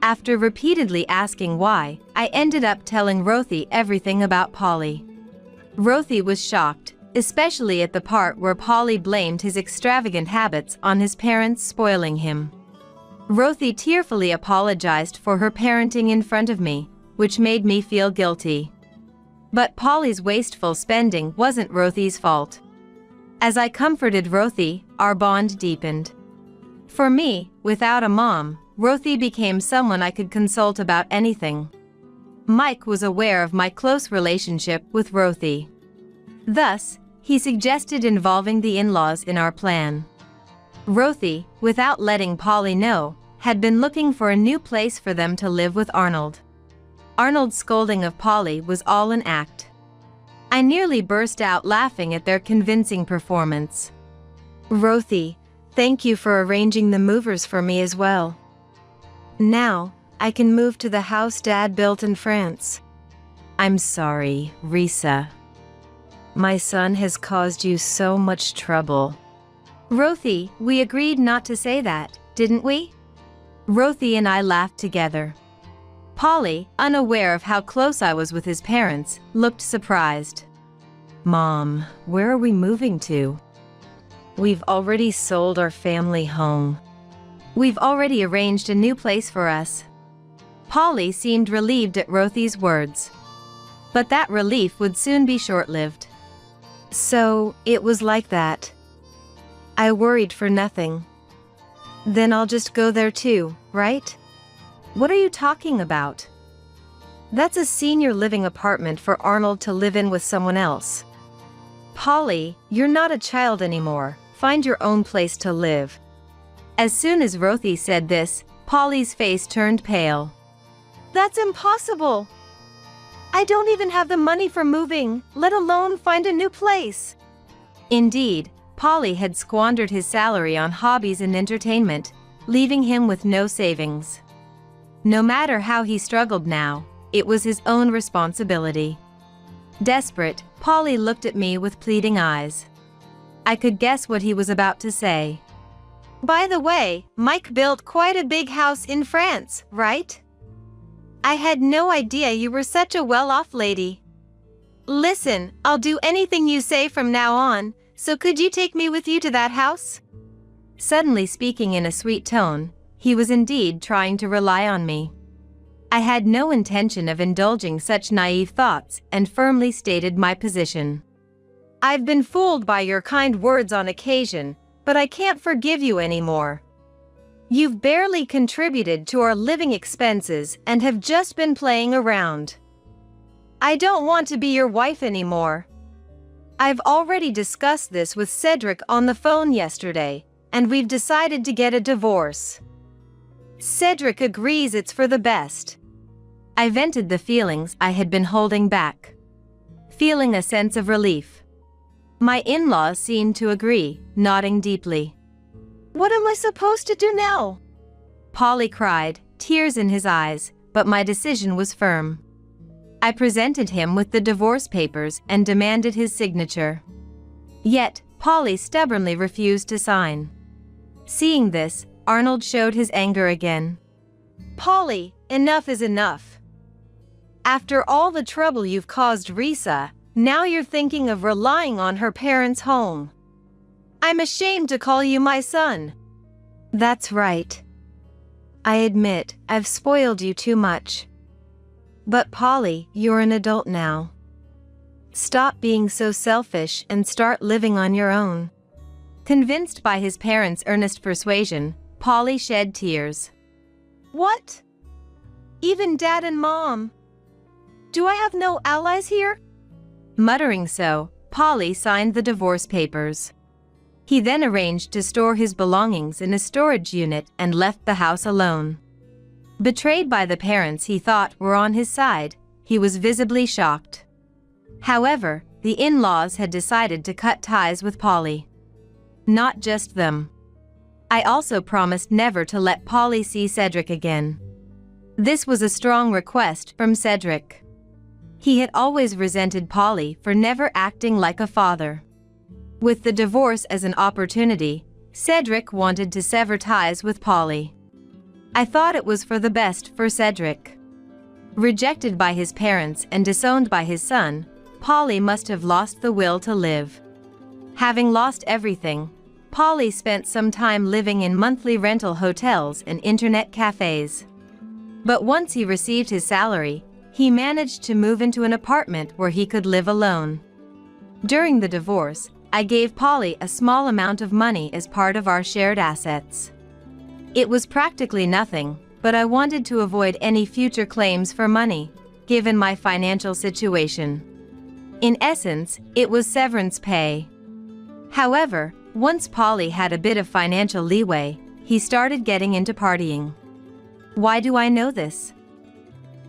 S2: After repeatedly asking why, I ended up telling Rothy everything about Polly. Rothy was shocked, especially at the part where Polly blamed his extravagant habits on his parents spoiling him. Rothy tearfully apologized for her parenting in front of me, which made me feel guilty. But Polly's wasteful spending wasn't Rothy's fault. As I comforted Rothy, our bond deepened. For me, without a mom, Rothy became someone I could consult about anything. Mike was aware of my close relationship with Rothy. Thus, he suggested involving the in-laws in our plan. Rothy, without letting Polly know, had been looking for a new place for them to live with Arnold. Arnold's scolding of Polly was all an act. I nearly burst out laughing at their convincing performance.
S3: Rothy, thank you for arranging the movers for me as well. Now, I can move to the house Dad built in France.
S2: I'm sorry, Risa.
S3: My son has caused you so much trouble.
S2: Rothy, we agreed not to say that, didn't we? Rothy and I laughed together. Polly, unaware of how close I was with his parents, looked surprised.
S3: Mom, where are we moving to? We've already sold our family home.
S2: We've already arranged a new place for us. Polly seemed relieved at Rothy's words. But that relief would soon be short-lived.
S3: So, it was like that. I worried for nothing. Then I'll just go there too, right?
S2: What are you talking about?
S3: That's a senior living apartment for Arnold to live in with someone else. Polly, you're not a child anymore. Find your own place to live.
S2: As soon as Rothy said this, Polly's face turned pale.
S3: That's impossible. I don't even have the money for moving, let alone find a new place.
S2: Indeed, Polly had squandered his salary on hobbies and entertainment, leaving him with no savings. No matter how he struggled now, it was his own responsibility. Desperate, Polly looked at me with pleading eyes. I could guess what he was about to say.
S3: By the way, Mike built quite a big house in France, right? I had no idea you were such a well-off lady. Listen, I'll do anything you say from now on, so could you take me with you to that house?
S2: Suddenly speaking in a sweet tone, he was indeed trying to rely on me. I had no intention of indulging such naive thoughts and firmly stated my position.
S3: I've been fooled by your kind words on occasion, but I can't forgive you anymore. You've barely contributed to our living expenses and have just been playing around. I don't want to be your wife anymore. I've already discussed this with Cedric on the phone yesterday, and we've decided to get a divorce. Cedric agrees it's for the best.
S2: I vented the feelings I had been holding back, feeling a sense of relief. My in-laws seemed to agree, nodding deeply.
S3: What am I supposed to do now?
S2: Polly cried, tears in his eyes, but my decision was firm. I presented him with the divorce papers and demanded his signature. Yet, Polly stubbornly refused to sign. Seeing this, Arnold showed his anger again.
S3: Polly, enough is enough. After all the trouble you've caused Risa, now you're thinking of relying on her parents' home. I'm ashamed to call you my son.
S2: That's right. I admit, I've spoiled you too much. But Polly, you're an adult now. Stop being so selfish and start living on your own. Convinced by his parents' earnest persuasion, Polly shed tears.
S3: What? Even Dad and Mom? Do I have no allies here?
S2: Muttering so, Polly signed the divorce papers. He then arranged to store his belongings in a storage unit and left the house alone. Betrayed by the parents he thought were on his side, he was visibly shocked. However, the in-laws had decided to cut ties with Polly. Not just them. I also promised never to let Polly see Cedric again. This was a strong request from Cedric. He had always resented Polly for never acting like a father. With the divorce as an opportunity, Cedric wanted to sever ties with Polly. I thought it was for the best for Cedric. Rejected by his parents and disowned by his son, Polly must have lost the will to live. Having lost everything, Polly spent some time living in monthly rental hotels and internet cafes. But once he received his salary, he managed to move into an apartment where he could live alone. During the divorce, I gave Polly a small amount of money as part of our shared assets. It was practically nothing, but I wanted to avoid any future claims for money, given my financial situation. In essence, it was severance pay. However, once Polly had a bit of financial leeway, he started getting into partying. Why do I know this?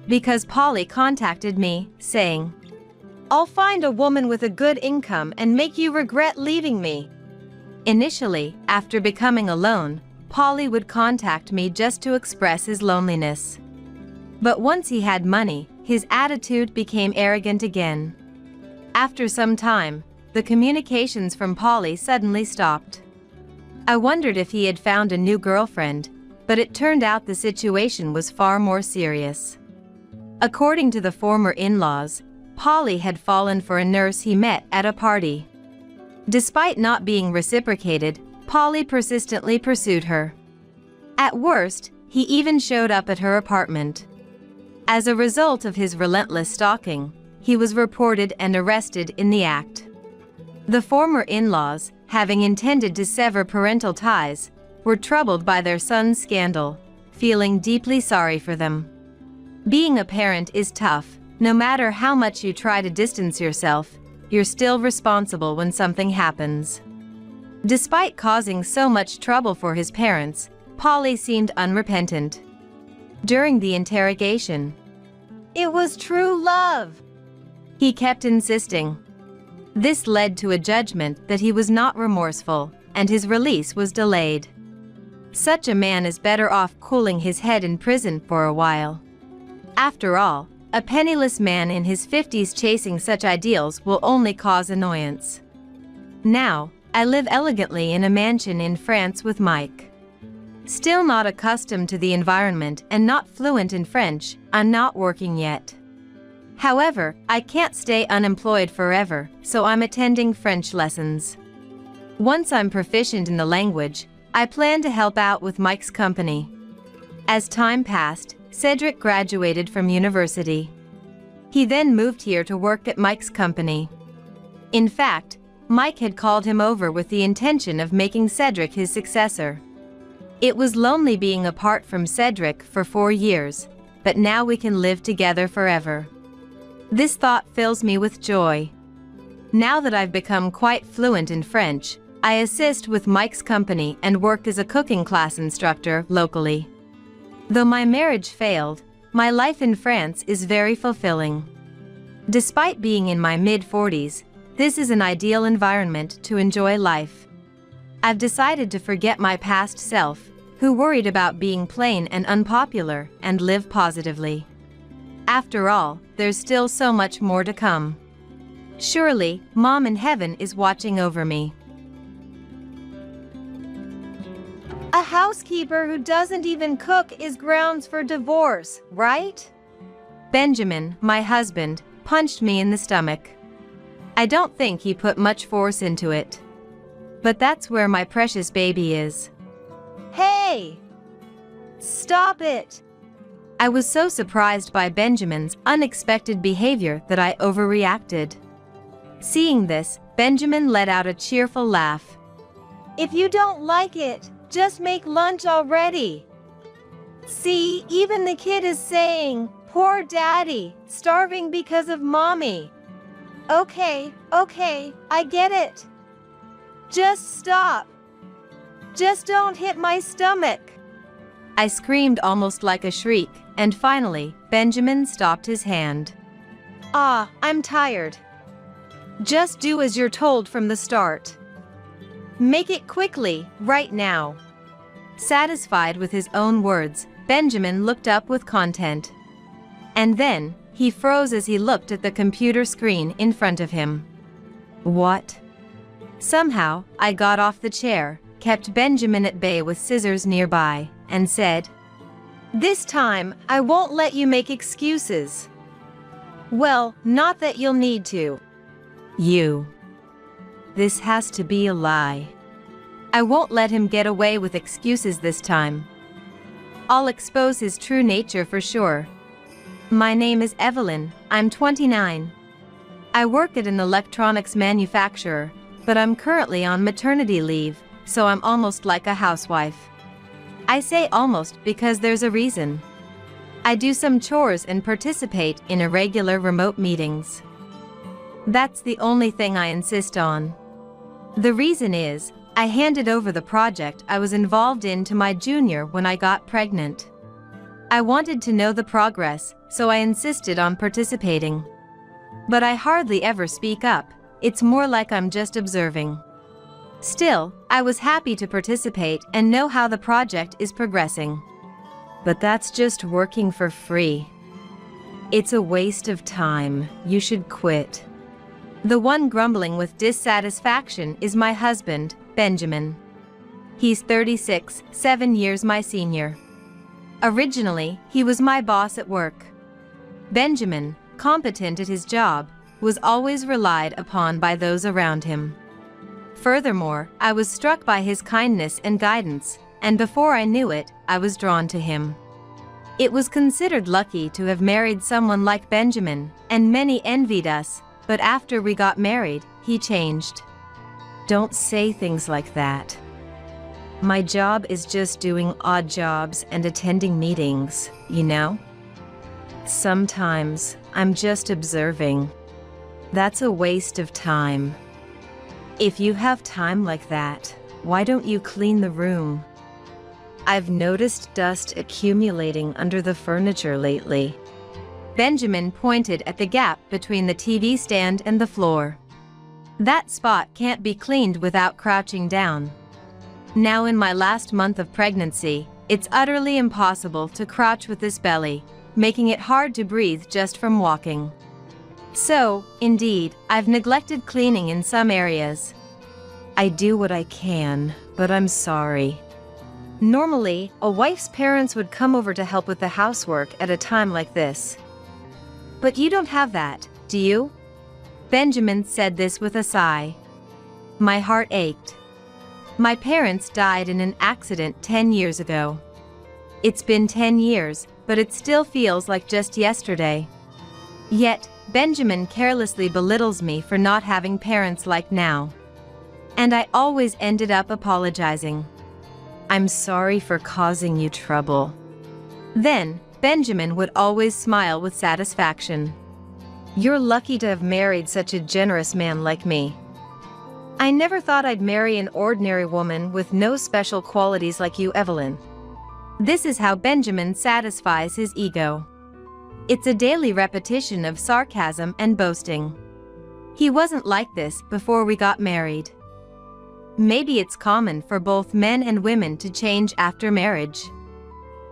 S2: Because Polly contacted me, saying,
S3: I'll find a woman with a good income and make you regret leaving me.
S2: Initially, after becoming alone, Polly would contact me just to express his loneliness. But once he had money, his attitude became arrogant again. After some time, the communications from Polly suddenly stopped. I wondered if he had found a new girlfriend, but it turned out the situation was far more serious. According to the former in-laws, Polly had fallen for a nurse he met at a party. Despite not being reciprocated, Polly persistently pursued her. At worst, he even showed up at her apartment. As a result of his relentless stalking, he was reported and arrested in the act. The former in-laws, having intended to sever parental ties, were troubled by their son's scandal, feeling deeply sorry for them. Being a parent is tough. No matter how much you try to distance yourself, you're still responsible when something happens. Despite causing so much trouble for his parents, Polly seemed unrepentant. During the interrogation,
S3: It was true love,
S2: he kept insisting. This led to a judgment that he was not remorseful, and his release was delayed. Such a man is better off cooling his head in prison for a while. After all, a penniless man in his 50s chasing such ideals will only cause annoyance. Now, I live elegantly in a mansion in France with Mike. Still not accustomed to the environment and not fluent in French, I'm not working yet. However, I can't stay unemployed forever, so I'm attending French lessons. Once I'm proficient in the language, I plan to help out with Mike's company. As time passed, Cedric graduated from university. He then moved here to work at Mike's company. In fact, Mike had called him over with the intention of making Cedric his successor. It was lonely being apart from Cedric for 4 years, but now we can live together forever. This thought fills me with joy. Now that I've become quite fluent in French, I assist with Mike's company and work as a cooking class instructor locally. Though my marriage failed, my life in France is very fulfilling. Despite being in my mid-40s, this is an ideal environment to enjoy life. I've decided to forget my past self, who worried about being plain and unpopular, and live positively. After all, there's still so much more to come. Surely, Mom in heaven is watching over me.
S3: a housekeeper who doesn't even cook is grounds for divorce, right?
S2: Benjamin, my husband, punched me in the stomach. I don't think he put much force into it. But that's where my precious baby is.
S3: Hey! Stop it!
S2: I was so surprised by Benjamin's unexpected behavior that I overreacted. Seeing this, Benjamin let out a cheerful laugh.
S3: If you don't like it, just make lunch already. See, even the kid is saying, "Poor daddy, starving because of mommy." Okay, I get it. Just stop. Just don't hit my stomach.
S2: I screamed almost like a shriek, and finally, Benjamin stopped his hand.
S3: I'm tired. Just do as you're told from the start. Make it quickly, right now.
S2: Satisfied with his own words, Benjamin looked up with content. And then, he froze as he looked at the computer screen in front of him. What? Somehow, I got off the chair, kept Benjamin at bay with scissors nearby, and said,
S3: "This time, I won't let you make excuses. Well, not that you'll need to."
S2: This has to be a lie. I won't let him get away with excuses this time. I'll expose his true nature for sure. My name is Evelyn, I'm 29. I work at an electronics manufacturer, but I'm currently on maternity leave, so I'm almost like a housewife. I say almost because there's a reason. I do some chores and participate in irregular remote meetings. That's the only thing I insist on. The reason is, I handed over the project I was involved in to my junior when I got pregnant. I wanted to know the progress, so I insisted on participating. But I hardly ever speak up, it's more like I'm just observing. Still, I was happy to participate and know how the project is progressing. But that's just working for free. It's a waste of time, you should quit. The one grumbling with dissatisfaction is my husband, Benjamin. He's 36, 7 years my senior. Originally, he was my boss at work. Benjamin, competent at his job, was always relied upon by those around him. Furthermore, I was struck by his kindness and guidance, and before I knew it, I was drawn to him. It was considered lucky to have married someone like Benjamin, and many envied us, but after we got married, he changed. Don't say things like that. My job is just doing odd jobs and attending meetings, you know? Sometimes, I'm just observing. That's a waste of time. If you have time like that, why don't you clean the room? I've noticed dust accumulating under the furniture lately. Benjamin pointed at the gap between the TV stand and the floor. That spot can't be cleaned without crouching down. Now in my last month of pregnancy, it's utterly impossible to crouch with this belly, making it hard to breathe just from walking. So, indeed, I've neglected cleaning in some areas. I do what I can, but I'm sorry. Normally, a wife's parents would come over to help with the housework at a time like this. But you don't have that, do you? Benjamin said this with a sigh. My heart ached. My parents died in an accident 10 years ago. It's been 10 years, but it still feels like just yesterday. Yet, Benjamin carelessly belittles me for not having parents like now. And I always ended up apologizing. I'm sorry for causing you trouble. Then, Benjamin would always smile with satisfaction. You're lucky to have married such a generous man like me. I never thought I'd marry an ordinary woman with no special qualities like you, Evelyn. This is how Benjamin satisfies his ego. It's a daily repetition of sarcasm and boasting. He wasn't like this before we got married. Maybe it's common for both men and women to change after marriage.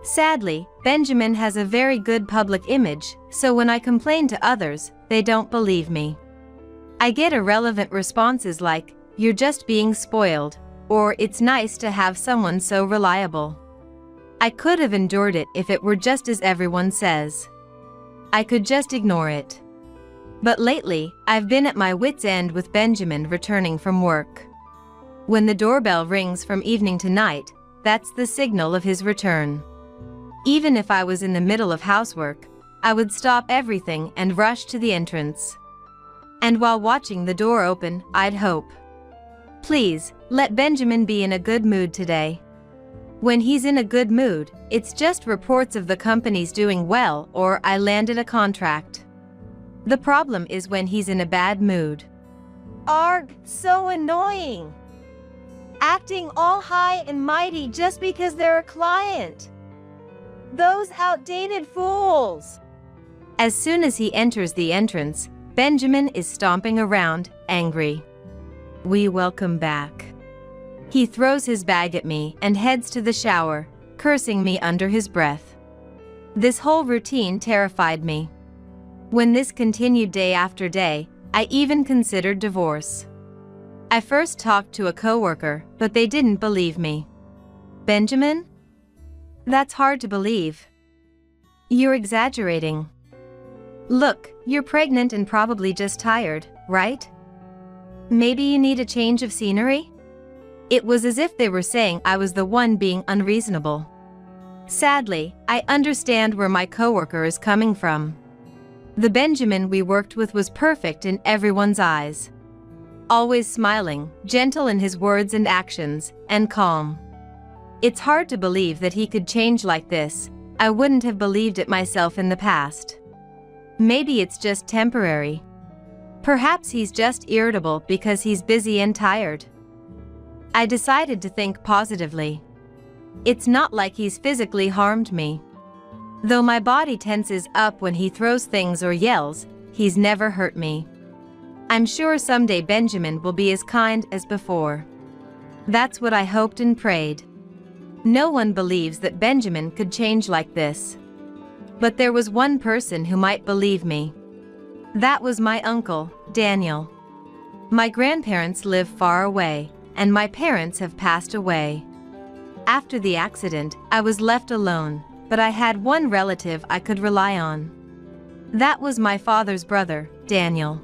S2: Sadly, Benjamin has a very good public image, so when I complain to others, they don't believe me. I get irrelevant responses like, "You're just being spoiled," or "It's nice to have someone so reliable." I could have endured it if it were just as everyone says. I could just ignore it. But lately, I've been at my wit's end with Benjamin returning from work. When the doorbell rings from evening to night, that's the signal of his return. Even if I was in the middle of housework, I would stop everything and rush to the entrance. And while watching the door open, I'd hope, "Please, let Benjamin be in a good mood today." When he's in a good mood, it's just reports of the company's doing well or I landed a contract. The problem is when he's in a bad mood.
S3: Arg, so annoying. Acting all high and mighty just because they're a client. Those outdated fools.
S2: As soon as he enters the entrance, Benjamin is stomping around, angry. "We welcome back." He throws his bag at me and heads to the shower, cursing me under his breath. This whole routine terrified me. When this continued day after day, I even considered divorce. I first talked to a coworker, but they didn't believe me. "Benjamin? That's hard to believe. You're exaggerating. Look, you're pregnant and probably just tired, right? Maybe you need a change of scenery?" It was as if they were saying I was the one being unreasonable. Sadly, I understand where my coworker is coming from. The Benjamin we worked with was perfect in everyone's eyes. Always smiling, gentle in his words and actions, and calm. It's hard to believe that he could change like this. I wouldn't have believed it myself in the past. Maybe it's just temporary. Perhaps he's just irritable because he's busy and tired. I decided to think positively. It's not like he's physically harmed me. Though my body tenses up when he throws things or yells, he's never hurt me. I'm sure someday Benjamin will be as kind as before. That's what I hoped and prayed. No one believes that Benjamin could change like this. But there was one person who might believe me. That was my uncle, Daniel. My grandparents live far away, and my parents have passed away. After the accident, I was left alone, but I had one relative I could rely on. That was my father's brother, Daniel.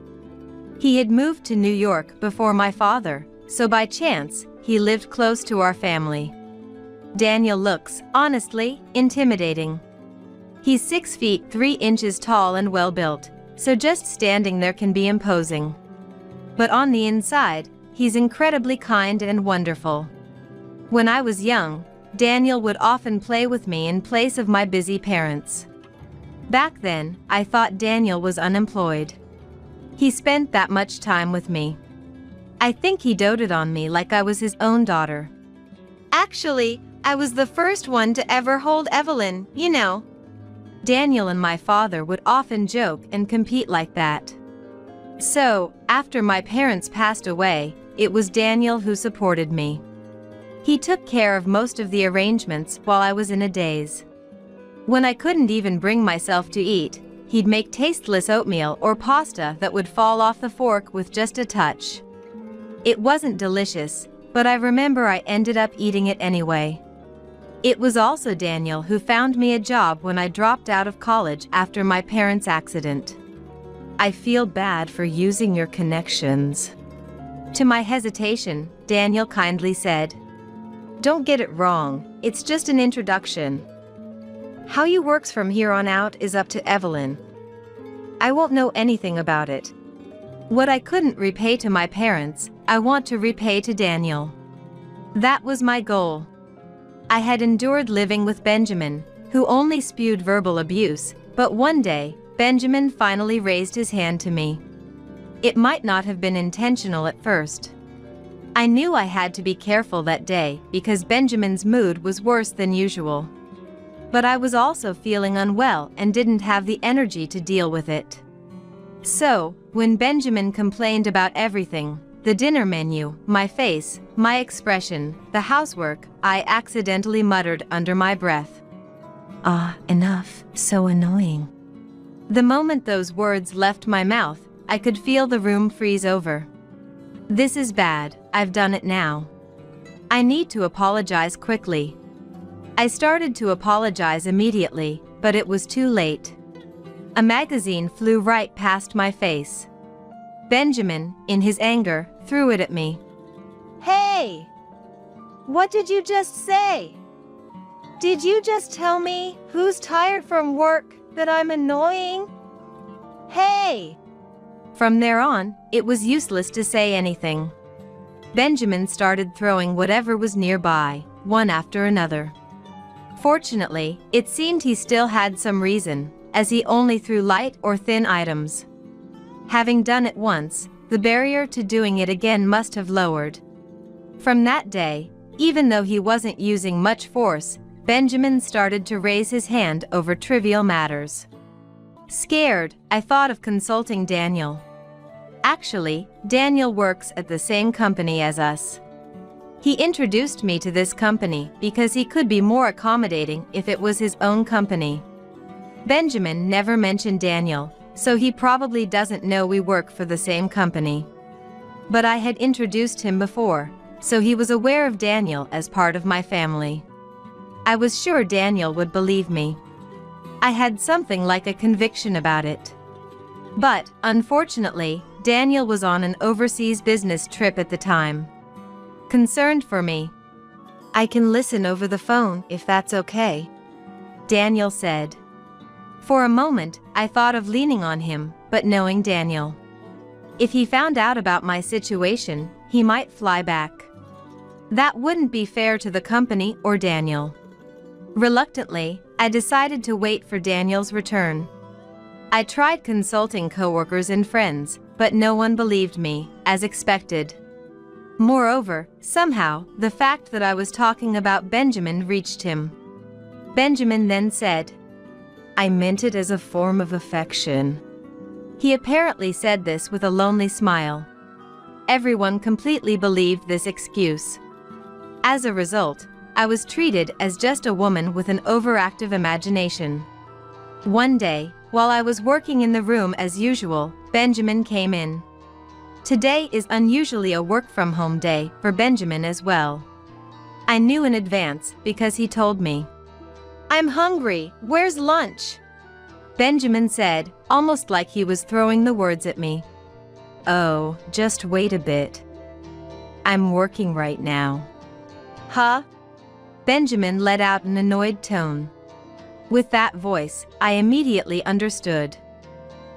S2: He had moved to New York before my father, so by chance, he lived close to our family. Daniel looks, honestly, intimidating. He's 6 feet 3 inches tall and well-built, so just standing there can be imposing. But on the inside, he's incredibly kind and wonderful. When I was young, Daniel would often play with me in place of my busy parents. Back then, I thought Daniel was unemployed. He spent that much time with me. I think he doted on me like I was his own daughter.
S3: Actually, I was the first one to ever hold Evelyn, you know.
S2: Daniel and my father would often joke and compete like that. So, after my parents passed away, it was Daniel who supported me. He took care of most of the arrangements while I was in a daze. When I couldn't even bring myself to eat, he'd make tasteless oatmeal or pasta that would fall off the fork with just a touch. It wasn't delicious, but I remember I ended up eating it anyway. It was also Daniel who found me a job when I dropped out of college after my parents' accident. I feel bad for using your connections. To my hesitation, Daniel kindly said, "Don't get it wrong, it's just an introduction. How you works from here on out is up to Evelyn. I won't know anything about it. What I couldn't repay to my parents, I want to repay to Daniel." That was my goal. I had endured living with Benjamin, who only spewed verbal abuse, but one day, Benjamin finally raised his hand to me. It might not have been intentional at first. I knew I had to be careful that day because Benjamin's mood was worse than usual. But I was also feeling unwell and didn't have the energy to deal with it. So, when Benjamin complained about everything, the dinner menu, my face, my expression, the housework, I accidentally muttered under my breath, "Ah, enough, so annoying." The moment those words left my mouth, I could feel the room freeze over. This is bad, I've done it now. I need to apologize quickly. I started to apologize immediately, but it was too late. A magazine flew right past my face. Benjamin, in his anger, threw it at me.
S3: Hey! What did you just say? Did you just tell me, who's tired from work, that I'm annoying? Hey!
S2: From there on, it was useless to say anything. Benjamin started throwing whatever was nearby, one after another. Fortunately, it seemed he still had some reason, as he only threw light or thin items. Having done it once, the barrier to doing it again must have lowered. From that day, even though he wasn't using much force, Benjamin started to raise his hand over trivial matters. Scared, I thought of consulting Daniel. Actually, Daniel works at the same company as us. He introduced me to this company because he could be more accommodating if it was his own company. Benjamin never mentioned Daniel, so he probably doesn't know we work for the same company. But I had introduced him before, so he was aware of Daniel as part of my family. I was sure Daniel would believe me. I had something like a conviction about it. But, unfortunately, Daniel was on an overseas business trip at the time. Concerned for me.
S3: I can listen over the phone if that's okay,
S2: Daniel said. For a moment, I thought of leaning on him, but knowing Daniel. If he found out about my situation, he might fly back. That wouldn't be fair to the company or Daniel. Reluctantly, I decided to wait for Daniel's return. I tried consulting coworkers and friends, but no one believed me, as expected. Moreover, somehow, the fact that I was talking about Benjamin reached him. Benjamin then said, "I meant it as a form of affection." He apparently said this with a lonely smile. Everyone completely believed this excuse. As a result, I was treated as just a woman with an overactive imagination. One day, while I was working in the room as usual, Benjamin came in. Today is unusually a work-from-home day for Benjamin as well. I knew in advance because he told me.
S3: "I'm hungry, where's lunch?"
S2: Benjamin said, almost like he was throwing the words at me. "Oh, just wait a bit. I'm working right now."
S3: Huh?
S2: Benjamin let out an annoyed tone. With that voice, I immediately understood.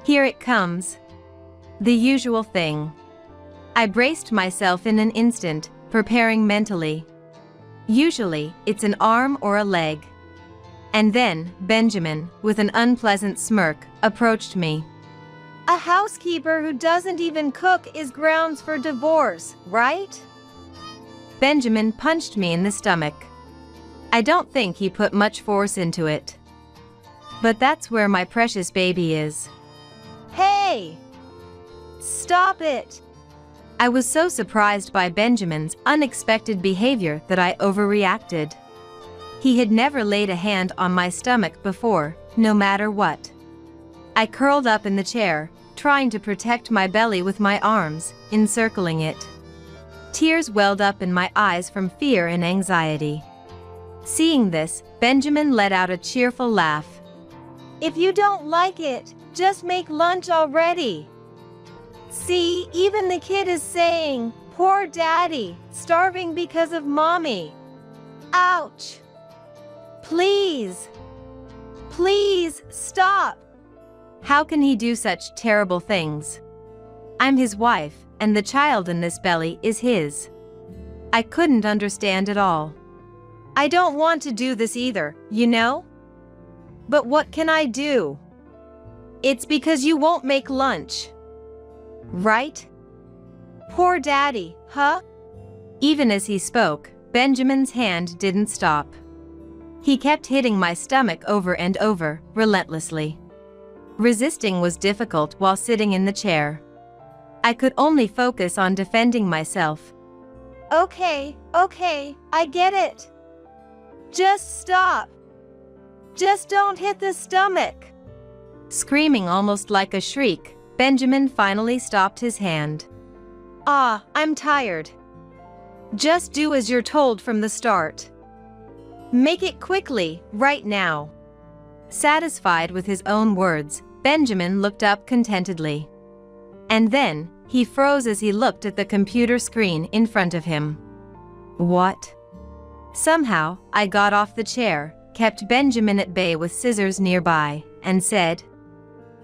S2: Here it comes. The usual thing. I braced myself in an instant, preparing mentally. Usually, it's an arm or a leg. And then, Benjamin, with an unpleasant smirk, approached me.
S3: "A housekeeper who doesn't even cook is grounds for divorce, right?"
S2: Benjamin punched me in the stomach. I don't think he put much force into it. But that's where my precious baby is.
S3: "Hey! Stop it!"
S2: I was so surprised by Benjamin's unexpected behavior that I overreacted. He had never laid a hand on my stomach before, no matter what. I curled up in the chair, trying to protect my belly with my arms, encircling it. Tears welled up in my eyes from fear and anxiety. Seeing this, Benjamin let out a cheerful laugh.
S3: "If you don't like it, just make lunch already. See, even the kid is saying, 'Poor daddy, starving because of mommy.' Ouch! Please! Please, stop!"
S2: How can he do such terrible things? I'm his wife, and the child in this belly is his. I couldn't understand at all.
S3: "I don't want to do this either, you know? But what can I do? It's because you won't make lunch. Right? Poor daddy, huh?"
S2: Even as he spoke, Benjamin's hand didn't stop. He kept hitting my stomach over and over, relentlessly. Resisting was difficult while sitting in the chair. I could only focus on defending myself.
S3: Okay, I get it. Just stop. Just don't hit the stomach."
S2: Screaming almost like a shriek, Benjamin finally stopped his hand.
S3: "I'm tired. Just do as you're told from the start. Make it quickly, right now.
S2: Satisfied with his own words, Benjamin looked up contentedly. And then, he froze as he looked at the computer screen in front of him. What? Somehow, I got off the chair, kept Benjamin at bay with scissors nearby, and said,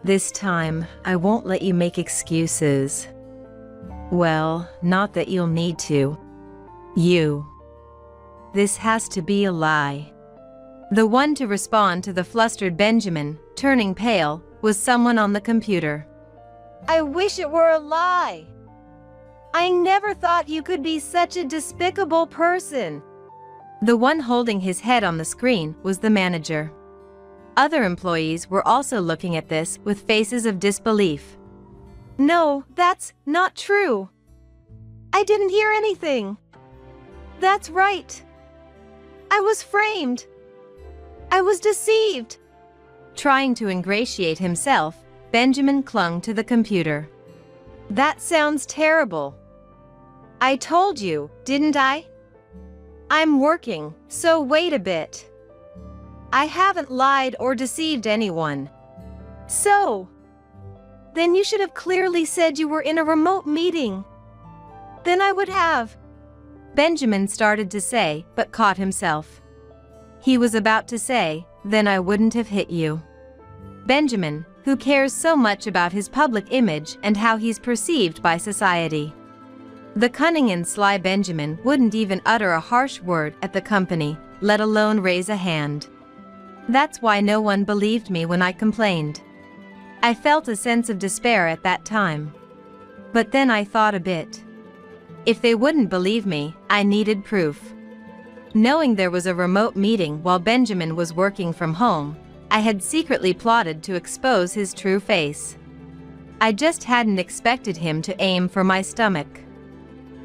S2: "This time, I won't let you make excuses." "Well, not that you'll need to. This has to be a lie." The one to respond to the flustered Benjamin, turning pale, was someone on the computer.
S3: I wish it were a lie. I never thought you could be such a despicable person.
S2: The one holding his head on the screen was the manager. Other employees were also looking at this with faces of disbelief.
S3: No, that's not true. I didn't hear anything. That's right. I was framed. I was deceived.
S2: Trying to ingratiate himself, Benjamin clung to the computer.
S3: That sounds terrible. I told you, didn't I? I'm working, so wait a bit. I haven't lied or deceived anyone. So, then you should have clearly said you were in a remote meeting. Then I would have.
S2: Benjamin started to say, but caught himself. He was about to say, "Then I wouldn't have hit you." Benjamin, who cares so much about his public image and how he's perceived by society. The cunning and sly Benjamin wouldn't even utter a harsh word at the company, let alone raise a hand. That's why no one believed me when I complained. I felt a sense of despair at that time. But then I thought a bit. If they wouldn't believe me, I needed proof. Knowing there was a remote meeting while Benjamin was working from home, I had secretly plotted to expose his true face. I just hadn't expected him to aim for my stomach.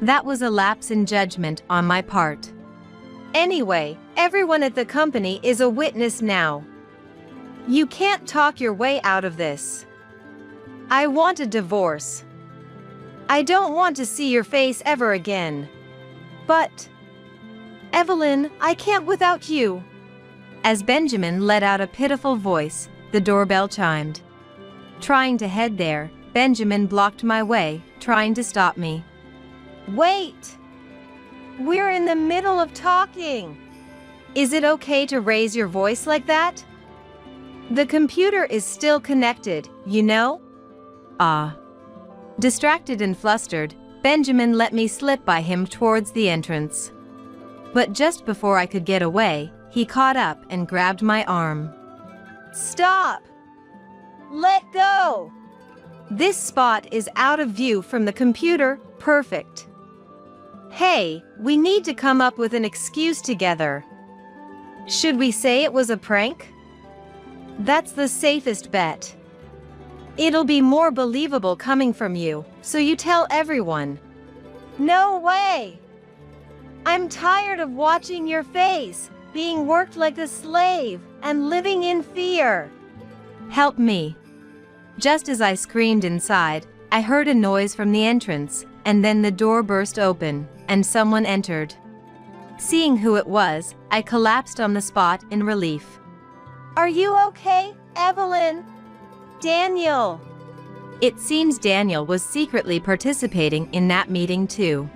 S2: That was a lapse in judgment on my part.
S3: Anyway, everyone at the company is a witness now. You can't talk your way out of this. I want a divorce. I don't want to see your face ever again. But, Evelyn, I can't without you.
S2: As Benjamin let out a pitiful voice, the doorbell chimed. Trying to head there, Benjamin blocked my way, trying to stop me.
S3: Wait! We're in the middle of talking. Is it okay to raise your voice like that? The computer is still connected, you know?
S2: Distracted and flustered, Benjamin let me slip by him towards the entrance. But just before I could get away, he caught up and grabbed my arm.
S3: Stop! Let go! This spot is out of view from the computer, perfect. Hey, we need to come up with an excuse together. Should we say it was a prank? That's the safest bet. It'll be more believable coming from you, so you tell everyone. No way! I'm tired of watching your face, being worked like a slave, and living in fear.
S2: Help me. Just as I screamed inside, I heard a noise from the entrance, and then the door burst open, and someone entered. Seeing who it was, I collapsed on the spot in relief.
S3: Are you okay, Evelyn? Daniel.
S2: It seems Daniel was secretly participating in that meeting too.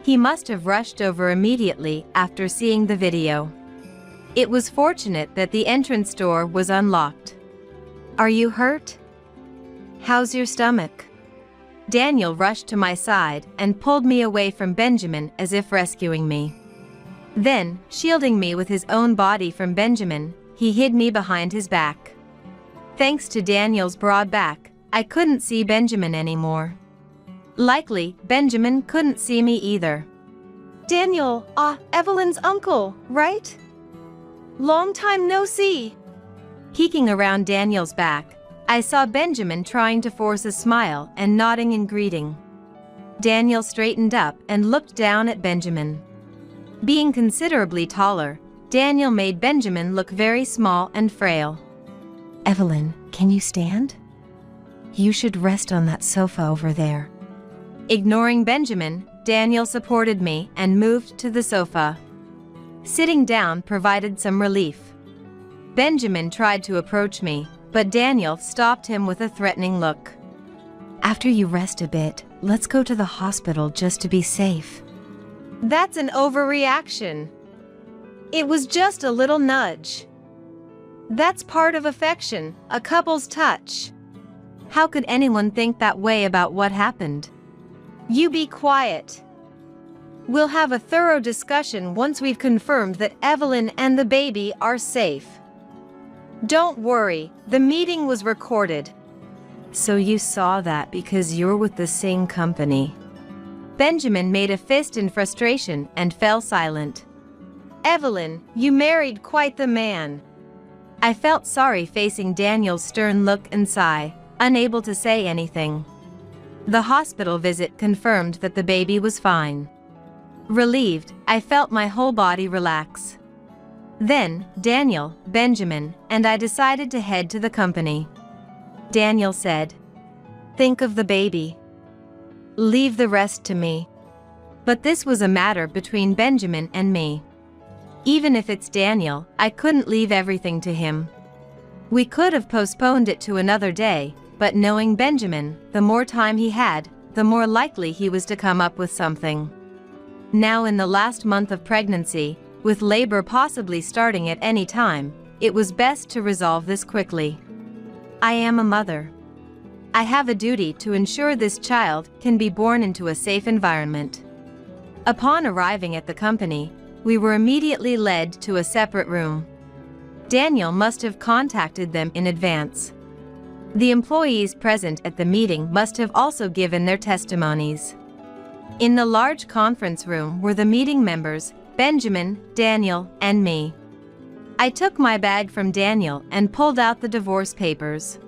S2: He must have rushed over immediately after seeing the video. It was fortunate that the entrance door was unlocked. Are you hurt? How's your stomach? Daniel rushed to my side and pulled me away from Benjamin as if rescuing me. Then, shielding me with his own body from Benjamin, he hid me behind his back. Thanks to Daniel's broad back, I couldn't see Benjamin anymore. Likely, Benjamin couldn't see me either.
S3: Daniel, Evelyn's uncle, right? Long time no see.
S2: Peeking around Daniel's back, I saw Benjamin trying to force a smile and nodding in greeting. Daniel straightened up and looked down at Benjamin. Being considerably taller, Daniel made Benjamin look very small and frail. Evelyn, can you stand? You should rest on that sofa over there. Ignoring Benjamin, Daniel supported me and moved to the sofa. Sitting down provided some relief. Benjamin tried to approach me, but Daniel stopped him with a threatening look.
S3: After you rest a bit, let's go to the hospital just to be safe.
S2: That's an overreaction. It was just a little nudge. That's part of affection, a couple's touch.
S3: How could anyone think that way about what happened?
S2: You be quiet. We'll have a thorough discussion once we've confirmed that Evelyn and the baby are safe. Don't worry, the meeting was recorded.
S3: So you saw that because you're with the same company.
S2: Benjamin made a fist in frustration and fell silent. Evelyn, you married quite the man.
S3: I felt sorry facing Daniel's stern look and sigh, unable to say anything. The hospital visit confirmed that the baby was fine. Relieved, I felt my whole body relax. Then, Daniel, Benjamin, and I decided to head to the company. Daniel said,
S2: "Think of the baby. Leave the rest to me."
S3: But this was a matter between Benjamin and me. Even if it's Daniel, I couldn't leave everything to him. We could have postponed it to another day, but knowing Benjamin, the more time he had, the more likely he was to come up with something. Now in the last month of pregnancy, with labor possibly starting at any time, it was best to resolve this quickly. I am a mother. I have a duty to ensure this child can be born into a safe environment. Upon arriving at the company, we were immediately led to a separate room. Daniel must have contacted them in advance. The employees present at the meeting must have also given their testimonies. In the large conference room were the meeting members, Benjamin, Daniel, and me. I took my bag from Daniel and pulled out the divorce papers.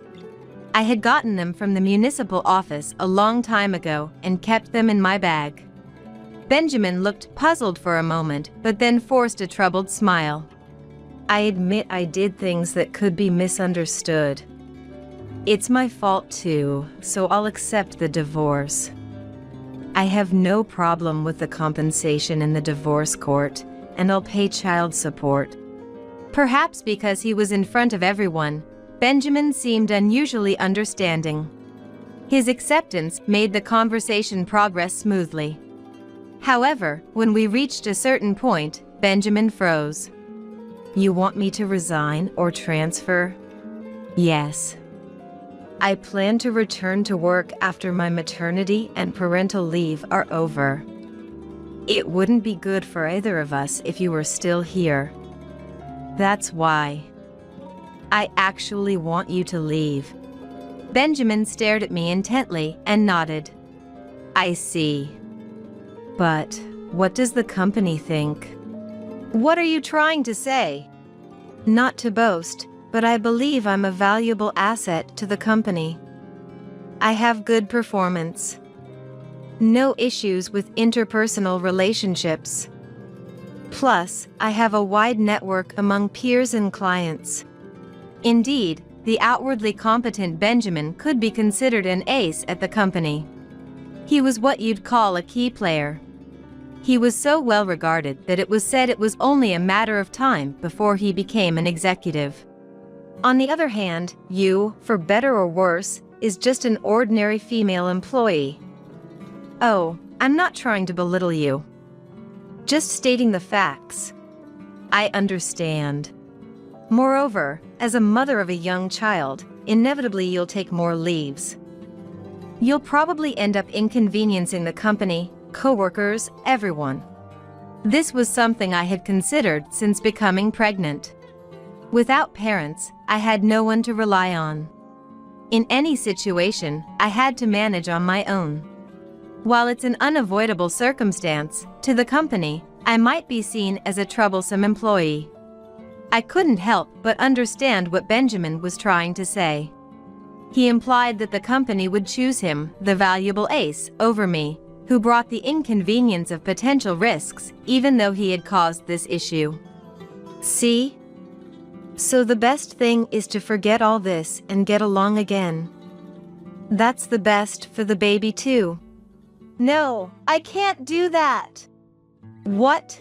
S3: I had gotten them from the municipal office a long time ago and kept them in my bag. Benjamin looked puzzled for a moment, but then forced a troubled smile.
S2: I admit I did things that could be misunderstood.
S3: It's my fault too, so I'll accept the divorce. I have no problem with the compensation in the divorce court, and I'll pay child support. Perhaps because he was in front of everyone, Benjamin seemed unusually understanding. His acceptance made the conversation progress smoothly. However, when we reached a certain point, Benjamin froze. You want me to resign or transfer? Yes. I plan to return to work after my maternity and parental leave are over. It wouldn't be good for either of us if you were still here. That's why. I actually want you to leave. Benjamin stared at me intently and nodded. I see. But what does the company think?
S2: What are you trying to say?
S3: Not to boast, but I believe I'm a valuable asset to the company. I have good performance. No issues with interpersonal relationships. Plus, I have a wide network among peers and clients. Indeed, the outwardly competent Benjamin could be considered an ace at the company. He was what you'd call a key player. He was so well regarded that it was said it was only a matter of time before he became an executive. On the other hand, you, for better or worse, is just an ordinary female employee. Oh, I'm not trying to belittle you. Just stating the facts. I understand. Moreover, as a mother of a young child, inevitably you'll take more leaves. You'll probably end up inconveniencing the company, coworkers, everyone. This was something I had considered since becoming pregnant. Without parents, I had no one to rely on. In any situation, I had to manage on my own. While it's an unavoidable circumstance, to the company, I might be seen as a troublesome employee. I couldn't help but understand what Benjamin was trying to say. He implied that the company would choose him, the valuable ace, over me, who brought the inconvenience of potential risks, even though he had caused this issue. See? So the best thing is to forget all this and get along again. That's the best for the baby too. No, I can't do that.
S2: What?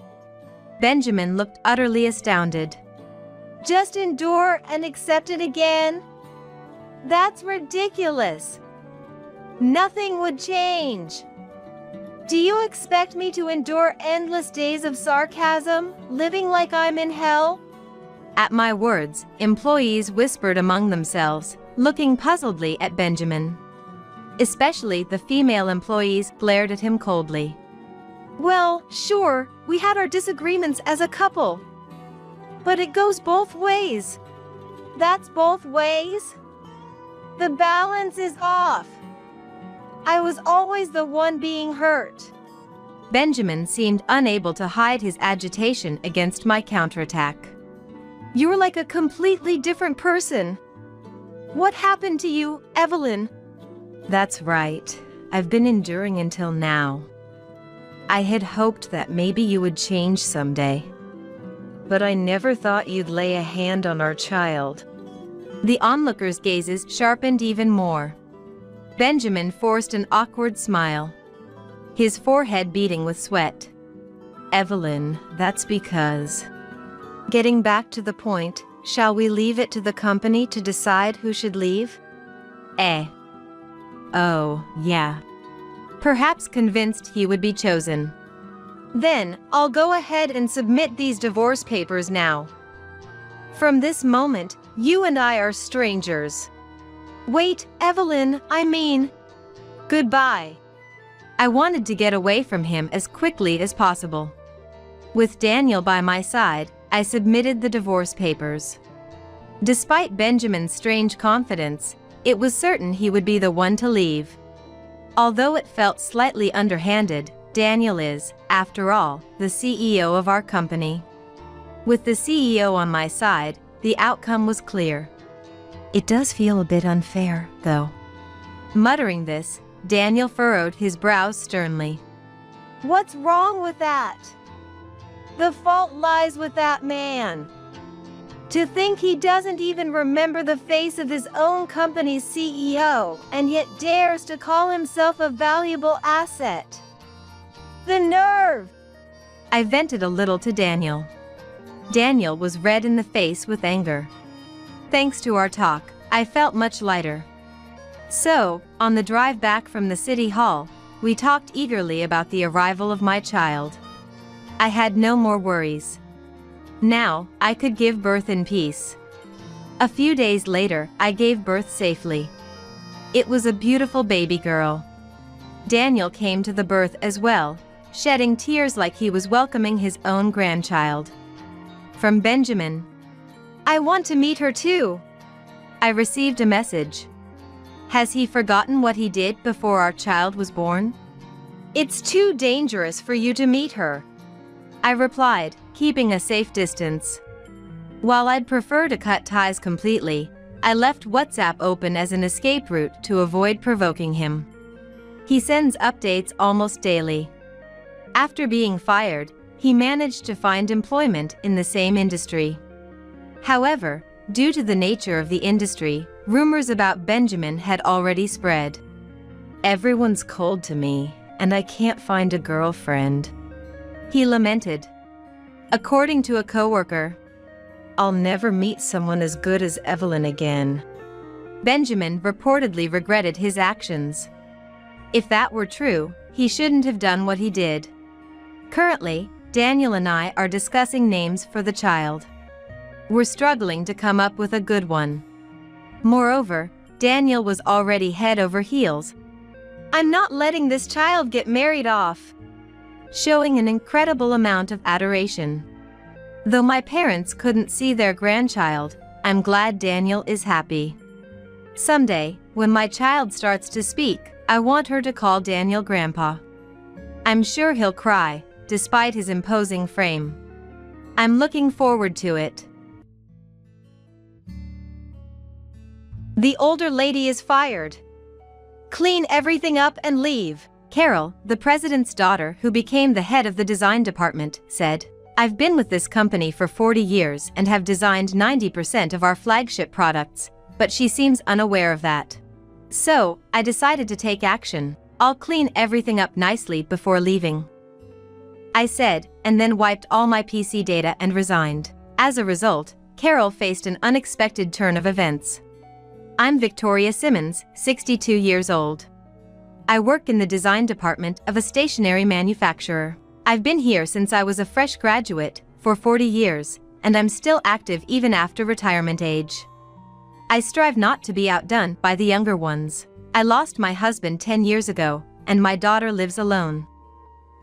S2: Benjamin looked utterly astounded.
S3: Just endure and accept it again? That's ridiculous. Nothing would change. Do you expect me to endure endless days of sarcasm, living like I'm in hell?
S2: At my words, employees whispered among themselves, looking puzzledly at Benjamin. Especially the female employees glared at him coldly.
S3: Well, sure, we had our disagreements as a couple. But it goes both ways. That's both ways? The balance is off. I was always the one being hurt.
S2: Benjamin seemed unable to hide his agitation against my counterattack.
S3: You're like a completely different person. What happened to you, Evelyn?
S2: That's right. I've been enduring until now. I had hoped that maybe you would change someday.
S3: But I never thought you'd lay a hand on our child.
S2: The onlookers' gazes sharpened even more. Benjamin forced an awkward smile, his forehead beading with sweat.
S3: Evelyn, that's because... Getting back to the point, shall we leave it to the company to decide who should leave?
S2: Oh, yeah. Perhaps convinced he would be chosen.
S3: Then, I'll go ahead and submit these divorce papers now. From this moment, you and I are strangers. Wait, Evelyn, I mean... Goodbye.
S2: I wanted to get away from him as quickly as possible. With Daniel by my side, I submitted the divorce papers. Despite Benjamin's strange confidence, it was certain he would be the one to leave. Although it felt slightly underhanded, Daniel is, after all, the CEO of our company. With the CEO on my side, the outcome was clear.
S3: It does feel a bit unfair, though.
S2: Muttering this, Daniel furrowed his brows sternly.
S3: What's wrong with that? The fault lies with that man. To think he doesn't even remember the face of his own company's CEO, and yet dares to call himself a valuable asset. The nerve!
S2: I vented a little to Daniel. Daniel was red in the face with anger. Thanks to our talk, I felt much lighter. So, on the drive back from the city hall, we talked eagerly about the arrival of my child. I had no more worries. Now, I could give birth in peace. A few days later, I gave birth safely. It was a beautiful baby girl. Daniel came to the birth as well, shedding tears like he was welcoming his own grandchild. From Benjamin,
S3: I want to meet her too.
S2: I received a message. Has he forgotten what he did before our child was born?
S3: It's too dangerous for you to meet her,
S2: I replied, keeping a safe distance. While I'd prefer to cut ties completely, I left WhatsApp open as an escape route to avoid provoking him. He sends updates almost daily. After being fired, he managed to find employment in the same industry. However, due to the nature of the industry, rumors about Benjamin had already spread.
S3: Everyone's cold to me, and I can't find a girlfriend,
S2: he lamented. According to a coworker,
S3: I'll never meet someone as good as Evelyn again.
S2: Benjamin reportedly regretted his actions. If that were true, he shouldn't have done what he did. Currently, Daniel and I are discussing names for the child. We're struggling to come up with a good one. Moreover, Daniel was already head over heels.
S3: I'm not letting this child get married off,
S2: showing an incredible amount of adoration. Though my parents couldn't see their grandchild, I'm glad Daniel is happy. Someday, when my child starts to speak, I want her to call Daniel Grandpa. I'm sure he'll cry, despite his imposing frame. I'm looking forward to it.
S3: The older lady is fired. Clean everything up and leave.
S2: Carol, the president's daughter who became the head of the design department, said, I've been with this company for 40 years and have designed 90% of our flagship products, but she seems unaware of that. So, I decided to take action. I'll clean everything up nicely before leaving," I said, and then wiped all my PC data and resigned. As a result, Carol faced an unexpected turn of events. I'm Victoria Simmons, 62 years old. I work in the design department of a stationery manufacturer. I've been here since I was a fresh graduate, for 40 years, and I'm still active even after retirement age. I strive not to be outdone by the younger ones. I lost my husband 10 years ago, and my daughter lives alone.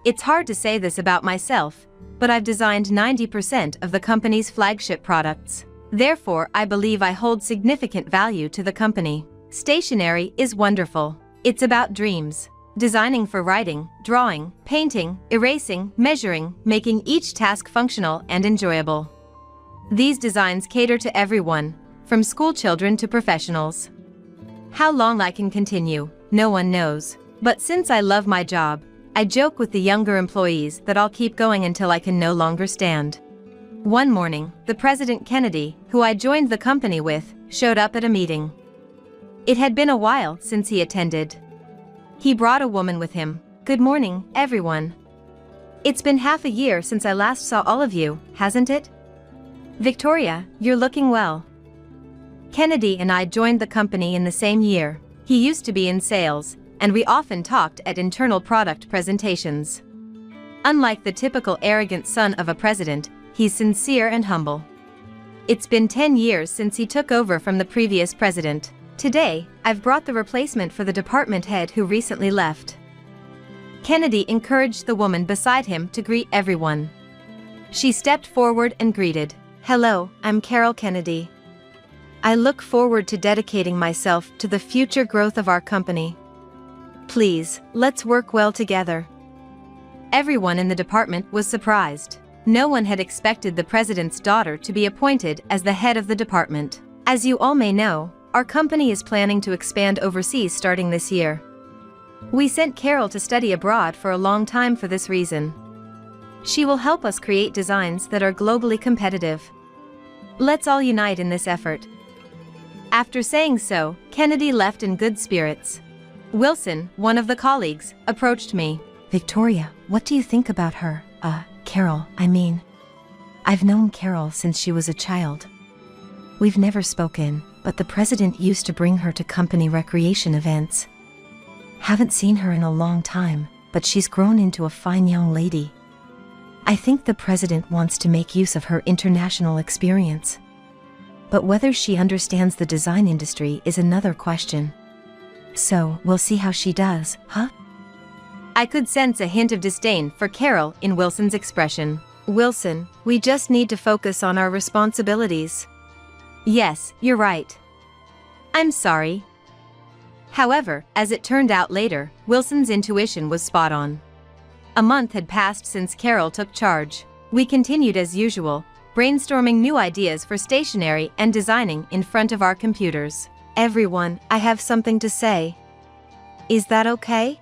S2: It's hard to say this about myself, but I've designed 90% of the company's flagship products. Therefore, I believe I hold significant value to the company. Stationery is wonderful. It's about dreams. Designing for writing, drawing, painting, erasing, measuring, making each task functional and enjoyable. These designs cater to everyone, from school children to professionals. How long I can continue, no one knows. But since I love my job, I joke with the younger employees that I'll keep going until I can no longer stand. One morning, the President Kennedy, who I joined the company with, showed up at a meeting. It had been a while since he attended. He brought a woman with him. "Good morning, everyone. It's been half a year since I last saw all of you, hasn't it? Victoria, you're looking well." Kennedy and I joined the company in the same year. He used to be in sales, and we often talked at internal product presentations. Unlike the typical arrogant son of a president, he's sincere and humble. It's been 10 years since he took over from the previous president. Today, I've brought the replacement for the department head who recently left. Kennedy encouraged the woman beside him to greet everyone. She stepped forward and greeted. "Hello, I'm Carol Kennedy. I look forward to dedicating myself to the future growth of our company. Please, let's work well together." Everyone in the department was surprised. No one had expected the president's daughter to be appointed as the head of the department. As you all may know, our company is planning to expand overseas starting this year. We sent Carol to study abroad for a long time for this reason. She will help us create designs that are globally competitive. Let's all unite in this effort. After saying so, Kennedy left in good spirits. Wilson, one of the colleagues, approached me.
S3: "Victoria, what do you think about her? Carol, I mean. I've known Carol since she was a child. We've never spoken, but the president used to bring her to company recreation events. Haven't seen her in a long time, but she's grown into a fine young lady. I think the president wants to make use of her international experience. But whether she understands the design industry is another question. So, we'll see how she does, huh?"
S2: I could sense a hint of disdain for Carol in Wilson's expression. "Wilson, we just need to focus on our responsibilities." "Yes, you're right. I'm sorry." However, as it turned out later, Wilson's intuition was spot on. A month had passed since Carol took charge. We continued as usual, brainstorming new ideas for stationery and designing in front of our computers. "Everyone, I have something to say. Is that okay?"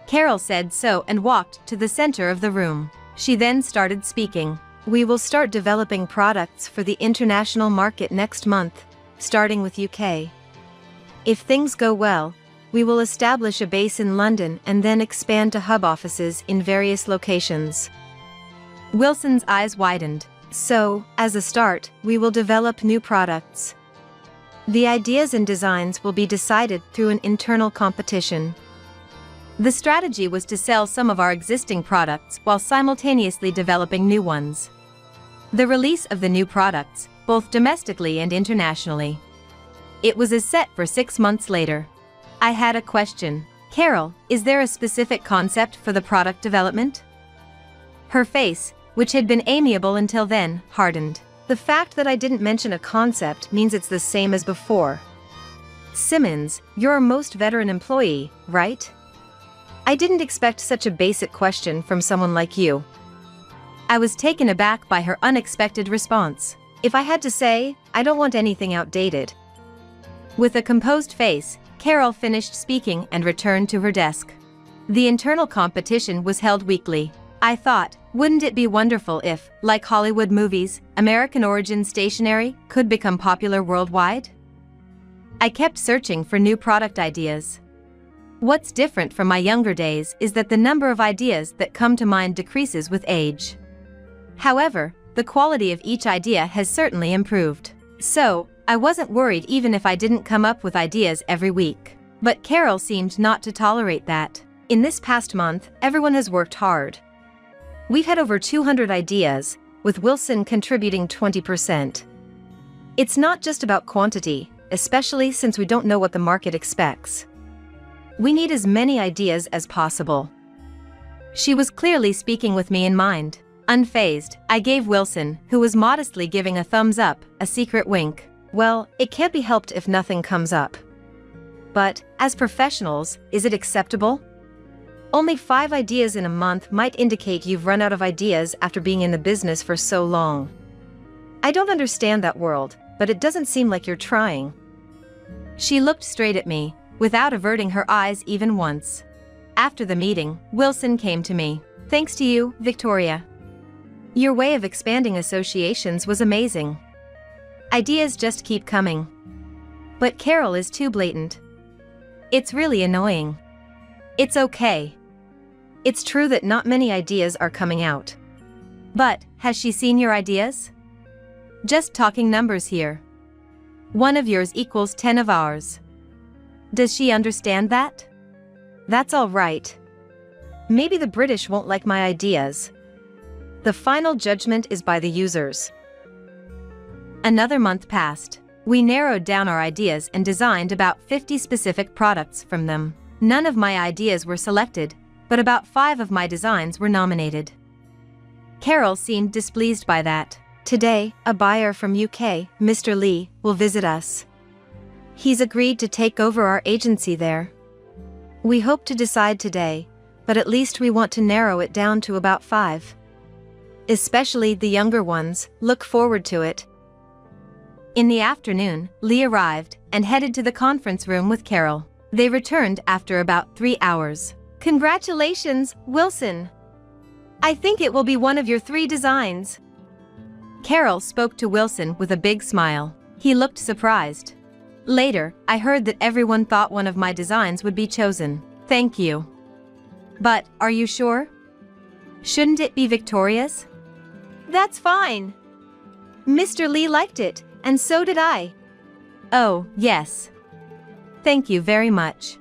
S2: Carol said so and walked to the center of the room. She then started speaking. "We will start developing products for the international market next month, starting with UK. If things go well, we will establish a base in London and then expand to hub offices in various locations." Wilson's eyes widened. "So, as a start, we will develop new products. The ideas and designs will be decided through an internal competition. The strategy was to sell some of our existing products while simultaneously developing new ones. The release of the new products, both domestically and internationally. It was set for 6 months later. I had a question. "Carol, is there a specific concept for the product development?" Her face, which had been amiable until then, hardened. "The fact that I didn't mention a concept means it's the same as before. Simmons, you're our most veteran employee, right? I didn't expect such a basic question from someone like you." I was taken aback by her unexpected response. If I had to say, I don't want anything outdated. With a composed face, Carol finished speaking and returned to her desk. The internal competition was held weekly. I thought, wouldn't it be wonderful if, like Hollywood movies, American origin stationery could become popular worldwide? I kept searching for new product ideas. What's different from my younger days is that the number of ideas that come to mind decreases with age. However, the quality of each idea has certainly improved. So, I wasn't worried even if I didn't come up with ideas every week. But Carol seemed not to tolerate that. In this past month, everyone has worked hard. We've had over 200 ideas, with Wilson contributing 20%. It's not just about quantity, especially since we don't know what the market expects. We need as many ideas as possible. She was clearly speaking with me in mind. Unfazed, I gave Wilson, who was modestly giving a thumbs up, a secret wink. Well, it can't be helped if nothing comes up. But, as professionals, is it acceptable? Only 5 ideas in a month might indicate you've run out of ideas after being in the business for so long. I don't understand that world, but it doesn't seem like you're trying. She looked straight at me, without averting her eyes even once. After the meeting, Wilson came to me. Thanks to you, Victoria. Your way of expanding associations was amazing. Ideas just keep coming. But Carol is too blatant. It's really annoying. It's okay. It's true that not many ideas are coming out. But, has she seen your ideas? Just talking numbers here. 1 of yours equals 10 of ours. Does she understand that? That's all right. Maybe the British won't like my ideas. The final judgment is by the users. Another month passed. We narrowed down our ideas and designed about 50 specific products from them. None of my ideas were selected, but about 5 of my designs were nominated. Carol seemed displeased by that. Today, a buyer from UK, Mr. Lee, will visit us. He's agreed to take over our agency there. We hope to decide today, but at least we want to narrow it down to about 5. Especially the younger ones, look forward to it. In the afternoon, Lee arrived and headed to the conference room with Carol. They returned after about 3 hours. Congratulations, Wilson. I think it will be one of your 3 designs. Carol spoke to Wilson with a big smile. He looked surprised. Later, I heard that everyone thought one of my designs would be chosen. Thank you. But, are you sure? Shouldn't it be Victoria's? That's fine. Mr. Lee liked it, and so did I. Oh, yes. Thank you very much.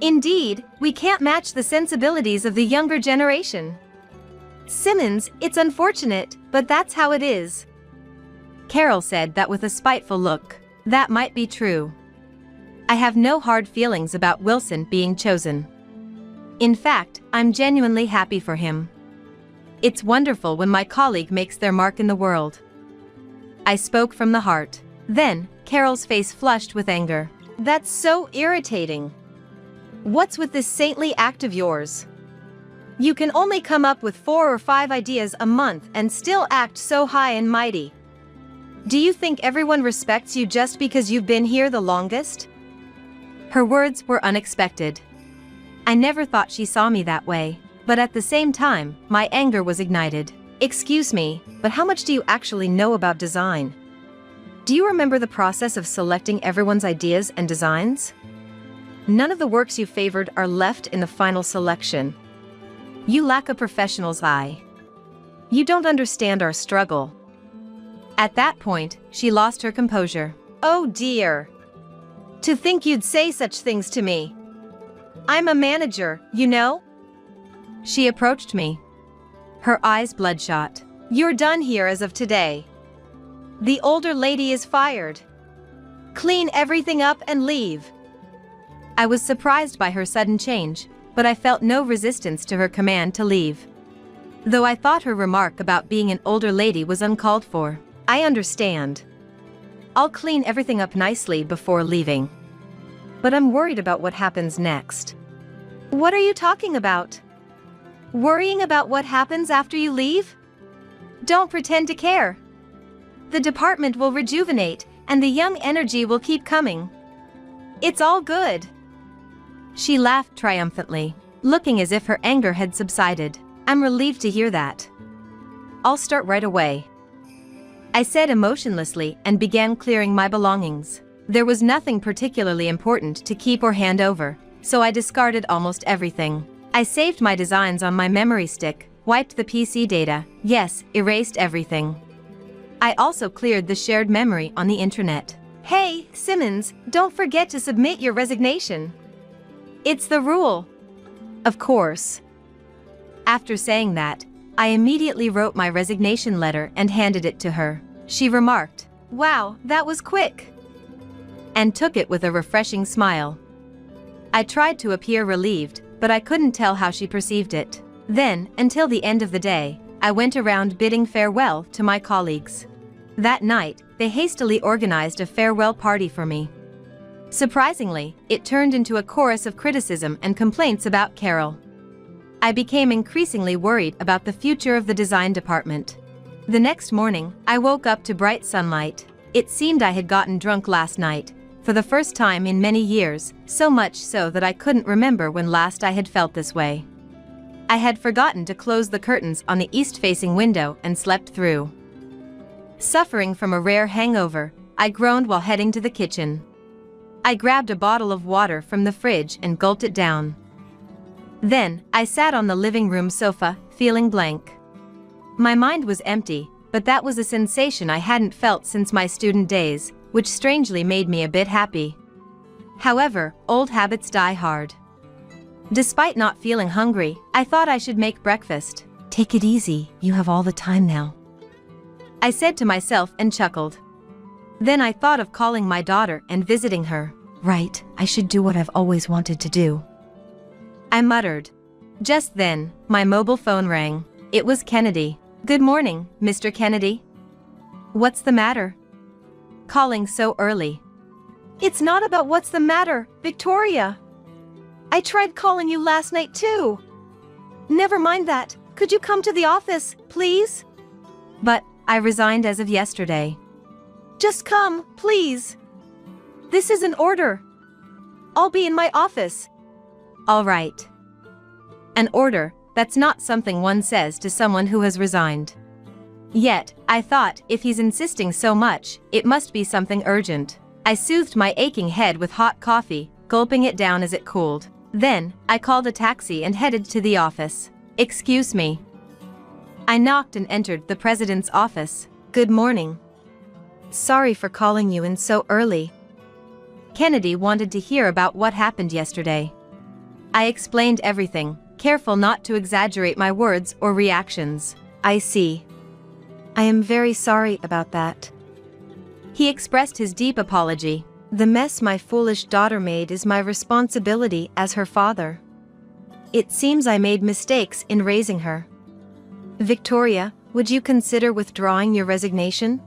S2: Indeed, we can't match the sensibilities of the younger generation. Simmons, it's unfortunate, but that's how it is. Carol said that with a spiteful look. That might be true. I have no hard feelings about Wilson being chosen. In fact, I'm genuinely happy for him. It's wonderful when my colleague makes their mark in the world. I spoke from the heart. Then, Carol's face flushed with anger. That's so irritating. What's with this saintly act of yours? You can only come up with 4 or 5 ideas a month and still act so high and mighty. Do you think everyone respects you just because you've been here the longest? Her words were unexpected. I never thought she saw me that way, but at the same time, my anger was ignited. Excuse me, but how much do you actually know about design? Do you remember the process of selecting everyone's ideas and designs? None of the works you favored are left in the final selection. You lack a professional's eye. You don't understand our struggle. At that point, she lost her composure. Oh dear. To think you'd say such things to me. I'm a manager, you know? She approached me. Her eyes bloodshot. You're done here as of today. The older lady is fired. Clean everything up and leave. I was surprised by her sudden change, but I felt no resistance to her command to leave. Though I thought her remark about being an older lady was uncalled for. I understand. I'll clean everything up nicely before leaving. But I'm worried about what happens next. What are you talking about? Worrying about what happens after you leave? Don't pretend to care. The department will rejuvenate, and the young energy will keep coming. It's all good. She laughed triumphantly, looking as if her anger had subsided. I'm relieved to hear that. I'll start right away. I said emotionlessly and began clearing my belongings. There was nothing particularly important to keep or hand over, so I discarded almost everything. I saved my designs on my memory stick, wiped the PC data, yes, erased everything. I also cleared the shared memory on the internet.
S3: Hey, Simmons, don't forget to submit your resignation.
S2: It's the rule. Of course. After saying that, I immediately wrote my resignation letter and handed it to her. She remarked,
S3: "Wow, that was quick,"
S2: and took it with a refreshing smile. I tried to appear relieved, but I couldn't tell how she perceived it. Then, until the end of the day, I went around bidding farewell to my colleagues. That night, they hastily organized a farewell party for me. Surprisingly, it turned into a chorus of criticism and complaints about Carol. I became increasingly worried about the future of the design department. The next morning, I woke up to bright sunlight. It seemed I had gotten drunk last night, for the first time in many years, so much so that I couldn't remember when last I had felt this way. I had forgotten to close the curtains on the east-facing window and slept through. Suffering from a rare hangover, I groaned while heading to the kitchen. I grabbed a bottle of water from the fridge and gulped it down. Then, I sat on the living room sofa, feeling blank. My mind was empty, but that was a sensation I hadn't felt since my student days, which strangely made me a bit happy. However, old habits die hard. Despite not feeling hungry, I thought I should make breakfast.
S3: "Take it easy, you have all the time now,"
S2: I said to myself and chuckled. Then I thought of calling my daughter and visiting her.
S3: "Right, I should do what I've always wanted to do,"
S2: I muttered. Just then, my mobile phone rang. It was Kennedy. "Good morning, Mr. Kennedy. What's the matter? Calling so early?"
S3: "It's not about what's the matter, Victoria. I tried calling you last night too. Never mind that. Could you come to the office, please?"
S2: "But I resigned as of yesterday."
S3: "Just come, please. This is an order. I'll be in my office."
S2: All right. An order, that's not something one says to someone who has resigned. Yet, I thought, if he's insisting so much, it must be something urgent. I soothed my aching head with hot coffee, gulping it down as it cooled. Then, I called a taxi and headed to the office. "Excuse me." I knocked and entered the president's office.
S3: "Good morning. Sorry for calling you in so early."
S2: Kennedy wanted to hear about what happened yesterday. I explained everything, careful not to exaggerate my words or reactions.
S3: "I see. I am very sorry about that."
S2: He expressed his deep apology.
S3: "The mess my foolish daughter made is my responsibility as her father. It seems I made mistakes in raising her. Victoria, would you consider withdrawing your resignation?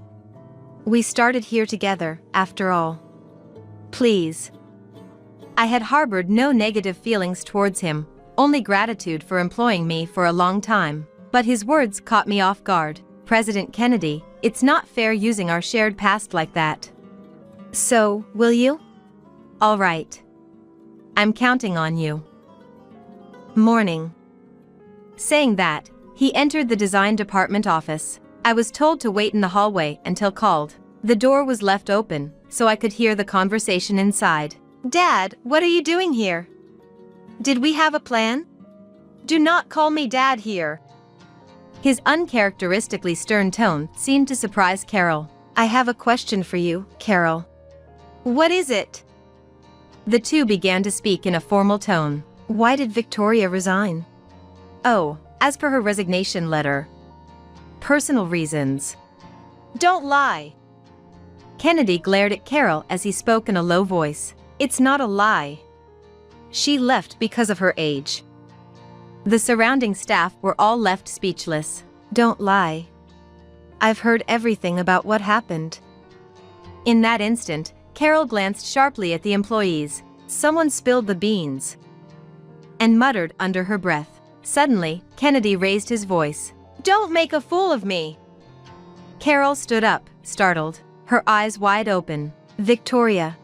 S3: We started here together, after all. Please."
S2: I had harbored no negative feelings towards him, only gratitude for employing me for a long time. But his words caught me off guard. "President Kennedy, it's not fair using our shared past like that."
S3: "So, will you?"
S2: "All right. I'm counting on you."
S3: Morning.
S2: Saying that, he entered the design department office. I was told to wait in the hallway until called. The door was left open, so I could hear the conversation inside.
S3: "Dad, what are you doing here? Did we have a plan? Do not call me Dad here."
S2: His uncharacteristically stern tone seemed to surprise Carol.
S3: "I have a question for you, Carol." "What is it?"
S2: The two began to speak in a formal tone.
S3: "Why did Victoria resign?"
S2: "Oh, as per her resignation letter. Personal reasons."
S3: "Don't lie."
S2: Kennedy glared at Carol as he spoke in a low voice.
S3: "It's not a lie. She left because of her age."
S2: The surrounding staff were all left speechless.
S3: "Don't lie. I've heard everything about what happened."
S2: In that instant, Carol glanced sharply at the employees.
S3: "Someone spilled the beans,"
S2: and muttered under her breath. Suddenly, Kennedy raised his voice.
S3: "Don't make a fool of me."
S2: Carol stood up, startled, her eyes wide open.
S3: "Victoria."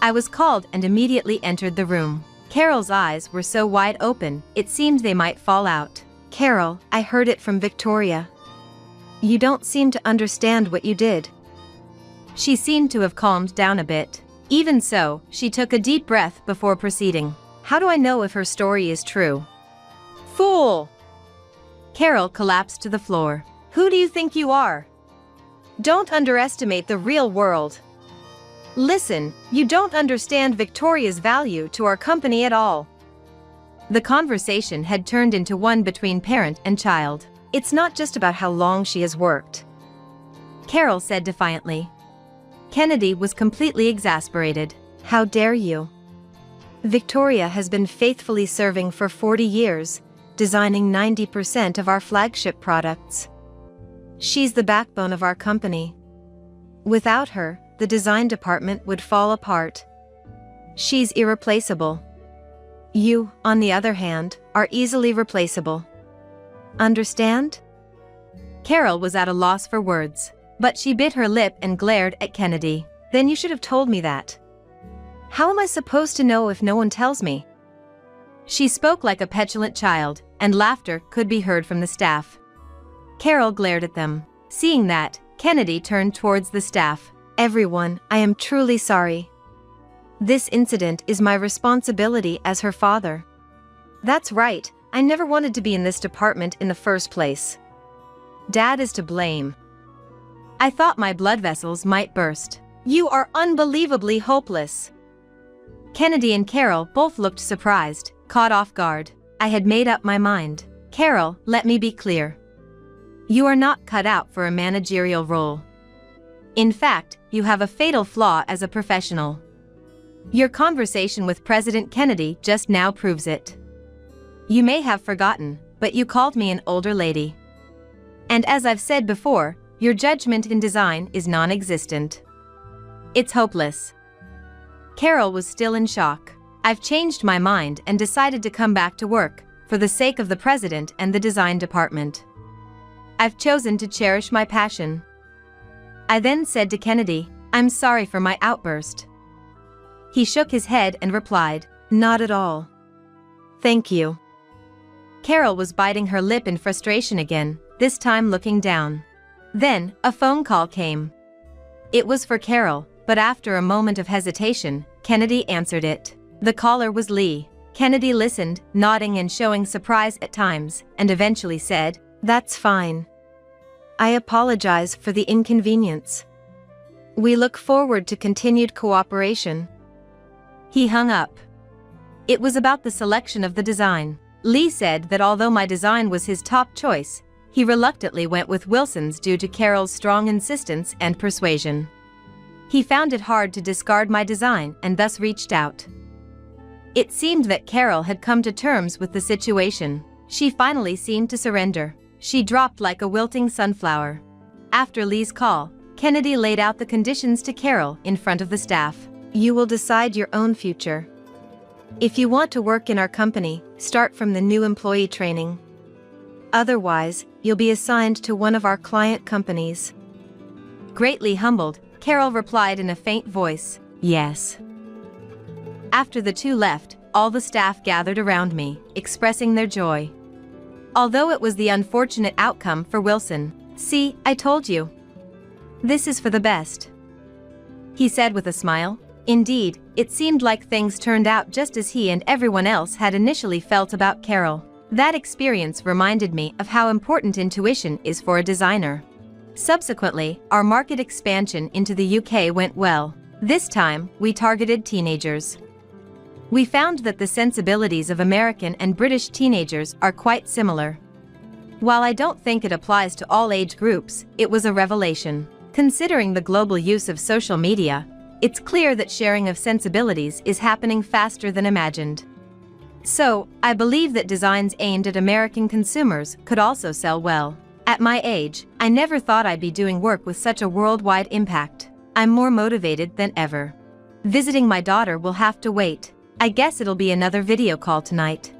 S2: I was called and immediately entered the room. Carol's eyes were so wide open, it seemed they might fall out.
S3: "Carol, I heard it from Victoria. You don't seem to understand what you did."
S2: She seemed to have calmed down a bit. Even so, she took a deep breath before proceeding. How do I know if her story is true?
S3: Fool!
S2: Carol collapsed to the floor.
S3: Who do you think you are? Don't underestimate the real world. Listen, you don't understand Victoria's value to our company at all.
S2: The conversation had turned into one between parent and child.
S3: It's not just about how long she has worked,
S2: Carol said defiantly. Kennedy was completely exasperated.
S3: How dare you? Victoria has been faithfully serving for 40 years, designing 90% of our flagship products. She's the backbone of our company. Without her, the design department would fall apart. She's irreplaceable. You, on the other hand, are easily replaceable. Understand?
S2: Carol was at a loss for words, but she bit her lip and glared at Kennedy.
S3: Then you should have told me that. How am I supposed to know if no one tells me?
S2: She spoke like a petulant child, and laughter could be heard from the staff. Carol glared at them. Seeing that, Kennedy turned towards the staff.
S3: Everyone, I am truly sorry. This incident is my responsibility as her father. That's right, I never wanted to be in this department in the first place. Dad is to blame.
S2: I thought my blood vessels might burst.
S3: You are unbelievably hopeless.
S2: Kennedy and Carol both looked surprised, caught off guard. I had made up my mind. Carol, let me be clear. You are not cut out for a managerial role. In fact, you have a fatal flaw as a professional. Your conversation with President Kennedy just now proves it. You may have forgotten, but you called me an older lady. And as I've said before, your judgment in design is non-existent. It's hopeless. Carol was still in shock. I've changed my mind and decided to come back to work, for the sake of the president and the design department. I've chosen to cherish my passion. I then said to Kennedy, I'm sorry for my outburst. He shook his head and replied,
S3: Not at all. Thank you.
S2: Carol was biting her lip in frustration again, this time looking down. Then, a phone call came. It was for Carol, but after a moment of hesitation, Kennedy answered it. The caller was Lee. Kennedy listened, nodding and showing surprise at times, and eventually said,
S3: That's fine. I apologize for the inconvenience. We look forward to continued cooperation.
S2: He hung up. It was about the selection of the design. Lee said that although my design was his top choice, he reluctantly went with Wilson's due to Carol's strong insistence and persuasion. He found it hard to discard my design and thus reached out. It seemed that Carol had come to terms with the situation. She finally seemed to surrender. She dropped like a wilting sunflower. After Lee's call, Kennedy laid out the conditions to Carol in front of the staff.
S3: You will decide your own future. If you want to work in our company, start from the new employee training. Otherwise, you'll be assigned to one of our client companies.
S2: Greatly humbled, Carol replied in a faint voice, Yes. After the two left, all the staff gathered around me, expressing their joy. Although it was the unfortunate outcome for Wilson, see, I told you. This is for the best. He said with a smile. Indeed, it seemed like things turned out just as he and everyone else had initially felt about Carol. That experience reminded me of how important intuition is for a designer. Subsequently, our market expansion into the UK went well. This time, we targeted teenagers. We found that the sensibilities of American and British teenagers are quite similar. While I don't think it applies to all age groups, it was a revelation. Considering the global use of social media, it's clear that sharing of sensibilities is happening faster than imagined. So, I believe that designs aimed at American consumers could also sell well. At my age, I never thought I'd be doing work with such a worldwide impact. I'm more motivated than ever. Visiting my daughter will have to wait. I guess it'll be another video call tonight.